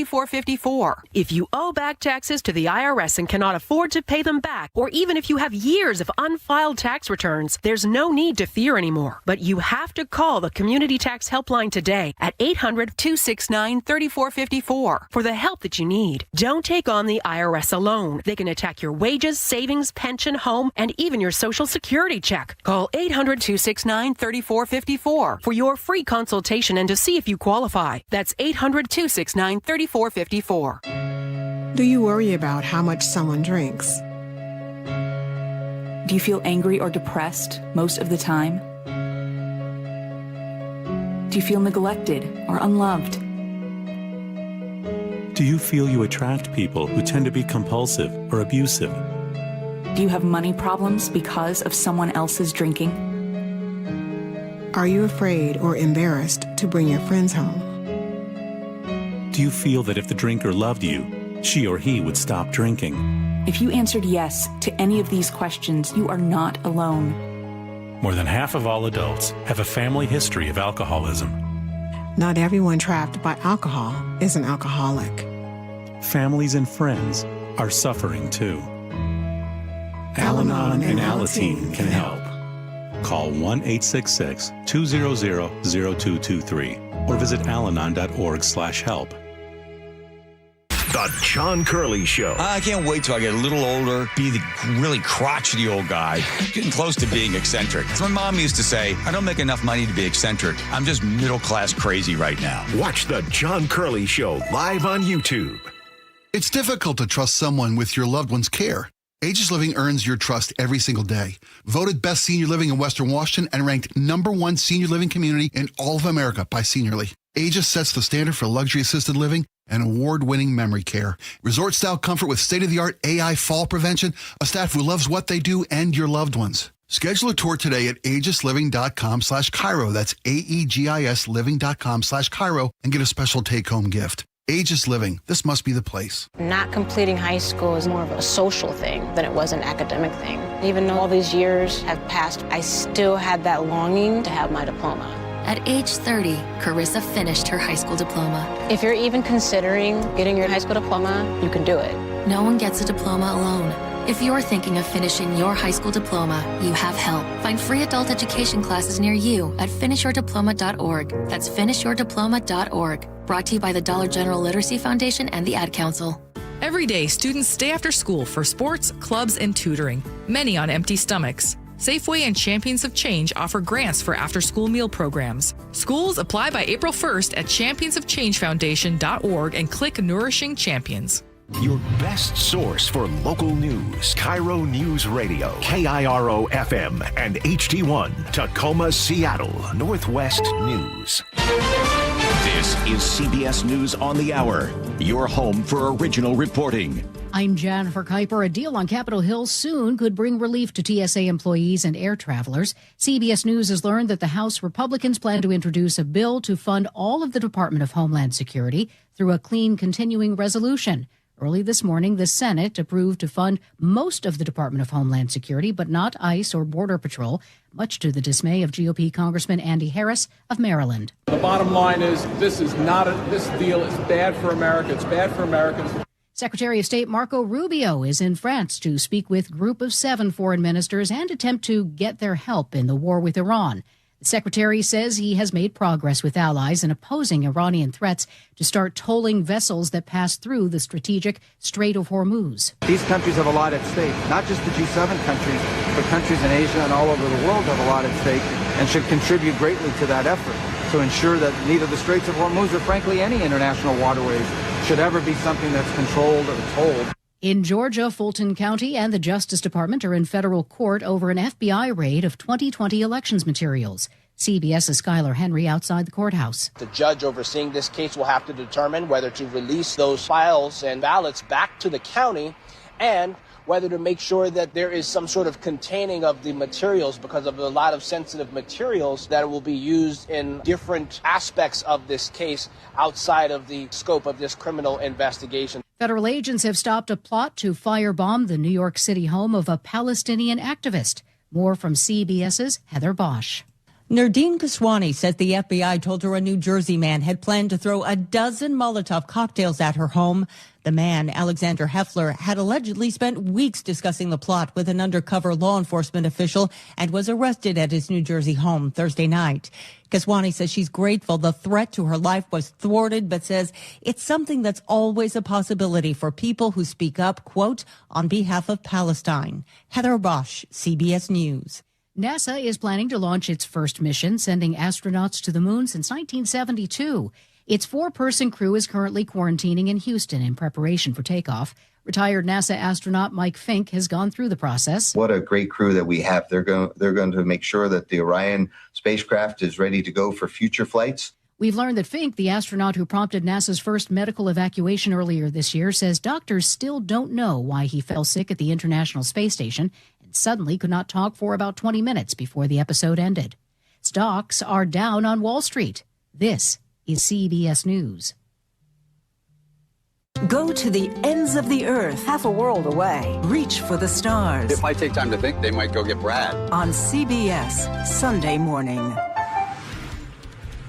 If you owe back taxes to the IRS and cannot afford to pay them back, or even if you have years of unfiled tax returns, there's no need to fear anymore. But you have to call the Community Tax Helpline today at 800-269-3454 for the help that you need. Don't take on the IRS alone. They can attack your wages, savings, pension, home, and even your Social Security check. Call 800-269-3454 for your free consultation and to see if you qualify. That's 800-269-3454. Do you worry about how much someone drinks? Do you feel angry or depressed most of the time? Do you feel neglected or unloved? Do you feel you attract people who tend to be compulsive or abusive? Do you have money problems because of someone else's drinking? Are you afraid or embarrassed to bring your friends home? Do you feel that if the drinker loved you, she or he would stop drinking? If you answered yes to any of these questions, you are not alone. More than half of all adults have a family history of alcoholism. Not everyone trapped by alcohol is an alcoholic. Families and friends are suffering too. Al-Anon and Alateen can help. Call 1-866-200-0223 or visit alanon.org/help. The John Curley Show. I can't wait till I get a little older, be the really crotchety old guy, getting close to being eccentric. As my mom used to say, I don't make enough money to be eccentric. I'm just middle-class crazy right now. Watch The John Curley Show live on YouTube. It's difficult to trust someone with your loved one's care. Aegis Living earns your trust every single day. Voted best senior living in Western Washington and ranked #1 senior living community in all of America by Seniorly. Aegis sets the standard for luxury assisted living and award-winning memory care. Resort-style comfort with state-of-the-art AI fall prevention, a staff who loves what they do, and your loved ones. Schedule a tour today at aegisliving.com/KIRO. That's AEGIS living.com/KIRO and get a special take-home gift. Aegis Living. This must be the place. Not completing high school is more of a social thing than it was an academic thing. Even though all these years have passed, I still had that longing to have my diploma. At age 30, Carissa finished her high school diploma. If you're even considering getting your high school diploma, you can do it. No one gets a diploma alone. If you're thinking of finishing your high school diploma, you have help. Find free adult education classes near you at finishyourdiploma.org. That's finishyourdiploma.org. Brought to you by the Dollar General Literacy Foundation and the Ad Council. Every day, students stay after school for sports, clubs, and tutoring, many on empty stomachs. Safeway and Champions of Change offer grants for after-school meal programs. Schools apply by April 1st at championsofchangefoundation.org and click Nourishing Champions. Your best source for local news. KIRO Newsradio, KIRO FM and HD1, Tacoma, Seattle, Northwest News. This is CBS News on the Hour, your home for original reporting. I'm Jennifer Kuiper. A deal on Capitol Hill soon could bring relief to TSA employees and air travelers. CBS News has learned that the House Republicans plan to introduce a bill to fund all of the Department of Homeland Security through a clean continuing resolution. Early this morning, the Senate approved to fund most of the Department of Homeland Security, but not ICE or Border Patrol, much to the dismay of GOP Congressman Andy Harris of Maryland. The bottom line is this deal is bad for America. It's bad for Americans. Secretary of State Marco Rubio is in France to speak with Group of 7 foreign ministers and attempt to get their help in the war with Iran. The secretary says he has made progress with allies in opposing Iranian threats to start tolling vessels that pass through the strategic Strait of Hormuz. These countries have a lot at stake, not just the G7 countries, but countries in Asia and all over the world have a lot at stake and should contribute greatly to that effort to ensure that neither the Straits of Hormuz or, frankly, any international waterways should ever be something that's controlled or tolled. In Georgia, Fulton County and the Justice Department are in federal court over an FBI raid of 2020 elections materials. CBS's Skylar Henry outside the courthouse. The judge overseeing this case will have to determine whether to release those files and ballots back to the county and whether to make sure that there is some sort of containing of the materials because of a lot of sensitive materials that will be used in different aspects of this case outside of the scope of this criminal investigation. Federal agents have stopped a plot to firebomb the New York City home of a Palestinian activist. More from CBS's Heather Bosch. Nardine Kaswani says the FBI told her a New Jersey man had planned to throw a dozen Molotov cocktails at her home. The man, Alexander Heffler, had allegedly spent weeks discussing the plot with an undercover law enforcement official and was arrested at his New Jersey home Thursday night. Kaswani says she's grateful the threat to her life was thwarted, but says it's something that's always a possibility for people who speak up, quote, on behalf of Palestine. Heather Bosch, CBS News. NASA is planning to launch its first mission, sending astronauts to the moon since 1972. Its 4-person crew is currently quarantining in Houston in preparation for takeoff. Retired NASA astronaut Mike Fink has gone through the process. What a great crew that we have. They're going to make sure that the Orion spacecraft is ready to go for future flights. We've learned that Fink, the astronaut who prompted NASA's first medical evacuation earlier this year, says doctors still don't know why he fell sick at the International Space Station and suddenly could not talk for about 20 minutes before the episode ended. Stocks are down on Wall Street. This is CBS News. Go to the ends of the earth, half a world away. Reach for the stars. If I take time to think, they might go get Brad. On CBS, Sunday morning.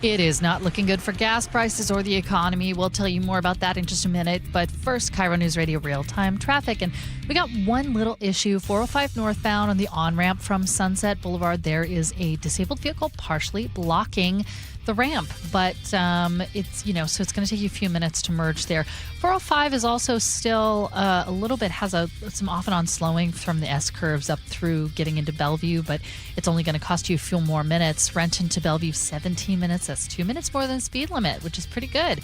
It is not looking good for gas prices or the economy. We'll tell you more about that in just a minute. But first, KIRO Newsradio real-time traffic. And we got one little issue. 405 northbound on the on-ramp from Sunset Boulevard. There is a disabled vehicle partially blocking the ramp, but it's, so it's going to take you a few minutes to merge there. 405 is also still a little bit, has some off and on slowing from the S curves up through getting into Bellevue, but it's only going to cost you a few more minutes. Renton to Bellevue, 17 minutes. That's 2 minutes more than speed limit, which is pretty good.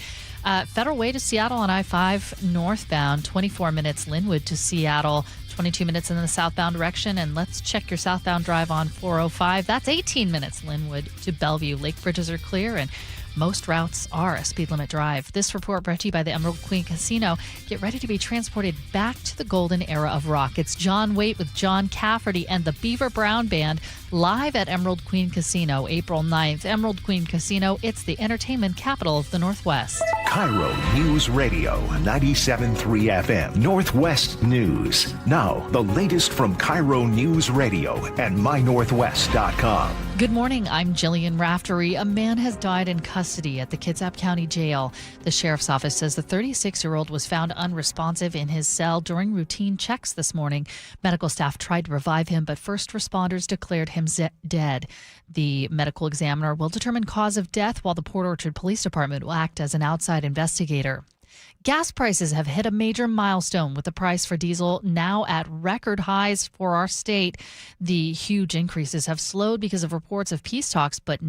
Federal Way to Seattle on I-5 northbound, 24 minutes. Linwood to Seattle, 22 minutes in the southbound direction. And let's check your southbound drive on 405. That's 18 minutes. Linwood to Bellevue. Lake bridges are clear and most routes are a speed limit drive. This report brought to you by the Emerald Queen Casino. Get ready to be transported back to the golden era of rock. It's John Waite with John Cafferty and the Beaver Brown Band live at Emerald Queen Casino, April 9th. Emerald Queen Casino, it's the entertainment capital of the Northwest. KIRO News Radio 97.3 FM, Northwest News. Now, the latest from KIRO News Radio and mynorthwest.com. Good morning, I'm Jillian Raftery. A man has died in custody at the Kitsap County Jail. The sheriff's office says the 36-year-old was found unresponsive in his cell during routine checks this morning. Medical staff tried to revive him, but first responders declared him dead. The medical examiner will determine cause of death, while the Port Orchard Police Department will act as an outside investigator. Gas prices have hit a major milestone, with the price for diesel now at record highs for our state. The huge increases have slowed because of reports of peace talks, but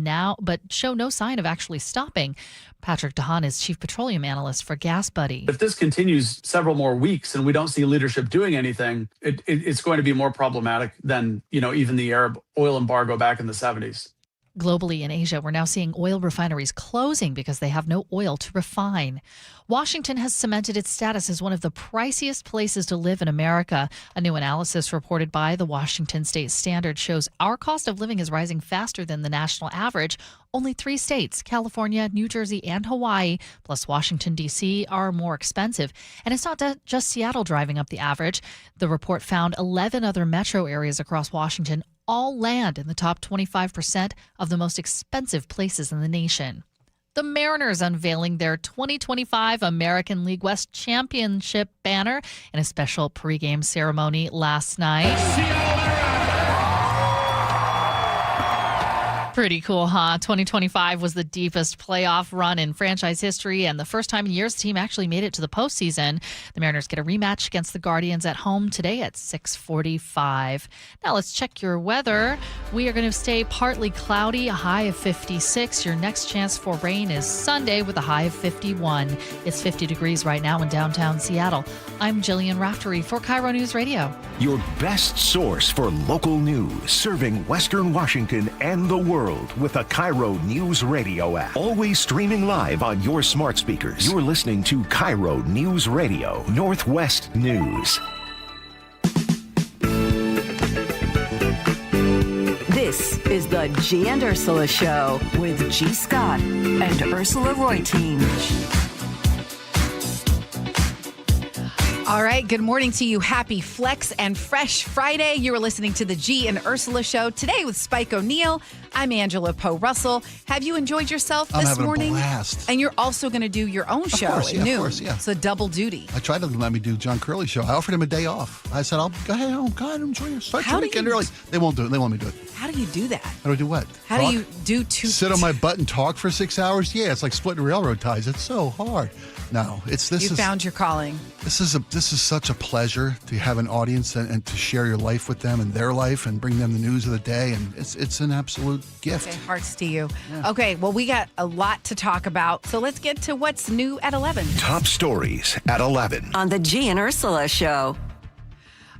show no sign of actually stopping. Patrick DeHaan is chief petroleum analyst for Gas Buddy. If this continues several more weeks and we don't see leadership doing anything, it's going to be more problematic than, even the Arab oil embargo back in the 70s. Globally in Asia, we're now seeing oil refineries closing because they have no oil to refine. Washington has cemented its status as one of the priciest places to live in America. A new analysis reported by the Washington State Standard shows our cost of living is rising faster than the national average. Only 3 states, California, New Jersey, and Hawaii, plus Washington, D.C., are more expensive. And it's not just Seattle driving up the average. The report found 11 other metro areas across Washington all land in the top 25% of the most expensive places in the nation. The Mariners unveiling their 2025 American League West Championship banner in a special pregame ceremony last night. Pretty cool, huh? 2025 was the deepest playoff run in franchise history and the first time in years the team actually made it to the postseason. The Mariners get a rematch against the Guardians at home today at 6:45. Now let's check your weather. We are going to stay partly cloudy, a high of 56. Your next chance for rain is Sunday with a high of 51. It's 50 degrees right now in downtown Seattle. I'm Jillian Raftery for KIRO News Radio. Your best source for local news, serving Western Washington and the world with a KIRO Newsradio app. Always streaming live on your smart speakers. You're listening to KIRO News Radio, Northwest News. This is the Gee and Ursula Show with G. Scott and Ursula Reutin. All right, good morning to you. Happy Flex and Fresh Friday. You are listening to the Gee and Ursula Show today with Spike O'Neill. I'm Angela Poe Russell. Have you enjoyed yourself this morning? I'm having a blast. And you're also going to do your own show at noon. Of course, yeah. It's a double duty. I tried to let me do John Curley's show. I offered him a day off. I said, "I'll go ahead, enjoy your start your weekend early." They won't do it. They want me to do it. How do you do that? How do I do what? How do you do two? Sit on my butt and talk for 6 hours? Yeah, it's like splitting railroad ties. It's so hard. No, You found your calling. This is such a pleasure to have an audience and to share your life with them and their life and bring them the news of the day, and it's an absolute gift. Okay, hearts to you. Yeah. Okay, well, we got a lot to talk about, so let's get to what's new at 11. Top stories at 11. On the Gee and Ursula Show.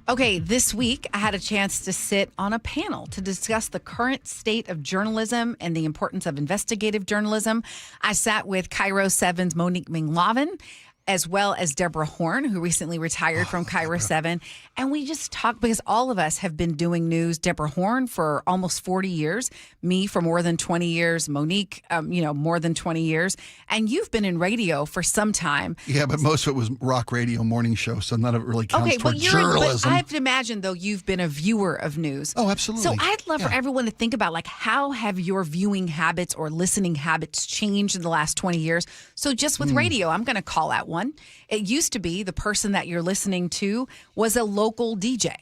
Okay, this week I had a chance to sit on a panel to discuss the current state of journalism and the importance of investigative journalism. I sat with KIRO 7's Monique Minglavin, as well as Deborah Horn, who recently retired from KIRO 7. And we just talked because all of us have been doing news. Deborah Horn for almost 40 years, me for more than 20 years, Monique, more than 20 years. And you've been in radio for some time. Yeah, but most of it was rock radio morning show, so none of it really counts toward journalism. But I have to imagine, though, you've been a viewer of news. Oh, absolutely. So I'd love for everyone to think about, how have your viewing habits or listening habits changed in the last 20 years? So just with radio, I'm going to call out one. It used to be the person that you're listening to was a local DJ.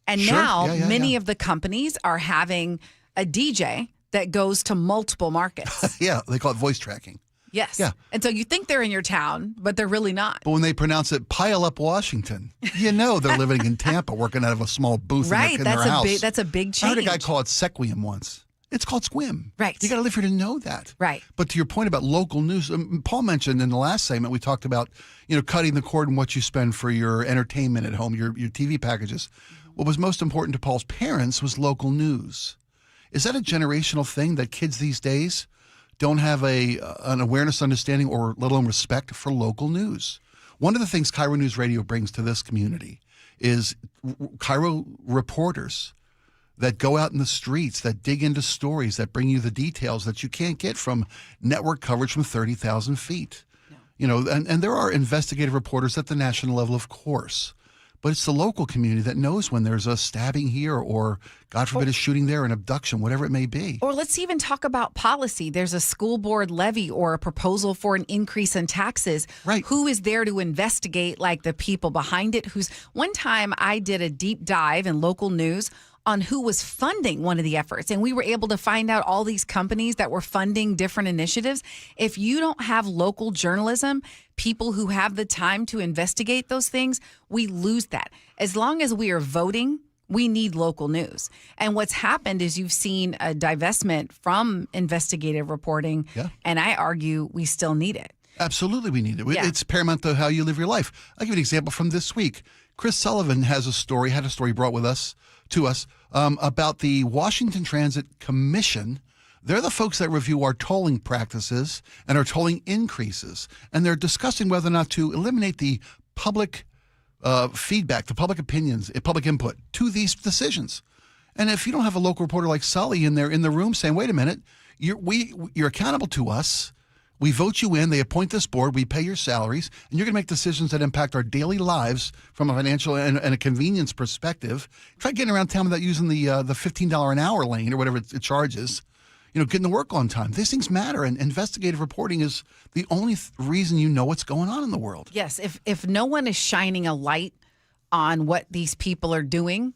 And now many of the companies are having a DJ that goes to multiple markets. Yeah, they call it voice tracking. Yes. Yeah. And so you think they're in your town, but they're really not. But when they pronounce it Pile Up Washington, you know they're living in Tampa, working out of a small booth in their house. That's a big change. I heard a guy call it Sequim once. It's called Squim. Right. You got to live here to know that. Right. But to your point about local news, Paul mentioned in the last segment, we talked about, cutting the cord in what you spend for your entertainment at home, your TV packages. What was most important to Paul's parents was local news. Is that a generational thing that kids these days don't have an awareness, understanding, or let alone respect for local news? One of the things KIRO News Radio brings to this community is KIRO reporters that go out in the streets, that dig into stories, that bring you the details that you can't get from network coverage from 30,000 feet. No. And there are investigative reporters at the national level, of course. But it's the local community that knows when there's a stabbing here or, God forbid, a shooting there, an abduction, whatever it may be. Or let's even talk about policy. There's a school board levy or a proposal for an increase in taxes. Right. Who is there to investigate, like, the people behind it? One time I did a deep dive in local news on who was funding one of the efforts. And we were able to find out all these companies that were funding different initiatives. If you don't have local journalism, people who have the time to investigate those things, we lose that. As long as we are voting, we need local news. And what's happened is you've seen a divestment from investigative reporting. Yeah. And I argue we still need it. Absolutely, we need it. Yeah. It's paramount to how you live your life. I'll give you an example from this week. Chris Sullivan had a story brought to us about the Washington Transit Commission. They're the folks that review our tolling practices and our tolling increases. And they're discussing whether or not to eliminate the public feedback, the public opinions, public input to these decisions. And if you don't have a local reporter like Sully in the room saying, wait a minute, you're accountable to us. We vote you in. They appoint this board. We pay your salaries. And you're going to make decisions that impact our daily lives from a financial and a convenience perspective. Try getting around town without using the $15 an hour lane or whatever it charges. Getting to work on time. These things matter. And investigative reporting is the only reason you know what's going on in the world. Yes. If no one is shining a light on what these people are doing,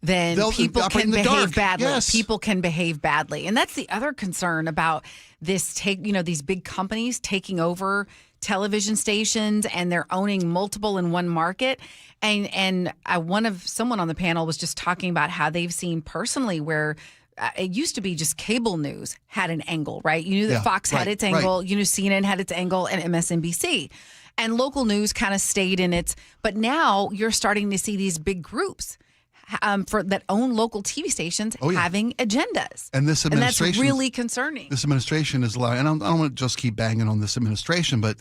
then people can behave badly. Yes. People can behave badly. And that's the other concern about this these big companies taking over television stations and they're owning multiple in one market. And someone on the panel was just talking about how they've seen personally where it used to be just cable news had an angle, right? You knew that Fox had its angle, you knew CNN had its angle, and MSNBC. And local news kind of stayed in its, but now you're starting to see these big groups that own local TV stations having agendas. And this administration, and that's really concerning. This administration is allowing, and I don't want to just keep banging on this administration, but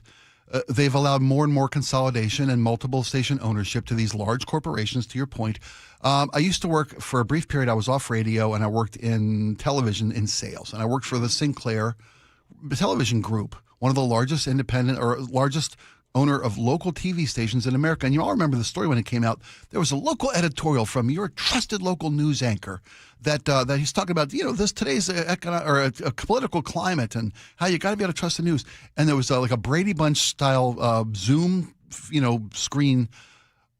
they've allowed more and more consolidation and multiple station ownership to these large corporations, to your point. I used to work for a brief period. I was off radio and I worked in television in sales. And I worked for the Sinclair Television Group, one of the largest independent or largest owner of local TV stations in America. And you all remember the story when it came out. There was a local editorial from your trusted local news anchor that he's talking about, today's a political climate and how you got to be able to trust the news. And there was like a Brady Bunch style Zoom, screen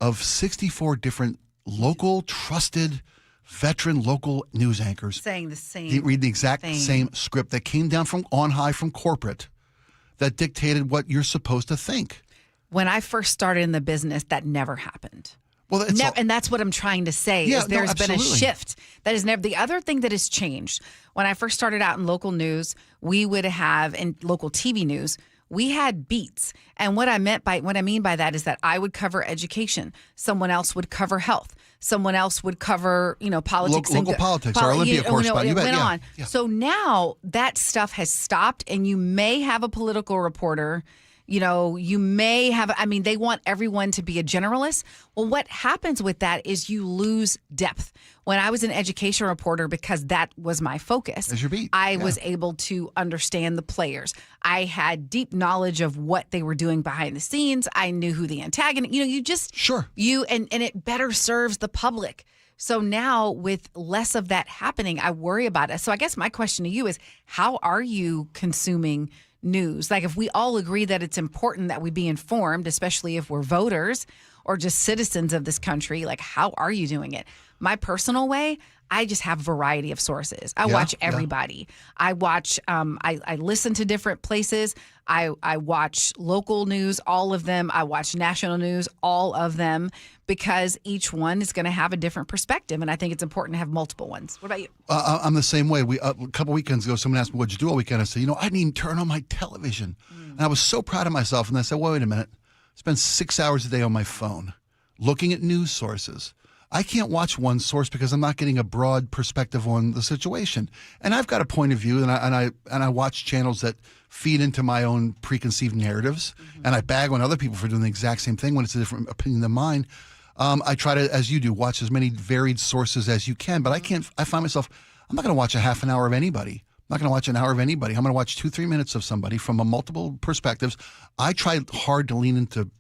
of 64 different local trusted veteran local news anchors saying the same. They read the exact same script that came down from on high from corporate that dictated what you're supposed to think. When I first started in the business, that never happened. Well, and that's what I'm trying to say. Is there's been a shift. That is never the other thing that has changed. When I first started out in local news, we would have in local TV news, we had beats. And what I mean by that is that I would cover education. Someone else would cover health. Someone else would cover, politics. Local politics. Our Olympia correspondent. You bet. Went on. Yeah. So now that stuff has stopped, and you may have a political reporter. You may have, they want everyone to be a generalist. Well, what happens with that is you lose depth. When I was an education reporter, because that was my focus, as your beat. I was able to understand the players. I had deep knowledge of what they were doing behind the scenes. I knew who the antagonist, and it better serves the public. So now with less of that happening, I worry about it. So I guess my question to you is, how are you consuming news? Like, if we all agree that it's important that we be informed, especially if we're voters or just citizens of this country, like, how are you doing it? My personal way, I just have a variety of sources. I watch everybody. I watch, I listen to different places. I watch local news, all of them. I watch national news, all of them, because each one is going to have a different perspective. And I think it's important to have multiple ones. What about you? I'm the same way. A couple weekends ago, someone asked me, what'd you do all weekend? I said, I didn't even turn on my television. And I was so proud of myself. And I said, wait a minute. I spend 6 hours a day on my phone looking at news sources. I can't watch one source because I'm not getting a broad perspective on the situation. And I've got a point of view, and I watch channels that feed into my own preconceived narratives, and I bag on other people for doing the exact same thing when it's a different opinion than mine. I try to, as you do, watch as many varied sources as you can, but I find myself, I'm not going to watch a half an hour of anybody. I'm not going to watch an hour of anybody. I'm going to watch 2-3 minutes of somebody from a multiple perspectives. I try hard to lean into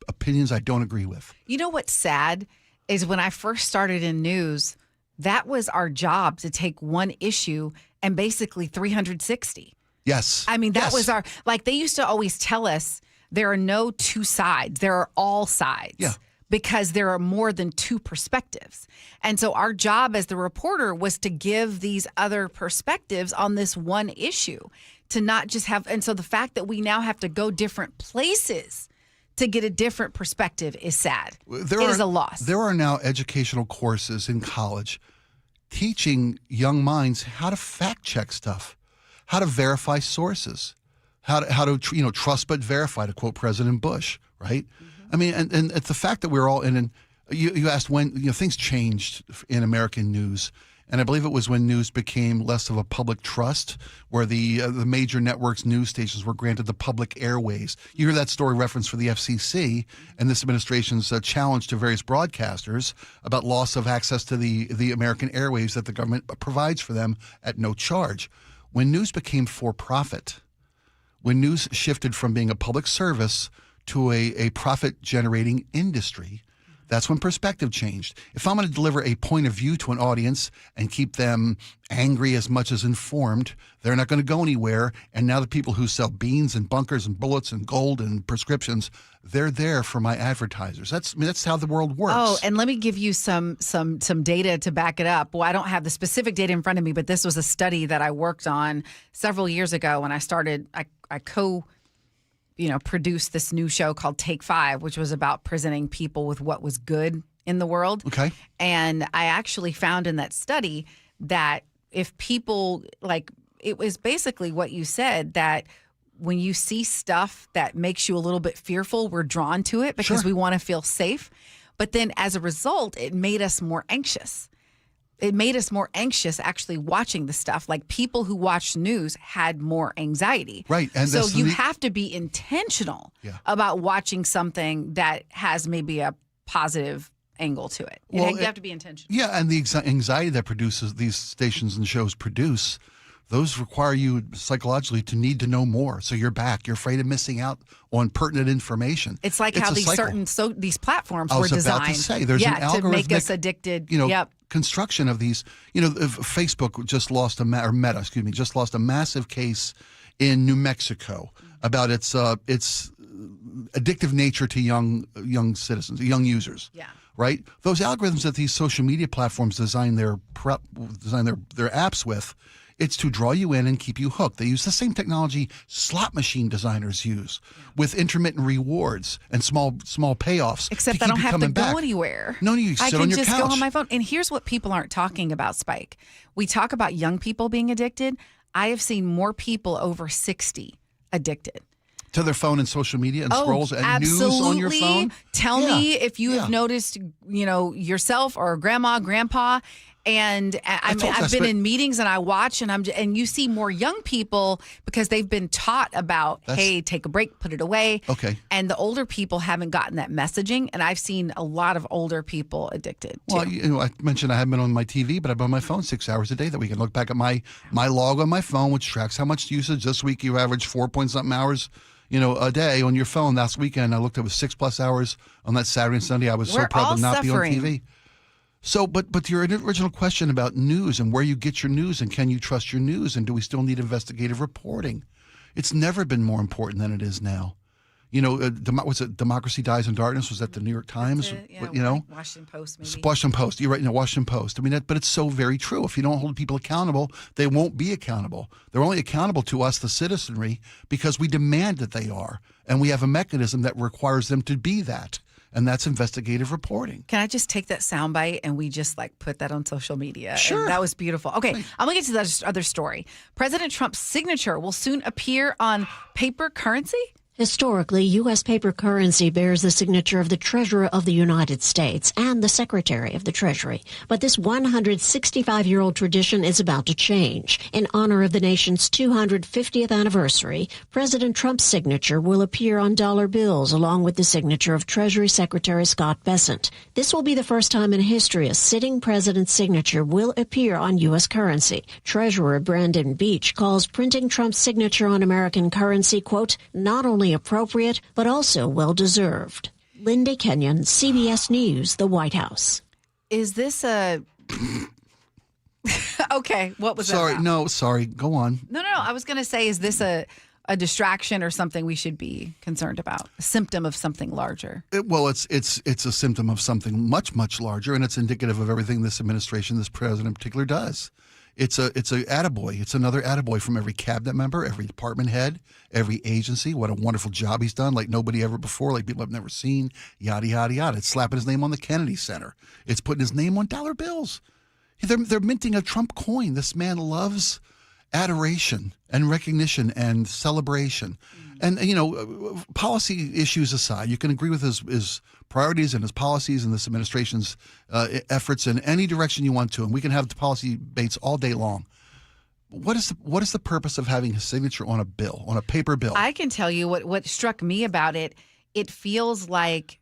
opinions I don't agree with. You know what's sad is when I first started in news, that was our job, to take one issue and basically 360. Yes. I mean, that was our, like they used to always tell us there are no two sides. There are all sides. Yeah. Because there are more than two perspectives. And so our job as the reporter was to give these other perspectives on this one issue, to not just have, and so the fact that we now have to go different places to get a different perspective is sad. It is a loss. There are now educational courses in college teaching young minds how to fact check stuff, how to verify sources, how to trust but verify, to quote President Bush, right? I mean, and it's the fact that we're all in, and you asked when things changed in American news. And I believe it was when news became less of a public trust, where the major networks' news stations were granted the public airways. You hear that story referenced for the FCC and this administration's challenge to various broadcasters about loss of access to the American airwaves that the government provides for them at no charge. When news became for-profit, when news shifted from being a public service to a profit-generating industry, that's when perspective changed. If I'm going to deliver a point of view to an audience and keep them angry as much as informed, they're not going to go anywhere. And now the people who sell beans and bunkers and bullets and gold and prescriptions, they're there for my advertisers. That's how the world works. Oh, and let me give you some data to back it up. Well, I don't have the specific data in front of me, but this was a study that I worked on several years ago when I started. I produced this new show called Take 5, which was about presenting people with what was good in the world. Okay. And I actually found in that study that if people, it was basically what you said, that when you see stuff that makes you a little bit fearful, we're drawn to it because we want to feel safe. But then as a result, it made us more anxious. It made us more anxious actually watching the stuff. Like people who watched news had more anxiety. Right. And so you have to be intentional about watching something that has maybe a positive angle to it. You have to be intentional. Yeah, and the anxiety that these stations and shows produce, those require you psychologically to need to know more. So you're back. You're afraid of missing out on pertinent information. It's like how these these platforms were designed. I was about to say, there's an algorithmic, to make us addicted. Construction of these. Facebook just lost Meta, just lost a massive case in New Mexico about its addictive nature to young citizens, young users. Yeah. Right? Those algorithms that these social media platforms design their apps with, it's to draw you in and keep you hooked. They use the same technology slot machine designers use with intermittent rewards and small payoffs. Except I don't have to go anywhere. No, you sit on your couch. I can just go on my phone. And here's what people aren't talking about, Spike. We talk about young people being addicted. I have seen more people over 60 addicted. To their phone and social media and scrolls and absolutely. News on your phone? Tell me if you have noticed, yourself or grandma, grandpa. And I've been in meetings and I watch and you see more young people because they've been taught about, hey, take a break, put it away. Okay. And the older people haven't gotten that messaging. And I've seen a lot of older people addicted too. Well, I mentioned I haven't been on my TV, but I'm on my phone 6 hours a day that we can look back at my log on my phone, which tracks how much usage. This week you averaged 4-point-something hours a day on your phone. Last weekend I looked at it was 6+ hours on that Saturday and Sunday. I was so proud to not be on TV. So, but your original question about news and where you get your news and can you trust your news and do we still need investigative reporting? It's never been more important than it is now. Was it Democracy Dies in Darkness? Was that the New York Times? Washington Post, maybe. Washington Post. You're right. Washington Post. I mean, but it's so very true. If you don't hold people accountable, they won't be accountable. They're only accountable to us, the citizenry, because we demand that they are. And we have a mechanism that requires them to be that. And that's investigative reporting. Can I just take that soundbite and we just put that on social media? Sure. And that was beautiful. Okay, I'm going to get to that other story. President Trump's signature will soon appear on paper currency? Historically, U.S. paper currency bears the signature of the Treasurer of the United States and the Secretary of the Treasury. But this 165-year-old tradition is about to change. In honor of the nation's 250th anniversary, President Trump's signature will appear on dollar bills along with the signature of Treasury Secretary Scott Bessent. This will be the first time in history a sitting president's signature will appear on U.S. currency. Treasurer Brandon Beach calls printing Trump's signature on American currency, quote, not only appropriate, but also well-deserved. Linda Kenyon, CBS News, the White House. Is this a... Okay, what was that about? Sorry. Go on. No. I was going to say, is this a distraction or something we should be concerned about? A symptom of something larger? It's a symptom of something much, much larger, and it's indicative of everything this administration, this president in particular, does. It's a attaboy. It's another attaboy from every cabinet member, every department head, every agency. What a wonderful job he's done, like nobody ever before, like people I've never seen, yada, yada, yada. It's slapping his name on the Kennedy Center. It's putting his name on dollar bills. They're minting a Trump coin. This man loves adoration and recognition and celebration. And, policy issues aside, you can agree with his priorities and his policies and this administration's efforts in any direction you want to. And we can have the policy debates all day long. What is the purpose of having his signature on a bill, on a paper bill? I can tell you what struck me about it. It feels like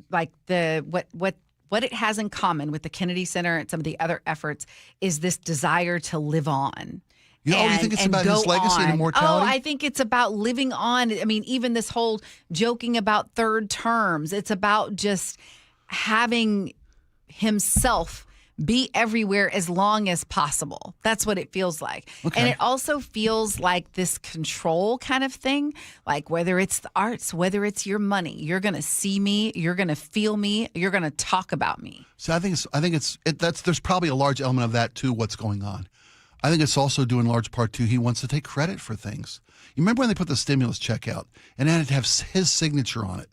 what it has in common with the Kennedy Center and some of the other efforts is this desire to live on. You think it's about his legacy and immortality? Oh, I think it's about living on. I mean, even this whole joking about third terms, it's about just having himself be everywhere as long as possible. That's what it feels like. Okay. And it also feels like this control kind of thing, like whether it's the arts, whether it's your money, you're going to see me, you're going to feel me, you're going to talk about me. So I think there's probably a large element of that too, what's going on. I think it's also due in large part to he wants to take credit for things. You remember when they put the stimulus check out and had to have his signature on it?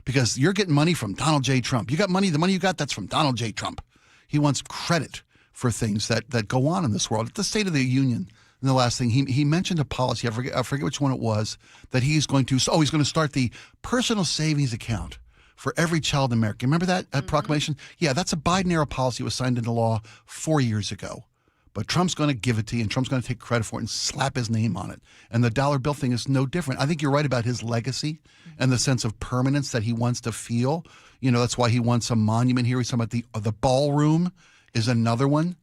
Because you're getting money from Donald J. Trump. You got money, the money you got, that's from Donald J. Trump. He wants credit for things that go on in this world. At the State of the Union, and the last thing, he mentioned a policy, I forget which one it was, that he's going to start the personal savings account for every child in America. Remember that proclamation? Yeah, that's a Biden-era policy. It was signed into law 4 years ago. But Trump's going to give it to you, and Trump's going to take credit for it and slap his name on it. And the dollar bill thing is no different. I think you're right about his legacy and the sense of permanence that he wants to feel. That's why he wants a monument here. He's talking about the ballroom is another one.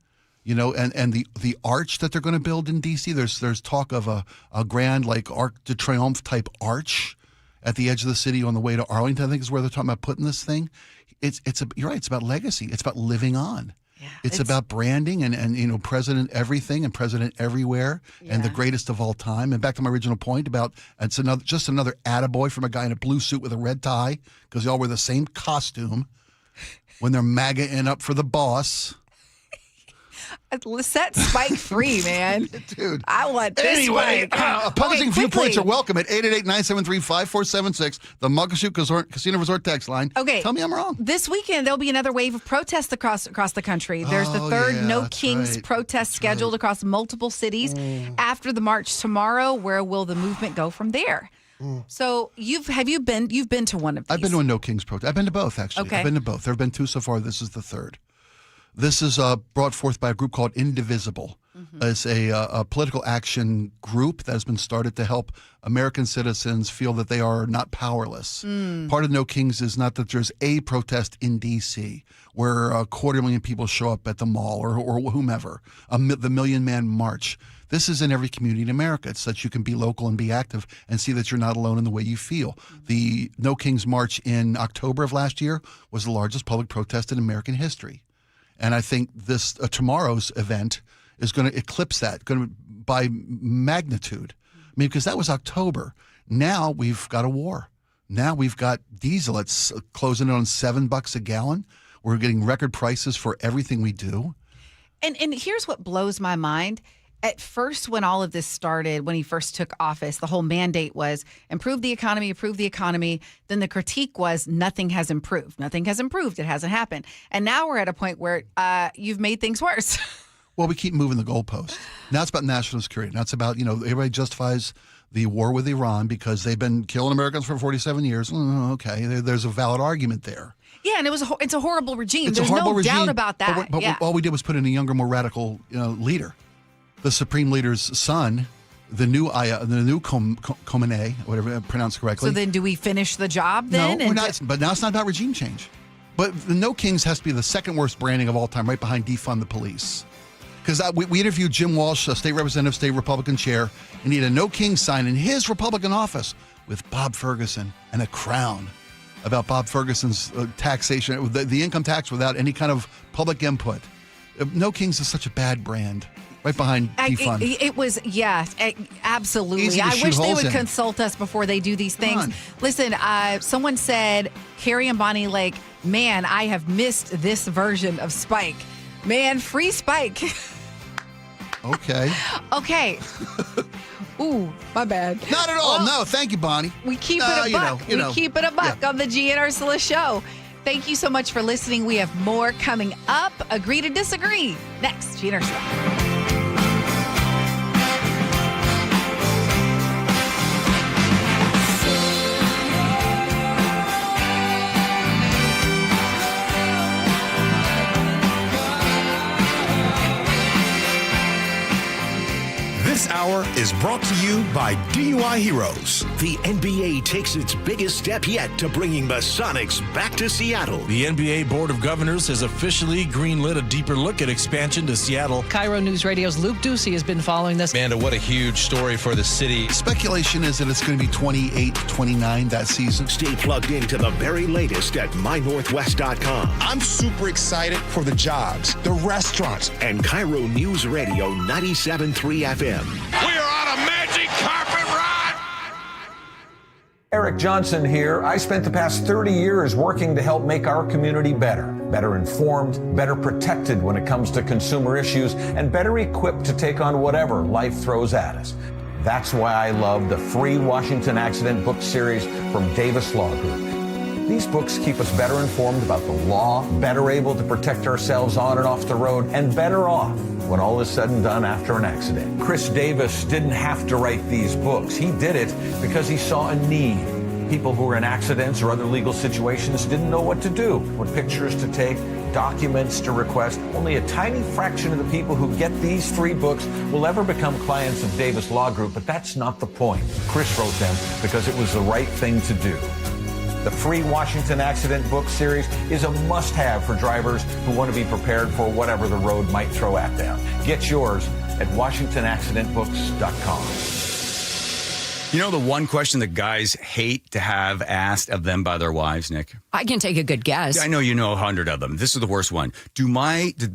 And the arch that they're going to build in D.C. There's talk of a grand Arc de Triomphe type arch at the edge of the city on the way to Arlington. I think is where they're talking about putting this thing. You're right. It's about legacy. It's about living on. Yeah, it's about branding and president everything and president everywhere and the greatest of all time. And back to my original point about it's just another attaboy from a guy in a blue suit with a red tie because they all wear the same costume when they're MAGA-ing up for the boss. Set Spike free, man. Dude. I want this Spike. Opposing viewpoints are welcome at 888-973-5476, the Muckleshoot Casino Resort text line. Okay. Tell me I'm wrong. This weekend, there'll be another wave of protests across the country. There's the third No Kings protest scheduled across multiple cities. After the march tomorrow, where will the movement go from there? So you've been to one of these? I've been to a No Kings protest. I've been to both, actually. Okay. I've been to both. There have been two so far. This is the third. This is brought forth by a group called Indivisible. It's a political action group that has been started to help American citizens feel that they are not powerless. Part of No Kings is not that there's a protest in D.C. where 250,000 people show up at the mall or whomever, the Million Man March. This is in every community in America. It's that you can be local and be active and see that you're not alone in the way you feel. The No Kings March in October of last year was the largest public protest in American history. And I think this tomorrow's event is going to eclipse that, by magnitude. I mean, because that was October. Now we've got a war. Now we've got diesel. It's closing in on $7 a gallon. We're getting record prices for everything we do. And here's what blows my mind. At first, when all of this started, when he first took office, the whole mandate was improve the economy, improve the economy. Then the critique was nothing has improved. Nothing has improved. It hasn't happened. And now we're at a point where you've made things worse. Well, we keep moving the goalpost. Now it's about national security. Now it's about, everybody justifies the war with Iran because they've been killing Americans for 47 years. Okay, there's a valid argument there. Yeah, and it's a horrible regime. It's There's a horrible no regime, doubt about that. But all we did was put in a younger, more radical leader. The supreme leader's son, the new Khamenei, whatever I pronounced correctly. So then do we finish the job then? No, we're not. But now it's not about regime change. But the No Kings has to be the second worst branding of all time, right behind defund the police. Because we interviewed Jim Walsh, a state representative, state Republican chair, and he had a No King sign in his Republican office with Bob Ferguson and a crown about Bob Ferguson's taxation, the income tax without any kind of public input. No Kings is such a bad brand. Right behind defund. It was, absolutely. I wish they would consult us before they do these things. Listen, someone said, Carrie and Bonnie, man, I have missed this version of Spike. Man, free Spike. Okay. Ooh, my bad. Not at all. No, thank you, Bonnie. We keep it a buck. We keep it a buck on the Gee and Ursula Show. Thank you so much for listening. We have more coming up. Agree to disagree. Next, Gee and Ursula. This hour is brought to you by DUI Heroes. The NBA takes its biggest step yet to bringing the Sonics back to Seattle. The NBA Board of Governors has officially greenlit a deeper look at expansion to Seattle. KIRO Newsradio's Luke Ducey has been following this. Amanda, what a huge story for the city. Speculation is that it's going to be 28-29 that season. Stay plugged into the very latest at mynorthwest.com. I'm super excited for the jobs, the restaurants, and KIRO News Radio 97.3 FM. We are on a magic carpet ride. Eric Johnson here. I spent the past 30 years working to help make our community better informed, better protected when it comes to consumer issues, and better equipped to take on whatever life throws at us. That's why I love the free Washington Accident book series from Davis Law Group. These books keep us better informed about the law, better able to protect ourselves on and off the road, and better off when all is said and done after an accident. Chris Davis didn't have to write these books. He did it because he saw a need. People who were in accidents or other legal situations didn't know what to do, what pictures to take, documents to request. Only a tiny fraction of the people who get these free books will ever become clients of Davis Law Group, but that's not the point. Chris wrote them because it was the right thing to do. The free Washington Accident book series is a must-have for drivers who want to be prepared for whatever the road might throw at them. Get yours at WashingtonAccidentBooks.com. You know the one question that guys hate to have asked of them by their wives, Nick? I can take a good guess. I know you know 100 of them. This is the worst one. Do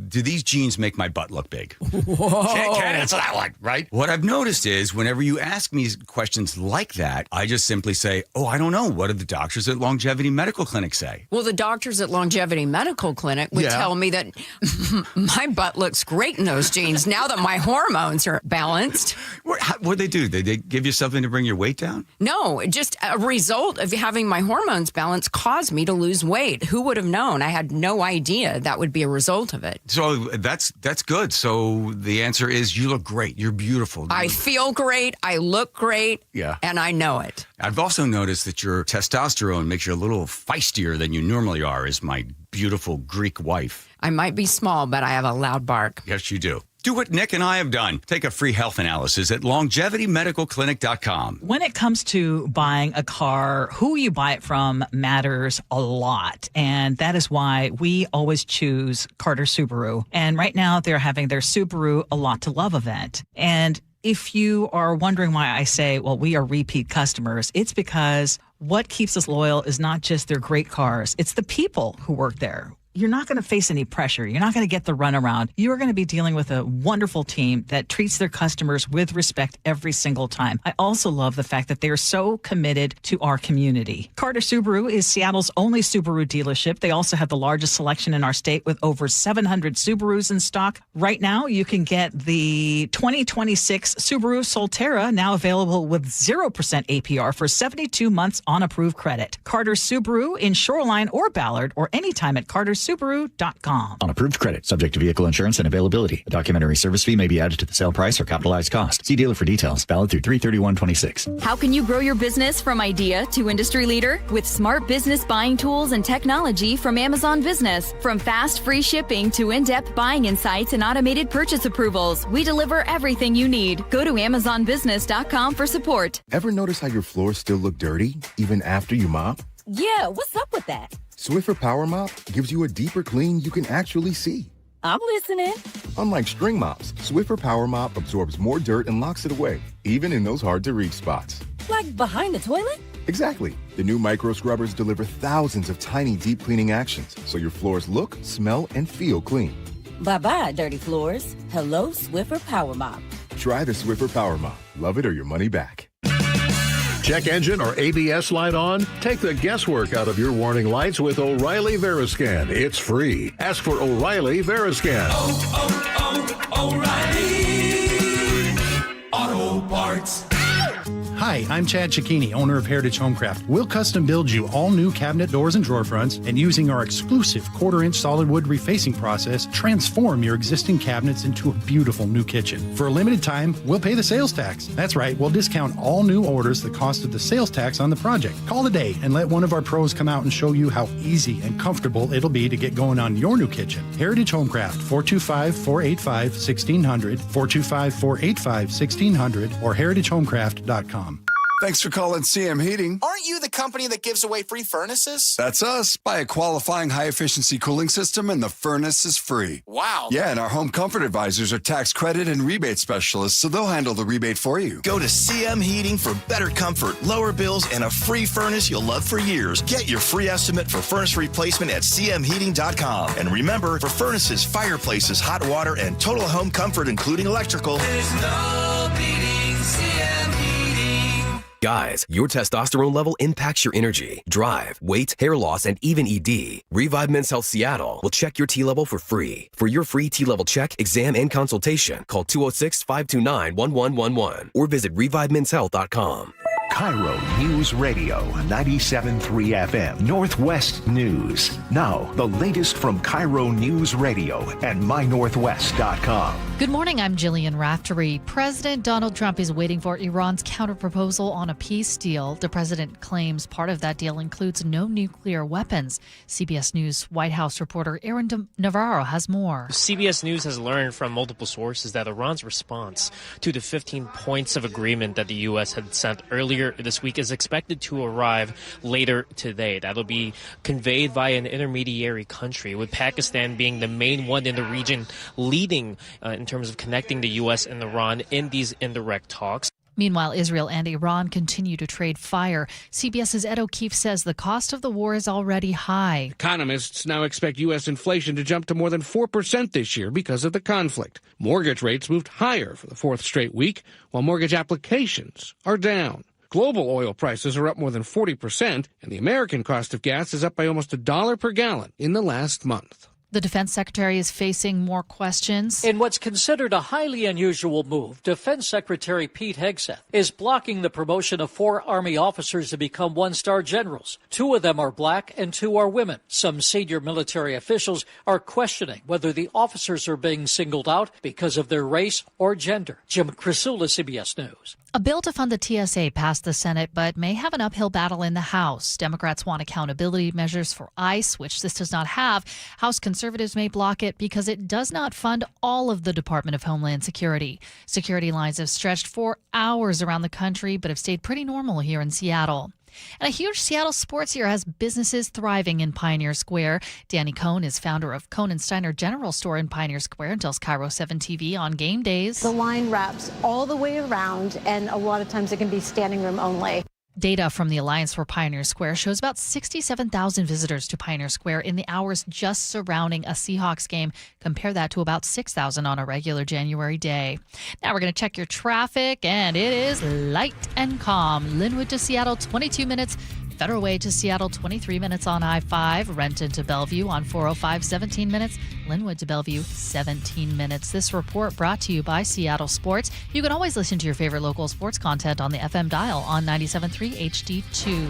these jeans make my butt look big? Whoa. Can't answer that one, right? What I've noticed is whenever you ask me questions like that, I just simply say, I don't know. What do the doctors at Longevity Medical Clinic say? Well, the doctors at Longevity Medical Clinic would tell me that my butt looks great in those jeans now that my hormones are balanced. What'd they do? Did they give you something to bring your weight down? No, just a result of having my hormones balanced caused me to lose weight. Who would have known? I had no idea that would be a result of it. So that's good. So the answer is you look great. You're beautiful. I feel great. I look great. Yeah. And I know it. I've also noticed that your testosterone makes you a little feistier than you normally are, as my beautiful Greek wife. I might be small, but I have a loud bark. Yes, you do. Do what Nick and I have done. Take a free health analysis at longevitymedicalclinic.com. When it comes to buying a car, who you buy it from matters a lot. And that is why we always choose Carter Subaru. And right now they're having their Subaru A Lot to Love event. And if you are wondering why I say, well, we are repeat customers, it's because what keeps us loyal is not just their great cars. It's the people who work there. you're not going to face any pressure. You're not going to get the runaround. You're going to be dealing with a wonderful team that treats their customers with respect every single time. I also love the fact that they are so committed to our community. Carter Subaru is Seattle's only Subaru dealership. They also have the largest selection in our state with over 700 Subarus in stock. Right now, you can get the 2026 Subaru Solterra, now available with 0% APR for 72 months on approved credit. Carter Subaru in Shoreline or Ballard, or anytime at carterssubaru.com. On approved credit, subject to vehicle insurance and availability. A documentary service fee may be added to the sale price or capitalized cost. See dealer for details. Valid through 3/31/26. How can you grow your business from idea to industry leader? With smart business buying tools and technology from Amazon Business. From fast, free shipping to in-depth buying insights and automated purchase approvals, we deliver everything you need. Go to amazonbusiness.com for support. Ever notice how your floors still look dirty, even after you mop? Yeah, what's up with that? Swiffer Power Mop gives you a deeper clean you can actually see. I'm listening. Unlike string mops, Swiffer Power Mop absorbs more dirt and locks it away, even in those hard-to-reach spots. Like behind the toilet? Exactly. The new micro scrubbers deliver thousands of tiny deep cleaning actions, so your floors look, smell, and feel clean. Bye-bye, dirty floors. Hello, Swiffer Power Mop. Try the Swiffer Power Mop. Love it or your money back. Check engine or ABS light on? Take the guesswork out of your warning lights with O'Reilly Veriscan. It's free. Ask for O'Reilly Veriscan. O'Reilly Auto Parts. Hi, I'm Chad Cicchini, owner of Heritage Homecraft. We'll custom build you all new cabinet doors and drawer fronts, and using our exclusive 1/4-inch solid wood refacing process, transform your existing cabinets into a beautiful new kitchen. For a limited time, we'll pay the sales tax. That's right, we'll discount all new orders the cost of the sales tax on the project. Call today and let one of our pros come out and show you how easy and comfortable it'll be to get going on your new kitchen. Heritage Homecraft, 425-485-1600, 425-485-1600, or heritagehomecraft.com. Thanks for calling CM Heating. Aren't you the company that gives away free furnaces? That's us. Buy a qualifying high-efficiency cooling system and the furnace is free. Wow. Yeah, and our home comfort advisors are tax credit and rebate specialists, so they'll handle the rebate for you. Go to CM Heating for better comfort, lower bills, and a free furnace you'll love for years. Get your free estimate for furnace replacement at cmheating.com. And remember, for furnaces, fireplaces, hot water, and total home comfort, including electrical, There's no beating CM Heating. Guys, your testosterone level impacts your energy, drive, weight, hair loss, and even ED. Revive Men's Health Seattle will check your T level for free. For your free T level check, exam, and consultation, call 206-529-1111 or visit revivemenshealth.com. KIRO News Radio 97.3 FM Northwest News. Now, the latest from KIRO News Radio and mynorthwest.com. Good morning, I'm Jillian Raftery. President Donald Trump is waiting for Iran's counterproposal on a peace deal. The president claims part of that deal includes no nuclear weapons. CBS News White House reporter Aaron Navarro has more. CBS News has learned from multiple sources that Iran's response to the 15 points of agreement that the U.S. had sent earlier this week is expected to arrive later today. That'll be conveyed by an intermediary country, with Pakistan being the main one in the region leading in terms of connecting the U.S. and Iran in these indirect talks. Meanwhile, Israel and Iran continue to trade fire. CBS's Ed O'Keefe says the cost of the war is already high. Economists now expect U.S. inflation to jump to more than 4% this year because of the conflict. Mortgage rates moved higher for the fourth straight week, while mortgage applications are down. Global oil prices are up more than 40%, and the American cost of gas is up by almost $1 per gallon in the last month. The defense secretary is facing more questions. In what's considered a highly unusual move, Defense Secretary Pete Hegseth is blocking the promotion of 4 Army officers to become one-star generals. 2 of them are black and 2 are women. Some senior military officials are questioning whether the officers are being singled out because of their race or gender. Jim Crisula, CBS News. A bill to fund the TSA passed the Senate, but may have an uphill battle in the House. Democrats want accountability measures for ICE, which this does not have. House conservatives may block it because it does not fund all of the Department of Homeland Security. Security lines have stretched for hours around the country, but have stayed pretty normal here in Seattle. And a huge Seattle sports year has businesses thriving in Pioneer Square. Danny Cohn is founder of Cohn & Steiner General Store in Pioneer Square and tells KIRO 7 TV on game days. The line wraps all the way around, and a lot of times it can be standing room only. Data from the Alliance for Pioneer Square shows about 67,000 visitors to Pioneer Square in the hours just surrounding a Seahawks game. Compare that to about 6,000 on a regular January day. Now we're going to check your traffic, and it is light and calm. Linwood to Seattle, 22 minutes. Federal Way to Seattle, 23 minutes on I-5. Renton to Bellevue on 405, 17 minutes. Linwood to Bellevue, 17 minutes. This report brought to you by Seattle Sports. You can always listen to your favorite local sports content on the FM dial on 97.3 HD2.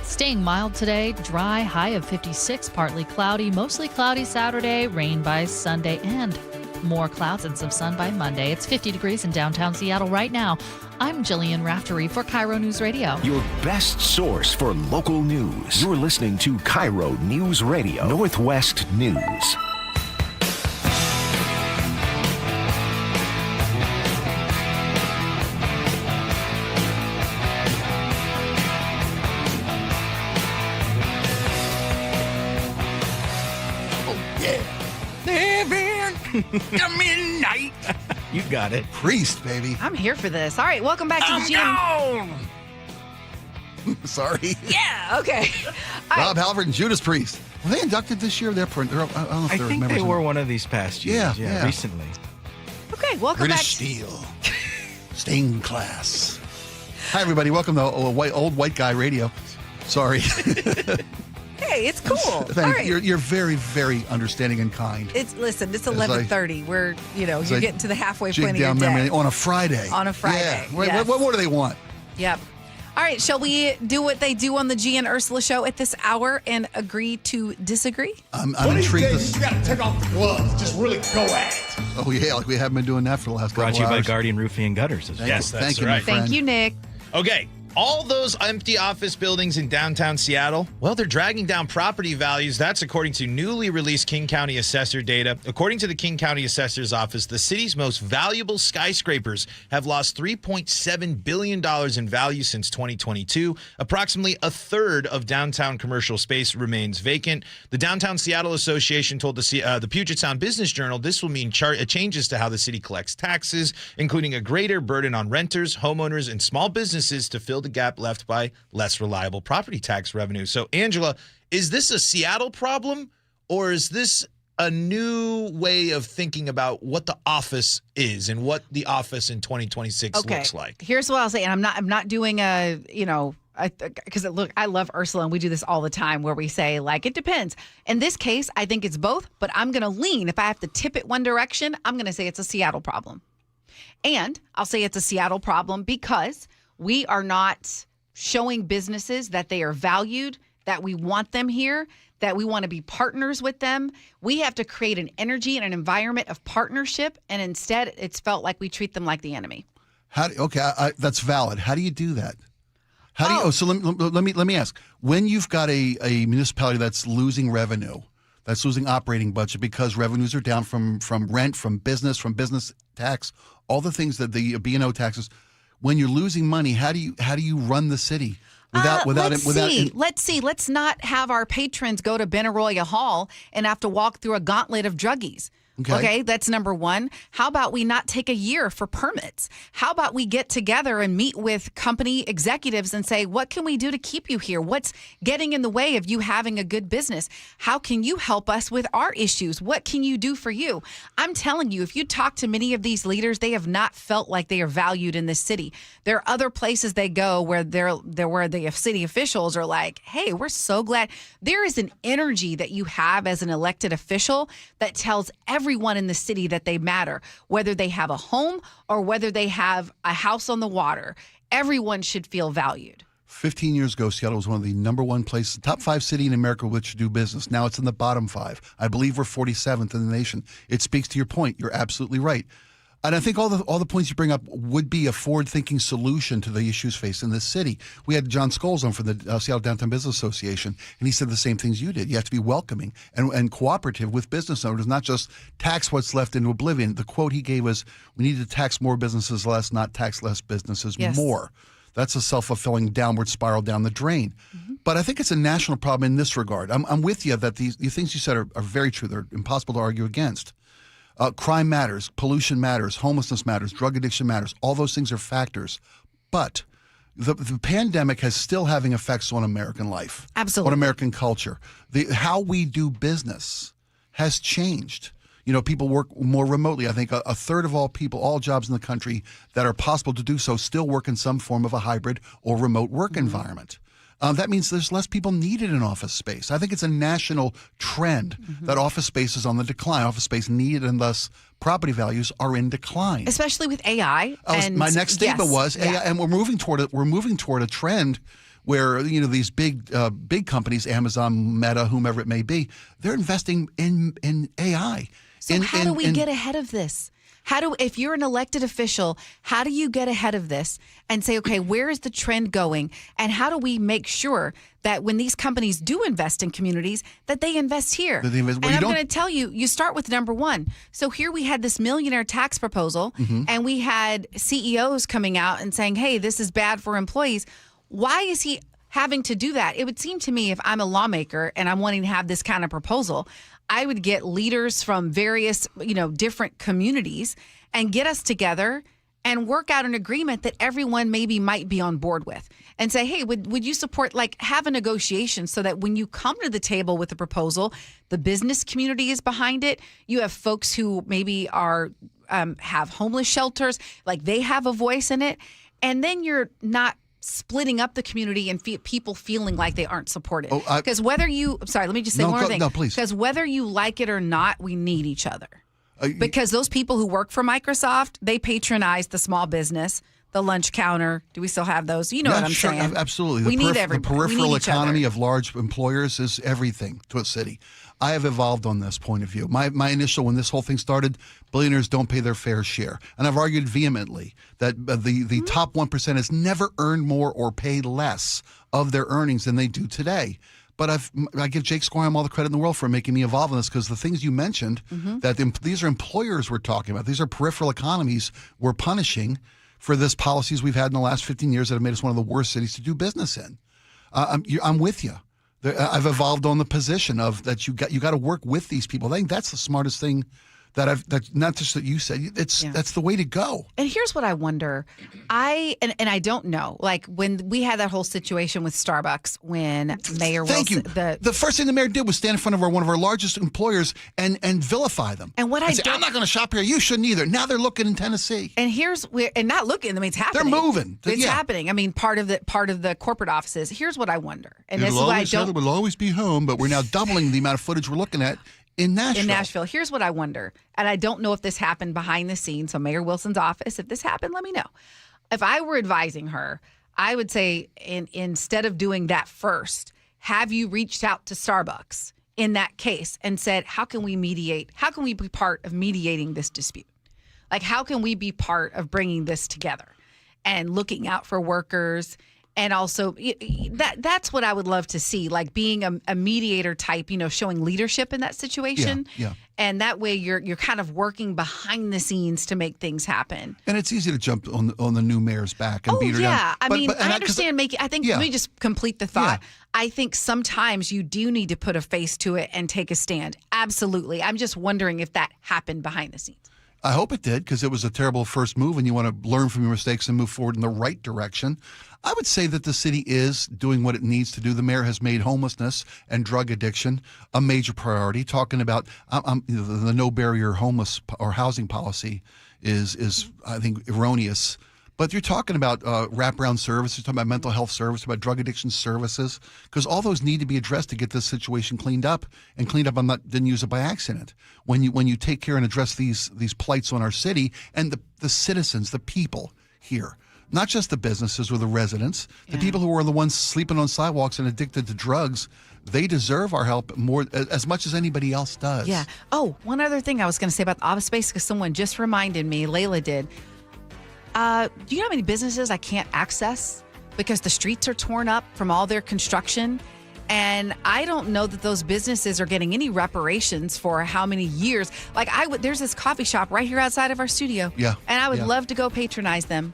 Staying mild today, dry, high of 56, partly cloudy, mostly cloudy Saturday, rain by Sunday, and more clouds and some sun by Monday. It's 50 degrees in downtown Seattle right now. I'm Jillian Raftery for KIRO News Radio. Your best source for local news. You're listening to KIRO News Radio, Northwest News. The midnight. You got it. Priest, baby. I'm here for this. All right, welcome back to the gym. Sorry. Yeah, okay. Rob Halford and Judas Priest. Were they inducted this year? I don't know if I think they were one of these past years. Yeah. Recently. Okay, welcome British back. Steel. Stained class. Hi, everybody. Welcome to Old White Guy Radio. Sorry. Hey, it's cool. Thank All right. You're very, very understanding and kind. It's 11:30. We're you're getting to the halfway point of your down day. memory on a Friday. On a Friday. Yeah. Yes. What more do they want? Yep. All right, shall we do what they do on the Gee and Ursula Show at this hour and agree to disagree? I'm intrigued. You got to take off the gloves. Just really go at it. Oh, yeah, like we haven't been doing that for the last couple Brought of to you by hours. Guardian Roofing and Gutters. Yes, that's Thank you, right. my friend. Thank you, Nick. Okay. All those empty office buildings in downtown Seattle, well, they're dragging down property values. That's according to newly released King County Assessor data. According to the King County Assessor's Office, the city's most valuable skyscrapers have lost $3.7 billion in value since 2022. Approximately a third of downtown commercial space remains vacant. The Downtown Seattle Association told the Puget Sound Business Journal this will mean changes to how the city collects taxes, including a greater burden on renters, homeowners, and small businesses to fill the gap left by less reliable property tax revenue. So, Angela, is this a Seattle problem, or is this a new way of thinking about what the office is and what the office in 2026 looks like? Here's what I'll say, and I'm not doing a, because look, I love Ursula, and we do this all the time where we say, like, it depends. In this case, I think it's both, but I'm going to lean. If I have to tip it one direction, I'm going to say it's a Seattle problem. And I'll say it's a Seattle problem because we are not showing businesses that they are valued, that we want them here, that we want to be partners with them. We have to create an energy and an environment of partnership, and instead it's felt like we treat them like the enemy. That's valid. How do you do that? So let me ask. When you've got a municipality that's losing revenue, that's losing operating budget because revenues are down from rent, from business tax, all the things that the B&O taxes. When you're losing money, how do you run the city Let's see. Let's not have our patrons go to Benaroya Hall and have to walk through a gauntlet of druggies. Okay, that's number one. How about we not take a year for permits? How about we get together and meet with company executives and say, what can we do to keep you here? What's getting in the way of you having a good business? How can you help us with our issues? What can you do for you? I'm telling you, if you talk to many of these leaders, they have not felt like they are valued in this city. There are other places they go where where the city officials are like, hey, we're so glad. There is an energy that you have as an elected official that tells everyone in the city that they matter, whether they have a home or whether they have a house on the water. Everyone should feel valued. 15 years ago, Seattle was one of the number one places, top 5 city in America with which to do business. Now it's in the bottom 5. I believe we're 47th in the nation. It speaks to your point. You're absolutely right. And I think all the points you bring up would be a forward-thinking solution to the issues faced in this city. We had John Scholes on from the Seattle Downtown Business Association, and he said the same things you did. You have to be welcoming and cooperative with business owners, not just tax what's left into oblivion. The quote he gave was, we need to tax more businesses less, not tax less businesses more. That's a self-fulfilling downward spiral down the drain. Mm-hmm. But I think it's a national problem in this regard. I'm with you that the things you said are very true. They're impossible to argue against. Crime matters, pollution matters, homelessness matters, drug addiction matters. All those things are factors. But The pandemic has still having effects on American life. Absolutely. On American culture. How we do business has changed. People work more remotely. I think a third of all jobs in the country that are possible to do so still work in some form of a hybrid or remote work environment. That means there's less people needed in office space. I think it's a national trend that office space is on the decline. Office space needed, and thus property values are in decline. Especially with AI. My next statement was AI, and we're moving toward a trend where these big companies, Amazon, Meta, whomever it may be, they're investing in AI. So how do we get ahead of this? If you're an elected official, how do you get ahead of this and say, okay, where is the trend going? And how do we make sure that when these companies do invest in communities, that they invest here? And I'm going to tell you, you start with number one. So here we had this millionaire tax proposal, and we had CEOs coming out and saying, hey, this is bad for employees. Why is he having to do that? It would seem to me, if I'm a lawmaker and I'm wanting to have this kind of proposal, I would get leaders from various, different communities and get us together and work out an agreement that everyone maybe might be on board with and say, hey, would you support, have a negotiation so that when you come to the table with a proposal, the business community is behind it. You have folks who maybe are have homeless shelters, they have a voice in it. And then you're not splitting up the community and people feeling like they aren't supported. Because let me just say one more thing. No, please. Because whether you like it or not, we need each other. Because those people who work for Microsoft, they patronize the small business, the lunch counter. Do we still have those? You know what I'm saying? Absolutely. We need everybody. The peripheral economy of large employers is everything to a city. I have evolved on this point of view. My initial, when this whole thing started, billionaires don't pay their fair share. And I've argued vehemently that the top 1% has never earned more or paid less of their earnings than they do today. But I give Jake Squire all the credit in the world for making me evolve on this, because the things you mentioned, that these are employers we're talking about. These are peripheral economies we're punishing for this policies we've had in the last 15 years that have made us one of the worst cities to do business in. I'm with you. I've evolved on the position of that you got to work with these people. I think that's the smartest thing that not just that you said. That's the way to go. And here's what I wonder. I don't know. When we had that whole situation with Starbucks, when Mayor Wilson, the first thing the mayor did was stand in front of one of our largest employers and vilify them. And I'm not going to shop here. You shouldn't either. Now they're looking in Tennessee. And not looking. I mean, it's happening. They're moving. It's happening. I mean, part of the corporate offices. Here's what I wonder. And it will always be home, but we're now doubling the amount of footage we're looking at in Nashville. Here's what I wonder, and I don't know if this happened behind the scenes. So Mayor Wilson's office, if this happened, let me know. If I were advising her, I would say, instead of doing that first, have you reached out to Starbucks in that case and said, how can we mediate? How can we be part of mediating this dispute? How can we be part of bringing this together and looking out for workers? And also, that's what I would love to see, being a mediator type, showing leadership in that situation. Yeah. And that way you're kind of working behind the scenes to make things happen. And it's easy to jump on the new mayor's back and beat her down. I understand let me just complete the thought. Yeah. I think sometimes you do need to put a face to it and take a stand. Absolutely. I'm just wondering if that happened behind the scenes. I hope it did, because it was a terrible first move, and you want to learn from your mistakes and move forward in the right direction. I would say that the city is doing what it needs to do. The mayor has made homelessness and drug addiction a major priority. Talking about the no barrier homeless or housing policy is I think erroneous. But you're talking about wraparound services, you're talking about mental health services, about drug addiction services, because all those need to be addressed to get this situation cleaned up. And cleaned up, didn't use it by accident. When you take care and address these plights on our city and the citizens, the people here, not just the businesses or the residents, the people who are the ones sleeping on sidewalks and addicted to drugs, they deserve our help as much as anybody else does. Yeah. Oh, one other thing I was going to say about the office space, because someone just reminded me, Layla did. Do you know how many businesses I can't access because the streets are torn up from all their construction? And I don't know that those businesses are getting any reparations for how many years. There's this coffee shop right here outside of our studio. Yeah. And I would love to go patronize them.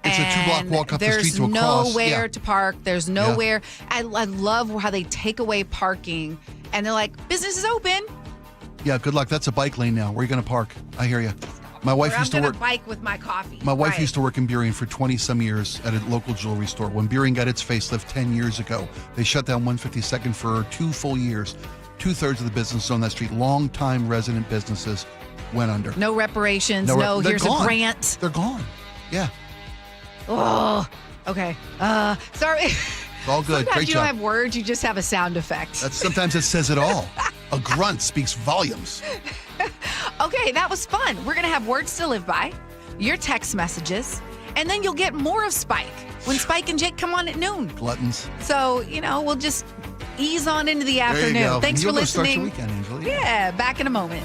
It's a 2-block walk up the street to a cross. There's nowhere to park. There's nowhere. I love how they take away parking. And they're like, business is open. Yeah, good luck. That's a bike lane now. Where are you going to park? I hear you. My wife or used to I'm work. gonna bike with my coffee. My wife Right. used to work in Burien for 20-some years at a local jewelry store. When Burien got its facelift 10 years ago, they shut down 152nd for 2 full years. 2/3 of the businesses on that street, long-time resident businesses, went under. No reparations. They're Here's gone. a grant. They're gone. Yeah. Oh, okay. Sorry. It's all good. Sometimes Great you job. don't have words. You just have a sound effect. Sometimes it says it all. A grunt speaks volumes. Okay, that was fun. We're going to have words to live by, your text messages, and then you'll get more of Spike when Spike and Jake come on at noon. Gluttons. So, we'll just ease on into the There you afternoon. go. Thanks You'll for go start your listening. weekend, Angela. Yeah, back in a moment.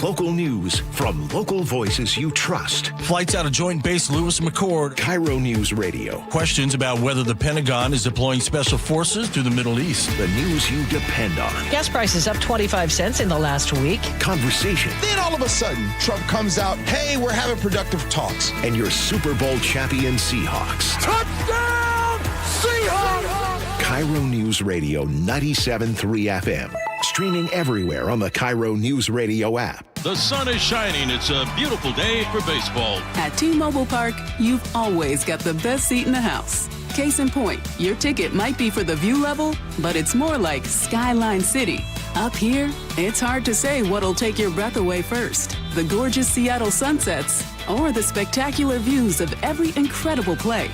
Local news from local voices you trust. Flights out of Joint Base Lewis McChord. KIRO News Radio. Questions about whether the Pentagon is deploying special forces to the Middle East. The news you depend on. Gas prices up 25 cents in the last week. Conversation. Then all of a sudden, Trump comes out, hey, we're having productive talks. And your Super Bowl champion Seahawks. Touchdown, Seahawks! KIRO News Radio 97.3 FM. Streaming everywhere on the KIRO News Radio app. The sun is shining. It's a beautiful day for baseball. At T-Mobile Park, you've always got the best seat in the house. Case in point, your ticket might be for the view level, but it's more like Skyline City. Up here, it's hard to say what'll take your breath away first. The gorgeous Seattle sunsets or the spectacular views of every incredible play.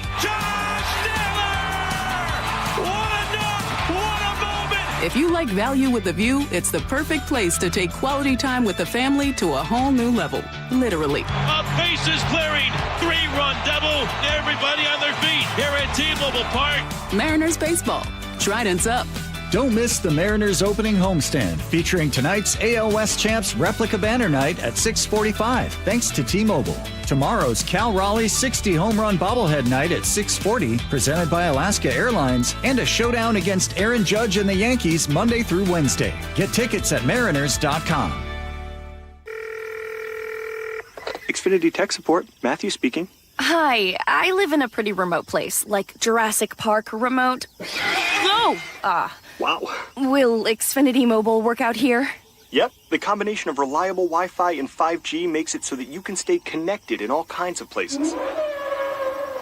If you like value with a view, it's the perfect place to take quality time with the family to a whole new level. Literally. Bases clearing. 3-run double. Everybody on their feet here at T-Mobile Park. Mariners baseball. Trident's up. Don't miss the Mariners opening homestand, featuring tonight's AL West Champs replica banner night at 6:45, thanks to T-Mobile. Tomorrow's Cal Raleigh 60 home run bobblehead night at 6:40, presented by Alaska Airlines, and a showdown against Aaron Judge and the Yankees Monday through Wednesday. Get tickets at mariners.com. Xfinity Tech Support, Matthew speaking. Hi, I live in a pretty remote place, like Jurassic Park remote. No! Wow. Will Xfinity Mobile work out here? Yep, the combination of reliable Wi-Fi and 5G makes it so that you can stay connected in all kinds of places.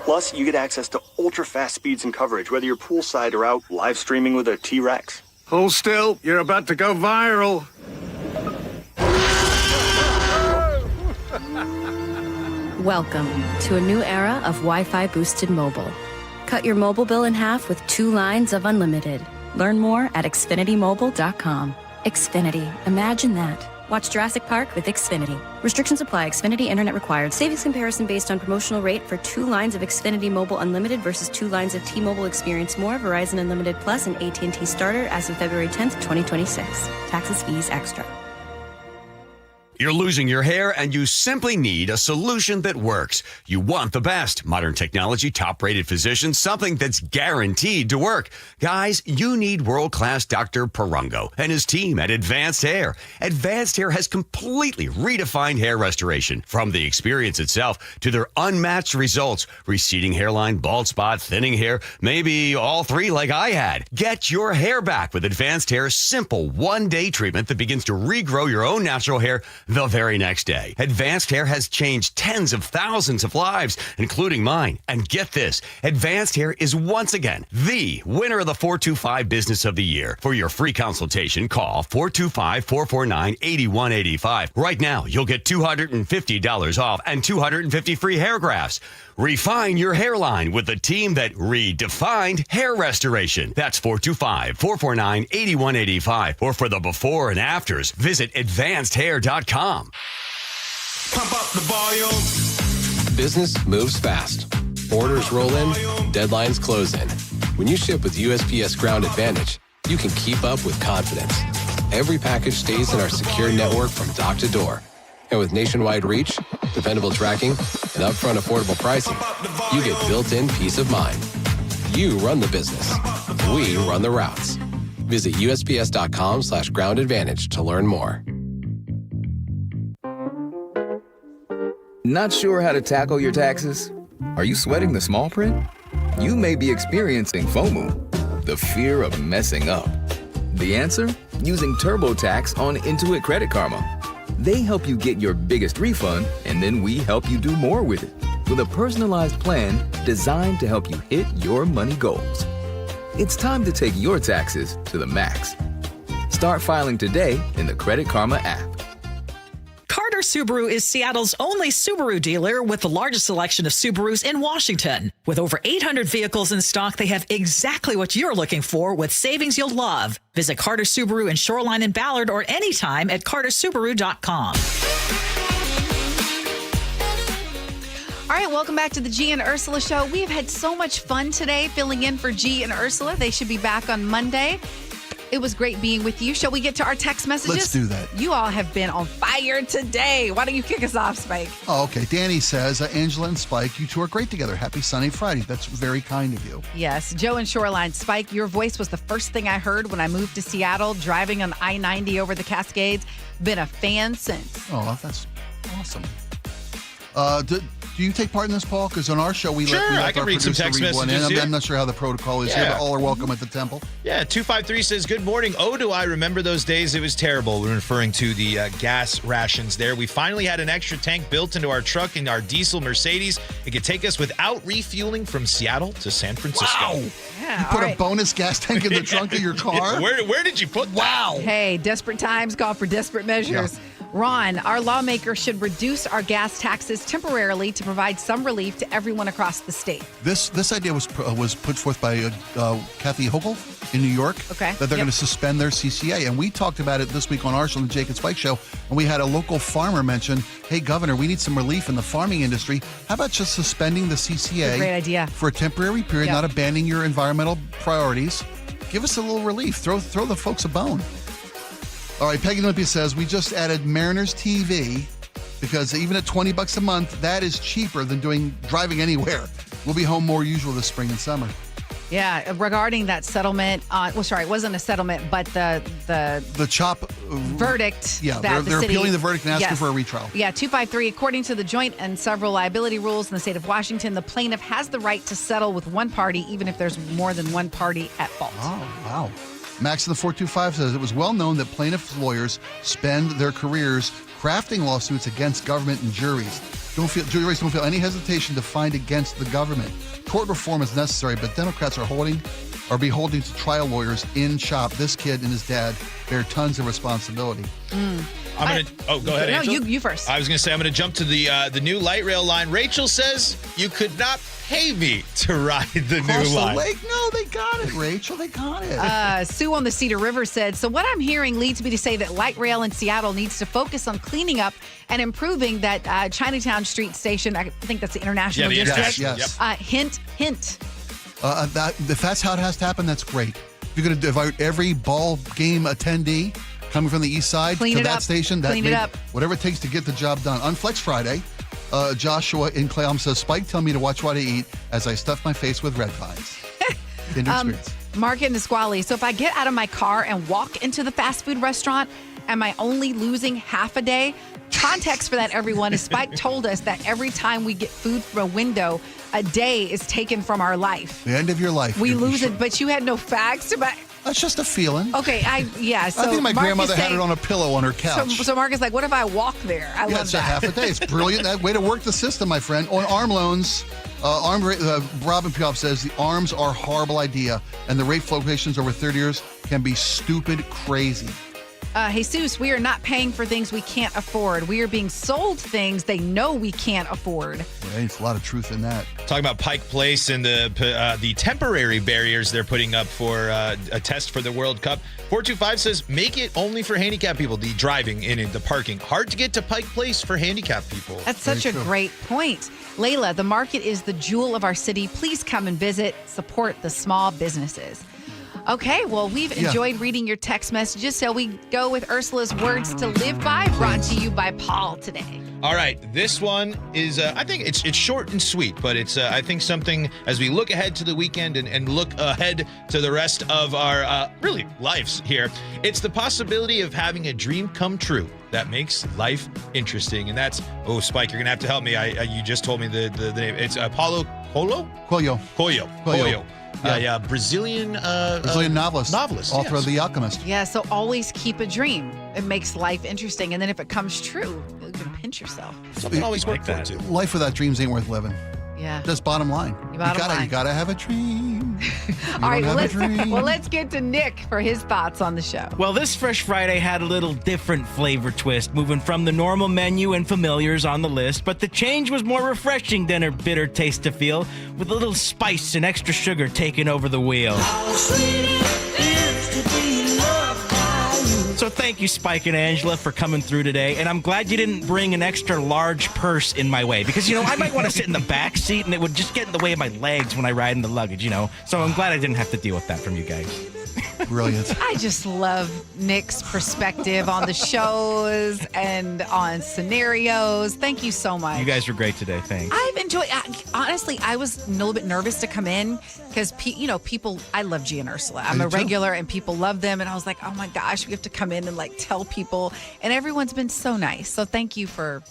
Plus, you get access to ultra-fast speeds and coverage, whether you're poolside or out live streaming with a T-Rex. Hold still, you're about to go viral. Welcome to a new era of Wi-Fi boosted mobile. Cut your mobile bill in half with 2 lines of unlimited. Learn more at xfinitymobile.com. Xfinity. Imagine that. Watch Jurassic Park with Xfinity. Restrictions apply. Xfinity Internet required. Savings comparison based on promotional rate for 2 lines of Xfinity Mobile Unlimited versus 2 lines of T-Mobile Experience More, Verizon Unlimited Plus, and AT&T Starter as of February 10th, 2026. Taxes, fees, extra. You're losing your hair and you simply need a solution that works. You want the best. Modern technology, top-rated physicians, something that's guaranteed to work. Guys, you need world-class Dr. Perungo and his team at Advanced Hair. Advanced Hair has completely redefined hair restoration. From the experience itself to their unmatched results. Receding hairline, bald spot, thinning hair, maybe all 3 like I had. Get your hair back with Advanced Hair's simple 1-day treatment that begins to regrow your own natural hair the very next day. Advanced Hair has changed tens of thousands of lives, including mine. And get this, Advanced Hair is once again the winner of the 425 Business of the Year. For your free consultation, call 425-449-8185. Right now, you'll get $250 off and 250 free hair grafts. Refine your hairline with the team that redefined hair restoration. That's 425-449-8185. Or for the before and afters, visit advancedhair.com. Pump up the volume. Business moves fast. Orders roll in, deadlines close in. When you ship with USPS Ground Advantage, you can keep up with confidence. Every package stays in our secure network from dock to door. And with nationwide reach, dependable tracking, and upfront affordable pricing, you get built-in peace of mind. You run the business. We run the routes. Visit USPS.com/ground advantage to learn more. Not sure how to tackle your taxes? Are you sweating the small print? You may be experiencing FOMO, the fear of messing up. The answer? Using TurboTax on Intuit Credit Karma. They help you get your biggest refund, and then we help you do more with it. With a personalized plan designed to help you hit your money goals. It's time to take your taxes to the max. Start filing today in the Credit Karma app. Carter Subaru is Seattle's only Subaru dealer with the largest selection of Subarus in Washington. With over 800 vehicles in stock, they have exactly what you're looking for with savings you'll love. Visit Carter Subaru in Shoreline and Ballard or anytime at cartersubaru.com. All right, welcome back to the Gee and Ursula Show. We have had so much fun today filling in for Gee and Ursula. They should be back on Monday. It was great being with you. Shall we get to our text messages? Let's do that. You all have been on fire today. Why don't you kick us off, Spike? Oh, okay. Danny says, Angela and Spike, you two are great together. Happy Sunny Friday. That's very kind of you. Yes. Joe and Shoreline. Spike, your voice was the first thing I heard when I moved to Seattle, driving on I-90 over the Cascades. Been a fan since. Oh, that's awesome. Do you take part in this, Paul? Because on our show, we let I can our read some text messages. I'm not sure how the protocol is here, but all are welcome at the temple. Yeah, 253 says, good morning. Oh, do I remember those days? It was terrible. We're referring to the gas rations there. We finally had an extra tank built into our truck in our diesel Mercedes. It could take us without refueling from Seattle to San Francisco. Wow. Yeah, you put a bonus gas tank in the trunk of your car? Where did you put that? Wow. Hey, desperate times call for desperate measures. Yeah. Ron, our lawmakers should reduce our gas taxes temporarily to provide some relief to everyone across the state. This idea was put forth by Kathy Hochul in New York. Okay. That they're going to suspend their CCA. And we talked about it this week on our show, the Jake and Spike Show, and we had a local farmer mention, hey, Governor, we need some relief in the farming industry. How about just suspending the CCA great idea. For a temporary period, not abandoning your environmental priorities? Give us a little relief. Throw the folks a bone. All right, Peggy Olympia says, we just added Mariners TV because even at $20 a month, that is cheaper than driving anywhere. We'll be home more usual this spring and summer. Yeah, regarding that settlement, it wasn't a settlement, but the CHOP verdict. Yeah, that they're city, appealing the verdict and asking for a retrial. Yeah, 253, according to the joint and several liability rules in the state of Washington, the plaintiff has the right to settle with one party, even if there's more than one party at fault. Oh, wow. Max in the 425 says it was well known that plaintiffs' lawyers spend their careers crafting lawsuits against government and juries. Juries don't feel any hesitation to find against the government. Court reform is necessary, but Democrats are beholden to trial lawyers in CHOP. This kid and his dad bear tons of responsibility. Go ahead, No, Angela. you first. I was going to say, I'm going to jump to the new light rail line. Rachel says you could not pay me to ride the new line. The lake? No, they got it, Rachel. They got it. Sue on the Cedar River said, so what I'm hearing leads me to say that light rail in Seattle needs to focus on cleaning up and improving that Chinatown Street station. I think that's the International District. Yes. Hint. If that's how it has to happen, that's great. If you're going to divert every ball game attendee coming from the east side to that station, whatever it takes to get the job done. On Flex Friday, Joshua in Clayholm says, Spike, tell me to watch what I eat as I stuff my face with red vines. Into experience. Mark in Nisqually. So if I get out of my car and walk into the fast food restaurant, am I only losing half a day? Context for that, everyone, is Spike told us that every time we get food from a window, a day is taken from our life. The end of your life. We lose it, but you had no facts about. That's just a feeling. Okay, I think my grandmother had it on a pillow on her couch. So Mark is like, what if I walk there? I love that. It's a half a day. It's brilliant. That way to work the system, my friend. On arm loans, Robin Pioff says the arms are a horrible idea, and the rate fluctuations over 30 years can be stupid crazy. Jesus, we are not paying for things we can't afford. We are being sold things they know we can't afford. There's a lot of truth in that. Talking about Pike Place and the temporary barriers they're putting up for a test for the World Cup. 425 says, make it only for handicapped people, the driving in the parking. Hard to get to Pike Place for handicapped people. That's such a great point. Layla, the market is the jewel of our city. Please come and visit. Support the small businesses. Okay, well, we've enjoyed reading your text messages, so we go with Ursula's words to live by, brought to you by Paul today. All right, this one is, I think it's short and sweet, but it's, I think, something as we look ahead to the weekend and look ahead to the rest of our, really, lives here. It's the possibility of having a dream come true. that makes life interesting. And that's, Spike, you're going to have to help me. You just told me the name. It's Paulo Coelho. Coelho. Yeah. Brazilian novelist. Author of The Alchemist. Yeah, so always keep a dream. It makes life interesting. And then if it comes true, you can pinch yourself. Something always work for it, too. Life without dreams ain't worth living. Yeah. That's bottom line. You gotta have a dream. All right, let's get to Nick for his thoughts on the show. Well, this Fresh Friday had a little different flavor twist, moving from the normal menu and familiars on the list, but the change was more refreshing than a bitter taste to feel, with a little spice and extra sugar taking over the wheel. So thank you, Spike and Angela, for coming through today. And I'm glad you didn't bring an extra large purse in my way because, I might want to sit in the back seat and it would just get in the way of my legs when I ride in the luggage, So I'm glad I didn't have to deal with that from you guys. Brilliant. I just love Nick's perspective on the shows and on scenarios. Thank you so much. You guys were great today. Thanks. I've enjoyed. Honestly, I was a little bit nervous to come in because people. I love Gee and Ursula. I'm a regular, and people love them. And I was like, oh my gosh, we have to come in and tell people. And everyone's been so nice. So thank you for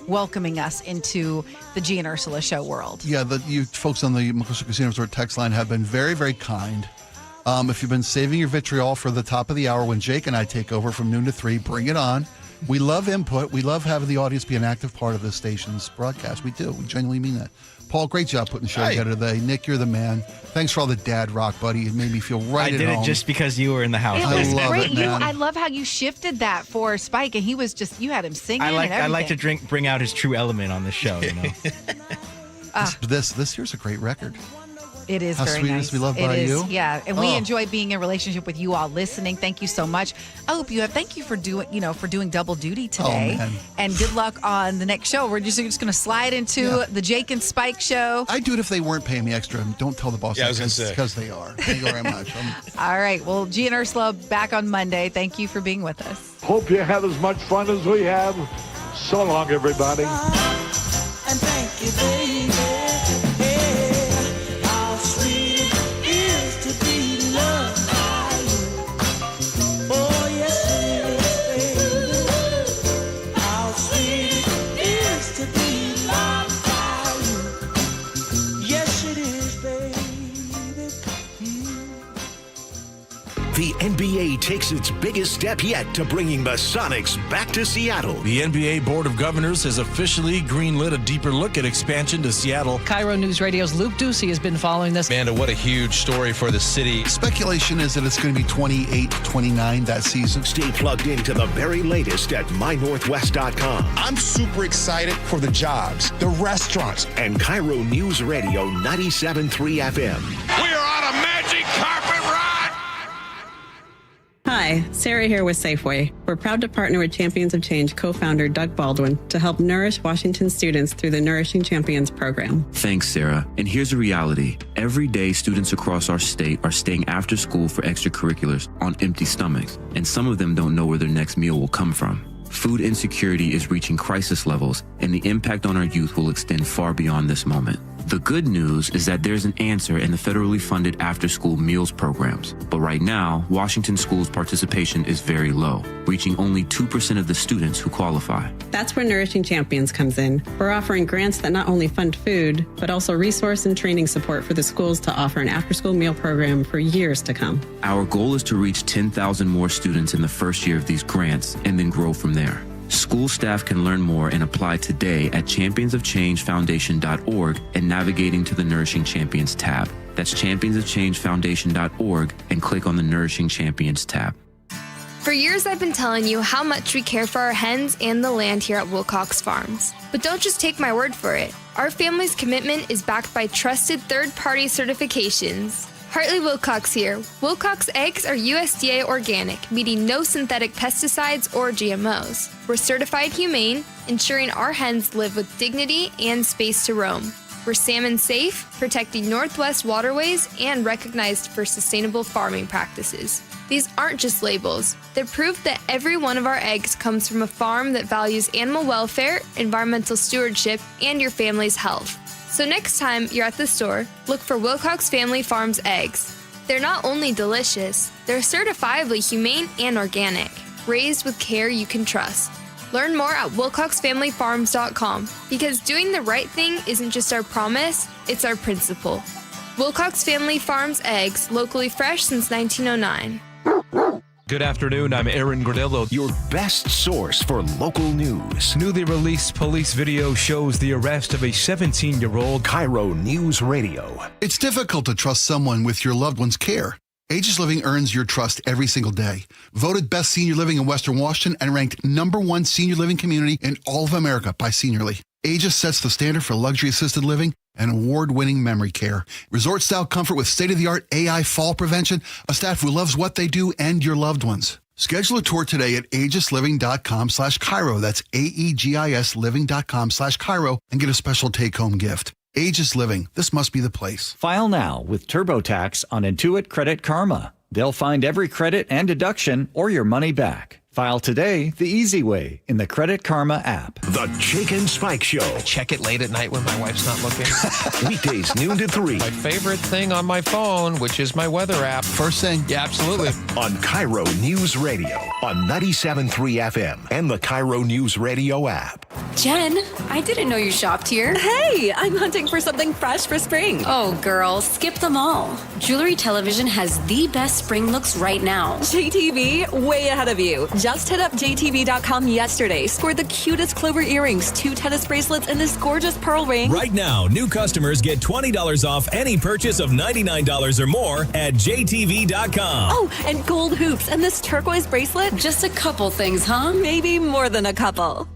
welcoming us into the Gee and Ursula Show world. Yeah, you folks on the Coastal Casino Resort text line have been very, very kind. If you've been saving your vitriol for the top of the hour when Jake and I take over from noon to 3, bring it on. We love input. We love having the audience be an active part of the station's broadcast. We do. We genuinely mean that. Paul, great job putting the show together today. Nick, you're the man. Thanks for all the dad rock, buddy. It made me feel right at home. I did it just because you were in the house. It was great. I love how you shifted that for Spike, and he was you had him singing and everything. I like to bring out his true element on the show, This year's a great record. It is very sweet nice. It is to be loved by you. Yeah, and we enjoy being in relationship with you all listening. Thank you so much. I hope you have. Thank you for doing double duty today. Man. And good luck on the next show. We're just going to slide into the Jake and Spike show. I'd do it if they weren't paying me extra. Don't tell the boss because they are. Thank you very much. All right. Well, Gee and Ursula back on Monday. Thank you for being with us. Hope you have as much fun as we have. So long, everybody. And thank you, baby. The NBA takes its biggest step yet to bringing the Sonics back to Seattle. The NBA Board of Governors has officially greenlit a deeper look at expansion to Seattle. KIRO Newsradio's Luke Ducey has been following this. Amanda, what a huge story for the city. Speculation is that it's going to be 28-29 that season. Stay plugged into the very latest at mynorthwest.com. I'm super excited for the jobs, the restaurants. And KIRO News Radio 97.3 FM. We are on a magic carpet ride. Hi, Sarah here with Safeway. We're proud to partner with Champions of Change co-founder Doug Baldwin to help nourish Washington students through the Nourishing Champions program. Thanks, Sarah. And here's the reality. Every day, students across our state are staying after school for extracurriculars on empty stomachs, and some of them don't know where their next meal will come from. Food insecurity is reaching crisis levels, and the impact on our youth will extend far beyond this moment. The good news is that there's an answer in the federally funded after-school meals programs. But right now, Washington schools' participation is very low, reaching only 2% of the students who qualify. That's where Nourishing Champions comes in. We're offering grants that not only fund food, but also resource and training support for the schools to offer an after-school meal program for years to come. Our goal is to reach 10,000 more students in the first year of these grants and then grow from there. School staff can learn more and apply today at championsofchangefoundation.org and navigating to the Nourishing Champions tab. That's championsofchangefoundation.org and click on the Nourishing Champions tab. For years, I've been telling you how much we care for our hens and the land here at Wilcox Farms. But don't just take my word for it. Our family's commitment is backed by trusted third-party certifications. Hartley Wilcox here. Wilcox eggs are USDA organic, meaning no synthetic pesticides or GMOs. We're certified humane, ensuring our hens live with dignity and space to roam. We're salmon safe, protecting Northwest waterways, and recognized for sustainable farming practices. These aren't just labels. They're proof that every one of our eggs comes from a farm that values animal welfare, environmental stewardship, and your family's health. So next time you're at the store, look for Wilcox Family Farms eggs. They're not only delicious, they're certifiably humane and organic. raised with care you can trust. Learn more at WilcoxFamilyFarms.com because doing the right thing isn't just our promise, it's our principle. Wilcox Family Farms eggs, locally fresh since 1909. Good afternoon, I'm Aaron Granillo. Your best source for local news. Newly released police video shows the arrest of a 17-year-old. KIRO Newsradio. It's difficult to trust someone with your loved one's care. Aegis Living earns your trust every single day. Voted best senior living in Western Washington and ranked #1 senior living community in all of America by Seniorly. Aegis sets the standard for luxury assisted living and award-winning memory care. Resort-style comfort with state-of-the-art AI fall prevention, a staff who loves what they do, and your loved ones. Schedule a tour today at aegisliving.com/KIRO. That's AEGIS living.com/KIRO and get a special take-home gift. Aegis Living. This must be the place. File now with TurboTax on Intuit Credit Karma. They'll find every credit and deduction or your money back. File today the easy way in the Credit Karma app. The Jake and Spike Show. I check it late at night when my wife's not looking. Weekdays noon to 3. My favorite thing on my phone, which is my weather app. First thing. Yeah, absolutely. On KIRO News Radio on 97.3 FM and the KIRO Newsradio app. Jen, I didn't know you shopped here. Hey, I'm hunting for something fresh for spring. Oh, girl, skip them all. Jewelry Television has the best spring looks right now. JTV, way ahead of you. Just hit up JTV.com yesterday, scored the cutest clover earrings, 2 tennis bracelets, and this gorgeous pearl ring. Right now, new customers get $20 off any purchase of $99 or more at JTV.com. Oh, and gold hoops and this turquoise bracelet. Just a couple things, huh? Maybe more than a couple.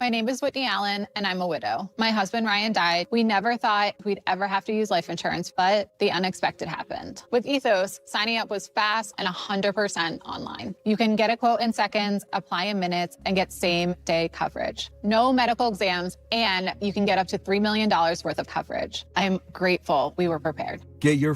My name is Whitney Allen, and I'm a widow. My husband, Ryan, died. We never thought we'd ever have to use life insurance, but the unexpected happened. With Ethos, signing up was fast and 100% online. You can get a quote in seconds, apply in minutes, and get same-day coverage. No medical exams, and you can get up to $3 million worth of coverage. I'm grateful we were prepared. Get your